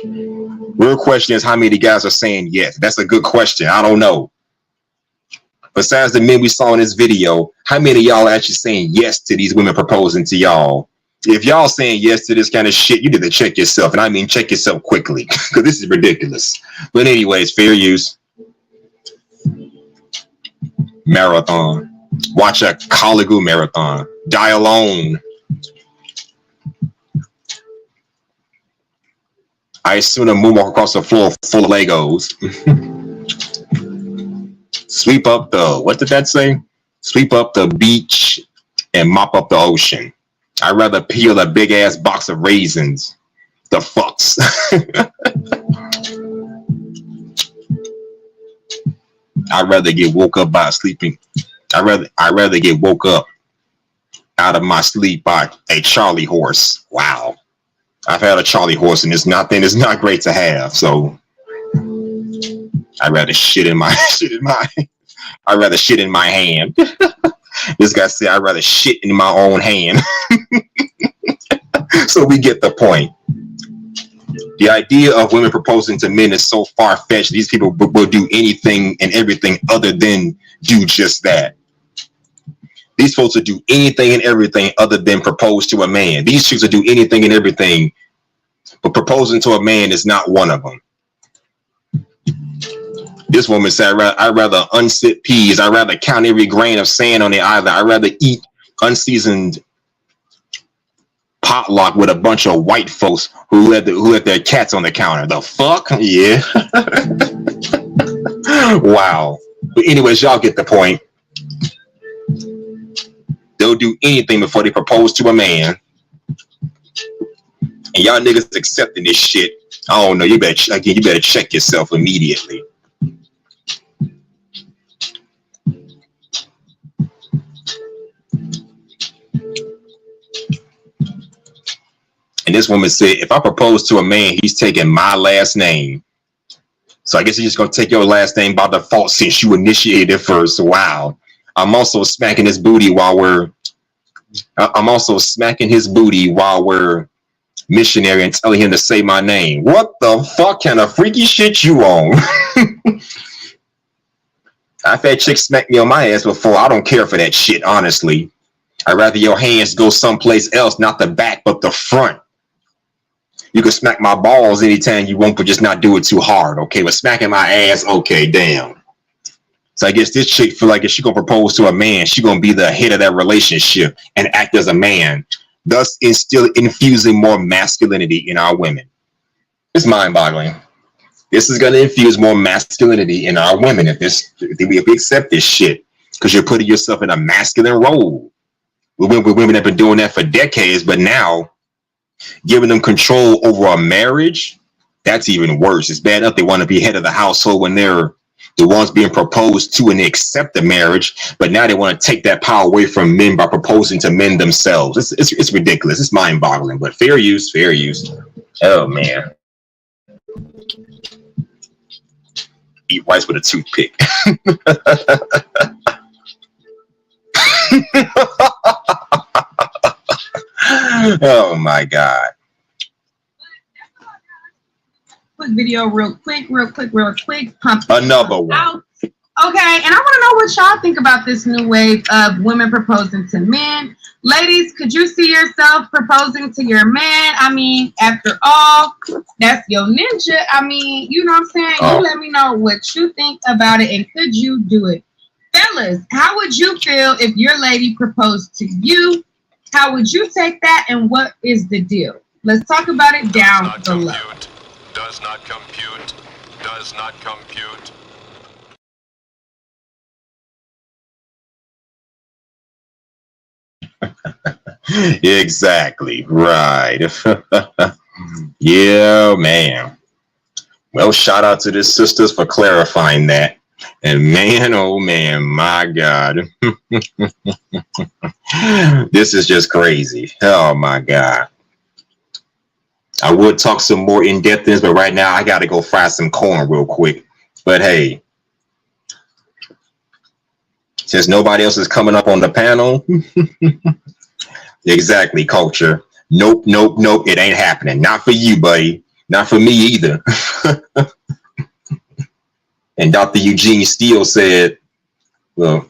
Real question is how many guys are saying yes? That's a good question. I don't know. Besides the men we saw in this video, how many of y'all are actually saying yes to these women proposing to y'all? If y'all saying yes to this kind of shit, you need to check yourself. And I mean check yourself quickly, because this is ridiculous. But anyways, fair use. Marathon. Watch a Caligula marathon. Die alone. I assume a moonwalk across the floor full of Legos. Sweep up the, what did that say? Sweep up the beach and mop up the ocean. I'd rather peel a big ass box of raisins. The fucks. I'd rather get woke up by sleeping. I'd rather get woke up out of my sleep by a Charlie horse. Wow. I've had a Charlie horse and it's not great to have. So I'd rather shit in my I'd rather shit in my hand. This guy said I'd rather shit in my own hand. So we get the point. The idea of women proposing to men is so far-fetched. These people will do anything and everything other than do just that. These folks will do anything and everything other than propose to a man. These chicks will do anything and everything, but proposing to a man is not one of them. This woman said, I'd rather unsit peas. I'd rather count every grain of sand on the island. I'd rather eat unseasoned potluck with a bunch of white folks who let their cats on the counter. The fuck? Yeah. Wow. But anyways, y'all get the point. They'll do anything before they propose to a man. And y'all niggas accepting this shit. I don't know. You better check yourself immediately. And this woman said, if I propose to a man, he's taking my last name. So I guess he's just going to take your last name by default since you initiated it first. Wow. I'm also smacking his booty while we're missionary and telling him to say my name. What the fuck kind of freaky shit you on? I've had chicks smack me on my ass before. I don't care for that shit, honestly. I'd rather your hands go someplace else, not the back, but the front. You can smack my balls anytime you want, but just not do it too hard, okay? But smacking my ass, okay, damn. So I guess this chick feel like if she gonna propose to a man, she gonna be the head of that relationship and act as a man, thus infusing more masculinity in our women. It's mind-boggling. This is gonna infuse more masculinity in our women if we accept this shit, because you're putting yourself in a masculine role. Women have been doing that for decades, but now giving them control over a marriage, that's even worse. It's bad enough they want to be head of the household when they're the ones being proposed to and they accept the marriage, but now they want to take that power away from men by proposing to men themselves. It's ridiculous. It's mind-boggling, but fair use. Oh man. Eat rice with a toothpick. Oh my God. Quick video, real quick. Pump another one. Out. Okay, and I want to know what y'all think about this new wave of women proposing to men. Ladies, could you see yourself proposing to your man? I mean, after all, that's your ninja. I mean, you know what I'm saying? You let me know what you think about it, and could you do it? Fair Fellas, how would you feel if your lady proposed to you? How would you take that, and what is the deal? Let's talk about it down below. Does not compute. Does not compute. Exactly. Right. Yeah, man. Well, shout out to the sisters for clarifying that. And man, oh man, my God. This is just crazy. Oh my God. I would talk some more in-depth things, but right now I got to go fry some corn real quick. But hey, since nobody else is coming up on the panel, exactly, Culture. Nope, nope, nope. It ain't happening. Not for you, buddy. Not for me either. And Dr. Eugene Steele said, well,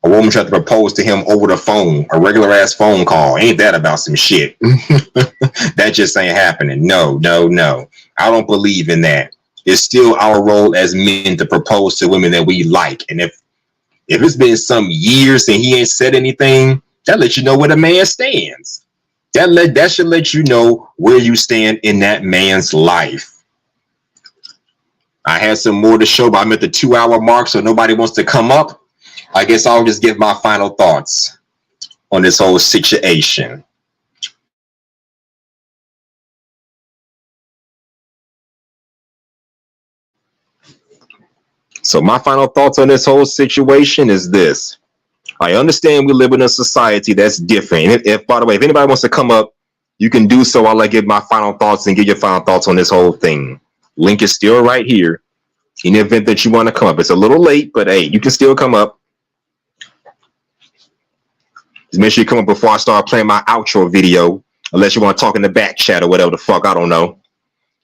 a woman tried to propose to him over the phone, a regular ass phone call. Ain't that about some shit? That just ain't happening. No, no, no. I don't believe in that. It's still our role as men to propose to women that we like. And if it's been some years and he ain't said anything, that lets you know where the man stands. That should let you know where you stand in that man's life. I had some more to show, but I'm at the 2-hour mark, so nobody wants to come up. I guess I'll just give my final thoughts on this whole situation. So my final thoughts on this whole situation is this. I understand we live in a society that's different. If by the way, if anybody wants to come up, you can do so while I give my final thoughts and give your final thoughts on this whole thing. Link is still right here. In the event that you want to come up, it's a little late, but hey, you can still come up. Just make sure you come up before I start playing my outro video, unless you want to talk in the back chat or whatever the fuck, I don't know.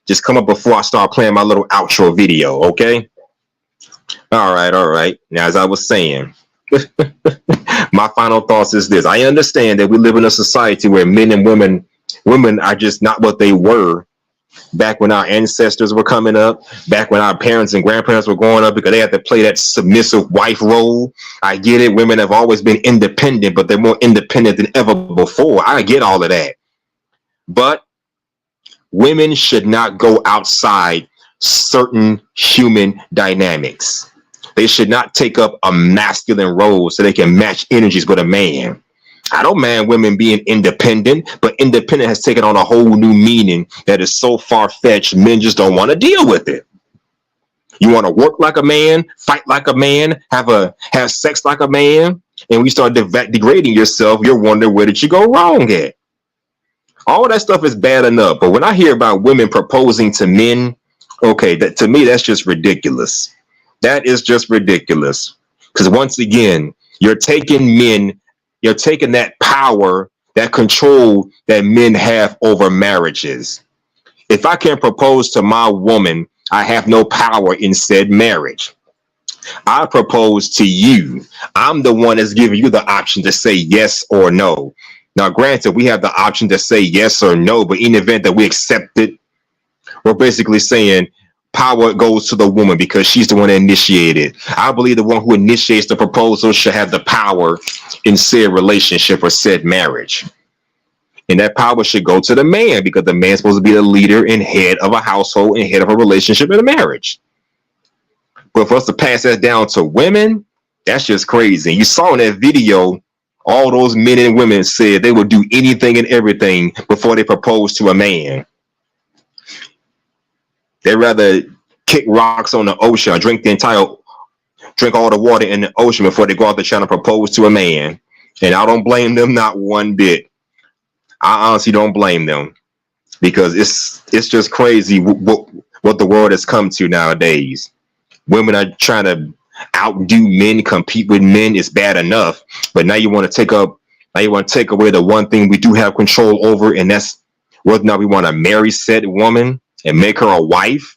Just come up before I start playing my little outro video, okay? All right. Now, as I was saying, my final thoughts is this. I understand that we live in a society where men and women are just not what they were back when our ancestors were coming up, back when our parents and grandparents were growing up, because they had to play that submissive wife role. I get it. Women have always been independent, but they're more independent than ever before. I get all of that. But women should not go outside certain human dynamics. They should not take up a masculine role so they can match energies with a man. I don't mind women being independent, but independent has taken on a whole new meaning that is so far-fetched, men just don't want to deal with it. You want to work like a man, fight like a man, have sex like a man, and when you start degrading yourself, you're wondering where did you go wrong at? All that stuff is bad enough, but when I hear about women proposing to men, okay, to me, that's just ridiculous. That is just ridiculous. Because once again, you're taking that power, that control that men have over marriages. If I can't propose to my woman, I have no power in said marriage. I propose to you. I'm the one that's giving you the option to say yes or no. Now, granted, we have the option to say yes or no, but in the event that we accept it, we're basically saying power goes to the woman because she's the one that initiated. I believe the one who initiates the proposal should have the power in said relationship or said marriage. And that power should go to the man because the man's supposed to be the leader and head of a household and head of a relationship and a marriage. But for us to pass that down to women, that's just crazy. You saw in that video, all those men and women said they would do anything and everything before they propose to a man. They'd rather kick rocks on the ocean or drink all the water in the ocean before they go out there trying to propose to a man. And I don't blame them, not one bit. I honestly don't blame them because it's just crazy what the world has come to nowadays. Women are trying to outdo men, compete with men. It's bad enough, but now you want to take away the one thing we do have control over, and that's whether or not we want to marry said woman and make her a wife.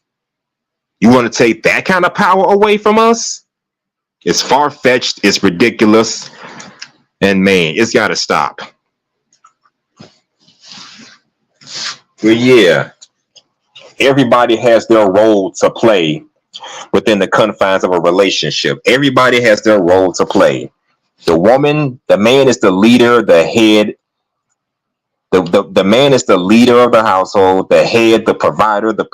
You want to take that kind of power away from us? It's far-fetched, it's ridiculous, and man, it's got to stop. But yeah, everybody has their role to play, within the confines of a relationship. Everybody has their role to play. The man is the leader, the head. The man is the leader of the household, the head, the provider, the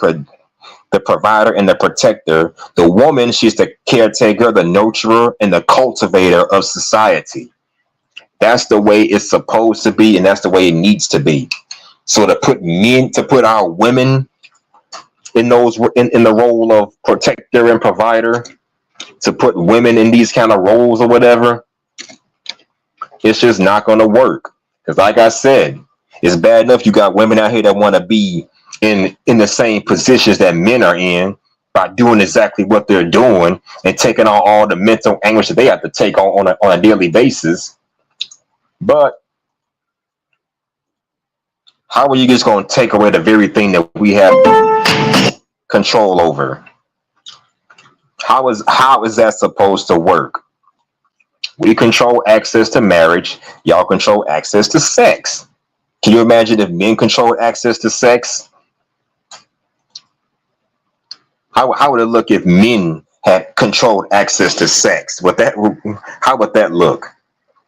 provider and the protector. The woman, she's the caretaker, the nurturer, and the cultivator of society. That's the way it's supposed to be, and that's the way it needs to be. So to put our women in the role of protector and provider, to put women in these kind of roles or whatever, it's just not going to work. Because like I said, it's bad enough you got women out here that want to be in the same positions that men are in by doing exactly what they're doing and taking on all the mental anguish that they have to take on a daily basis. But how are you just going to take away the very thing that we have control over? How is that supposed to work? We control access to marriage. Y'all control access to sex. Can you imagine if men control access to sex? How would it look if men had controlled access to sex? How would that look?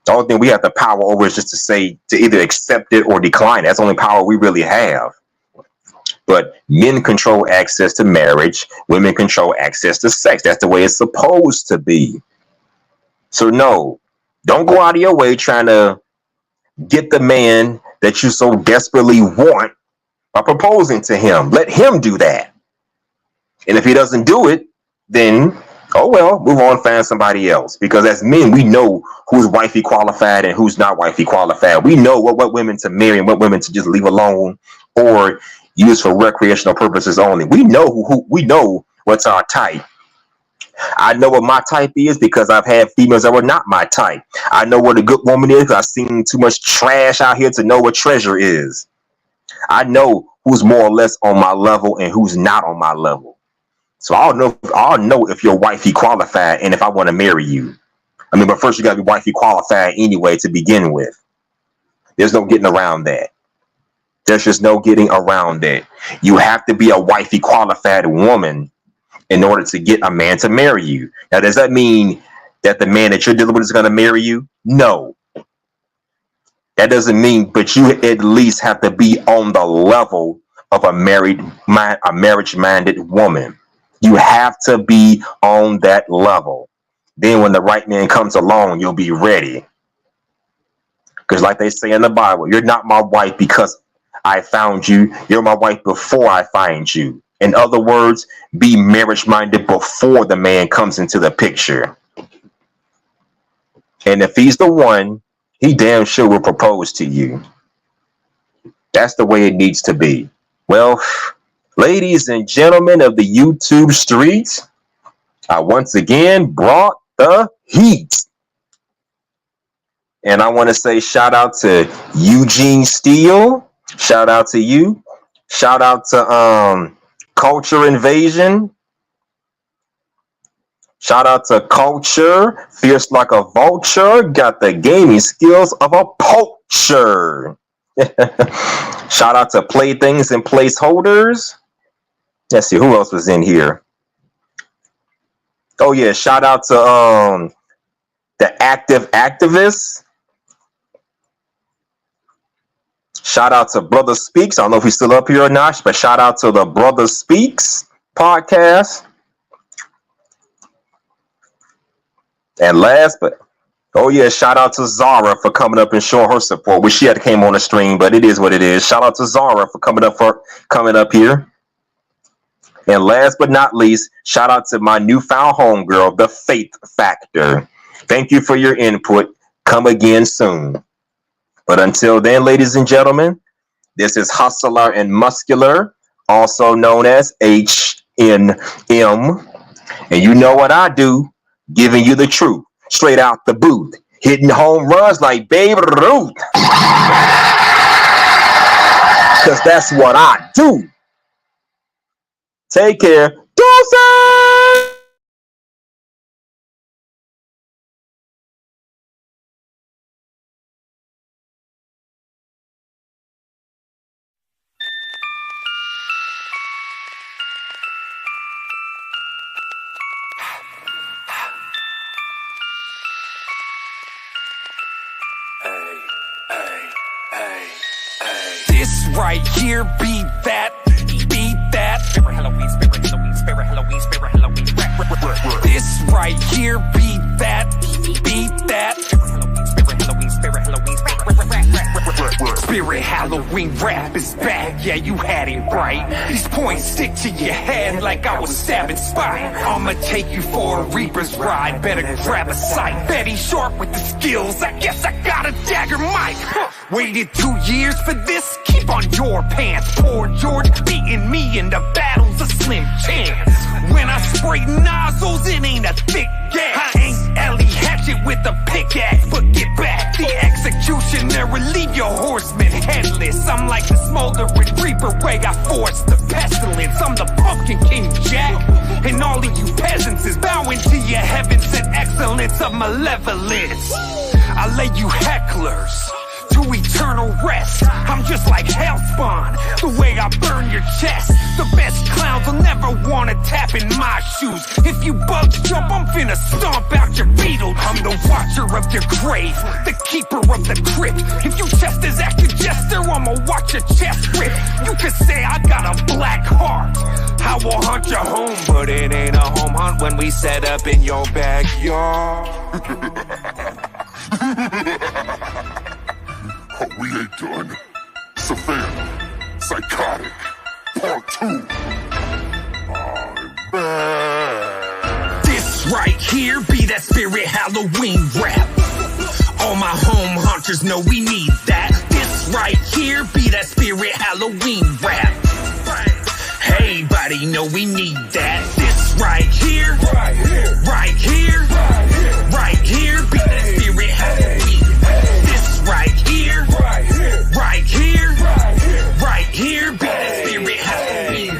The only thing we have the power over is just to either accept it or decline it. That's the only power we really have. But men control access to marriage. Women control access to sex. That's the way it's supposed to be. So no, don't go out of your way trying to get the man that you so desperately want by proposing to him. Let him do that. And if he doesn't do it, then, oh well, move on, find somebody else. Because as men, we know who's wifey qualified and who's not wifey qualified. We know what women to marry and what women to just leave alone or use for recreational purposes only. We know we know what's our type. I know what my type is because I've had females that were not my type. I know what a good woman is because I've seen too much trash out here to know what treasure is. I know who's more or less on my level and who's not on my level. So I'll know if you're wifey qualified and if I want to marry you. I mean, but first you got to be wifey qualified anyway to begin with. There's no getting around that. There's just no getting around that. You have to be a wifey qualified woman in order to get a man to marry you. Now, does that mean that the man that you're dealing with is going to marry you? No. That doesn't mean, but you at least have to be on the level of a marriage-minded woman. You have to be on that level. Then when the right man comes along, you'll be ready. Because like they say in the Bible, you're not my wife because I found you. You're my wife before I find you. In other words, be marriage-minded before the man comes into the picture. And if he's the one, he damn sure will propose to you. That's the way it needs to be. Well, ladies and gentlemen of the YouTube streets, I once again brought the heat. And I want to say shout out to Eugene Steele. Shout out to you. Shout out to Culture Invasion. Shout out to Culture, fierce like a vulture, got the gaming skills of a poacher. Shout out to Playthings and Placeholders. Let's see who else was in here. Oh yeah, shout out to the Active Activists. Shout out to Brother Speaks. I don't know if he's still up here or not, but shout out to the Brother Speaks podcast. And last, but oh yeah, shout out to Zara for coming up and showing her support. Wish she had came on the stream, but it is what it is. Shout out to Zara for coming up here. And last but not least, shout out to my newfound homegirl, the Faith Factor. Thank you for your input. Come again soon. But until then, ladies and gentlemen, this is Hustler and Muscular, also known as HNM. And you know what I do. Giving you the truth straight out the booth, hitting home runs like Babe Ruth. Because that's what I do. Take care. Deuces! right here, be that, be that. Spirit Halloween, spirit Halloween, spirit Halloween, spirit Halloween. This right here, be that, be that. Spirit Halloween, spirit Halloween, spirit Halloween, Spirit Halloween rap is back, yeah, you had it right. These points stick to your head like I was stabbing spine. I'ma take you for a Reaper's ride, better grab a sight. Betty Sharp with the skills, I guess I got a dagger mic. Waited 2 years for this, keep on your pants. Poor George beating me in the battle's a slim chance. When I spray nozzles, it ain't a thick gas. I ain't Ellie Hatchet with a pickaxe, but get back. The executioner will leave your horseman headless. I'm like the smoldering reaper way I force the pestilence. I'm the Pumpkin King Jack, and all of you peasants is bowing to your heaven sent excellence of malevolence. I lay you hecklers to eternal rest. I'm just like Hellspawn, the way I burn your chest. The best clowns will never wanna tap in my shoes. If you bug jump, I'm finna stomp out your beetle. I'm the watcher of your grave, the keeper of the crypt. If you test as actor jester, I'ma watch your chest rip. You can say I got a black heart, I will hunt your home, but it ain't a home hunt when we set up in your backyard. Oh, we ain't done. Savannah, Psychotic, Part 2. I'm back. This right here be that Spirit Halloween rap. All my home hunters know we need that. This right here be that Spirit Halloween rap. Hey, buddy, know we need that. This right here, right here, right here, right here be that Spirit Halloween. This right here, right here, right here, right here be that Spirit Halloween.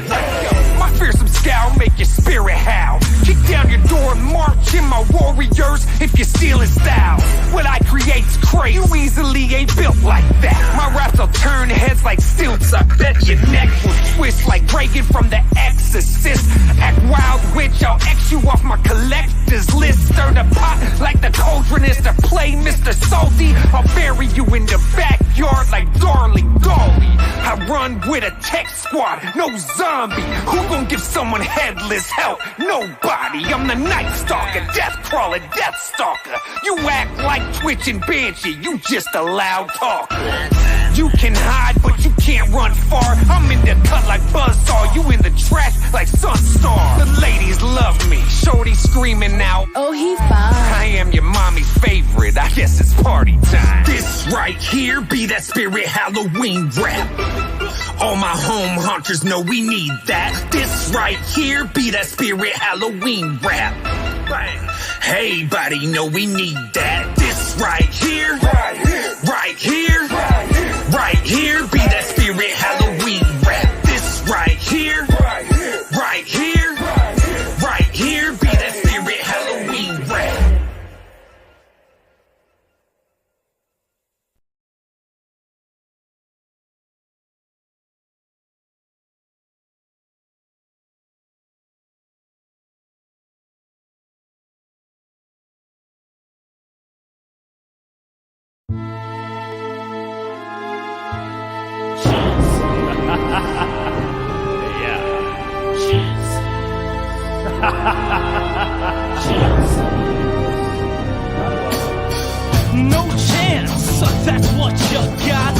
My fearsome scowl make your spirit howl. Kick down your door and march in my warriors if you're stealing style. What I create's crazy, you easily ain't built like that. My raps will turn heads like stilts, I bet your neck will twist like Reagan from The Exorcist. Act wild witch, I'll X you off my collector's list. Stir the pot like the cauldron is to play Mr. Salty. I'll bury you in the backyard like Darling Dolly. I run with a tech squad, no zombie. Who gon' give someone headless help? Nobody. I'm the Night Stalker, Death Crawler, Death Stalker. You act like Twitch and Banshee, you just a loud talker. You can hide, but you can't run far. I'm in the cut like Buzzsaw, you in the trash like Sunstar. The ladies love me, Shorty screaming out, oh, he fine. I am your mommy's favorite, I guess it's party time. This right here be that Spirit Halloween rap. All my home hunters know we need that. This right here be that Spirit Halloween rap. Hey, buddy, know we need that. This right here, right here, right here, right here be that Spirit Halloween rap. This right here, right here, right here, right here be that Spirit Halloween rap. No chance, that's what you got.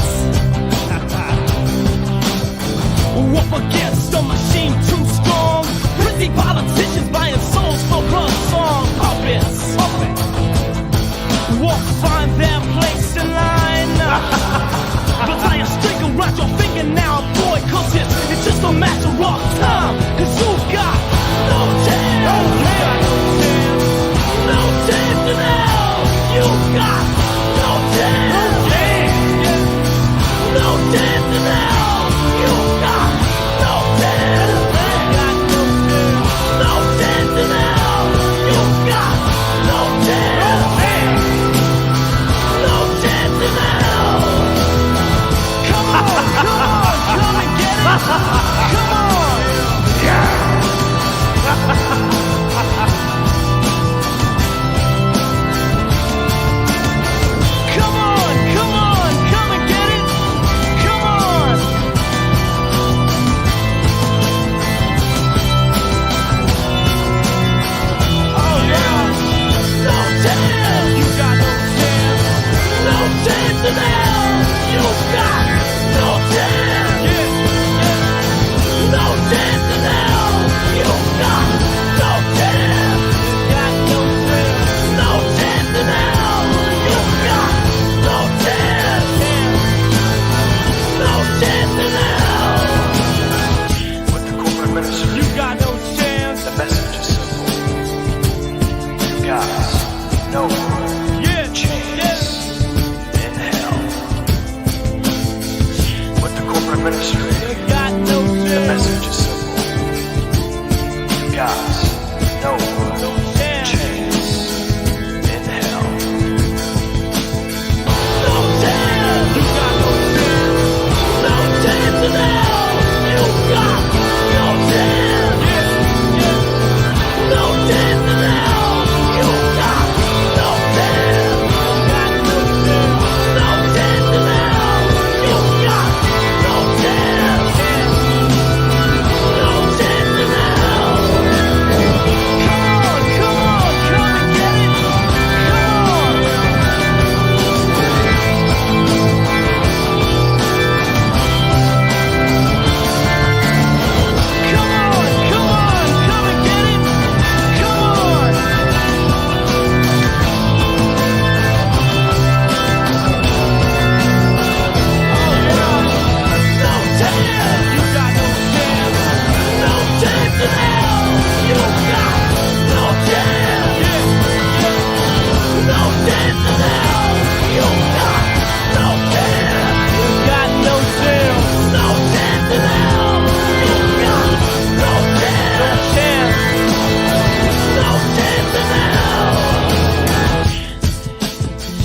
Up against a machine too strong. Pretty politicians buying souls for blood song puppets. Won't find their place in line. But I am straight around your finger now, boy, cause it's just a matter of time. Cause you've got no chance. No chance in hell. You've got no chance. No chance in hell. You've got no chance. No chance in hell. You've got no chance. No chance in hell. Come on, come and get it. Come on. Yeah.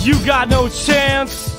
you got no chance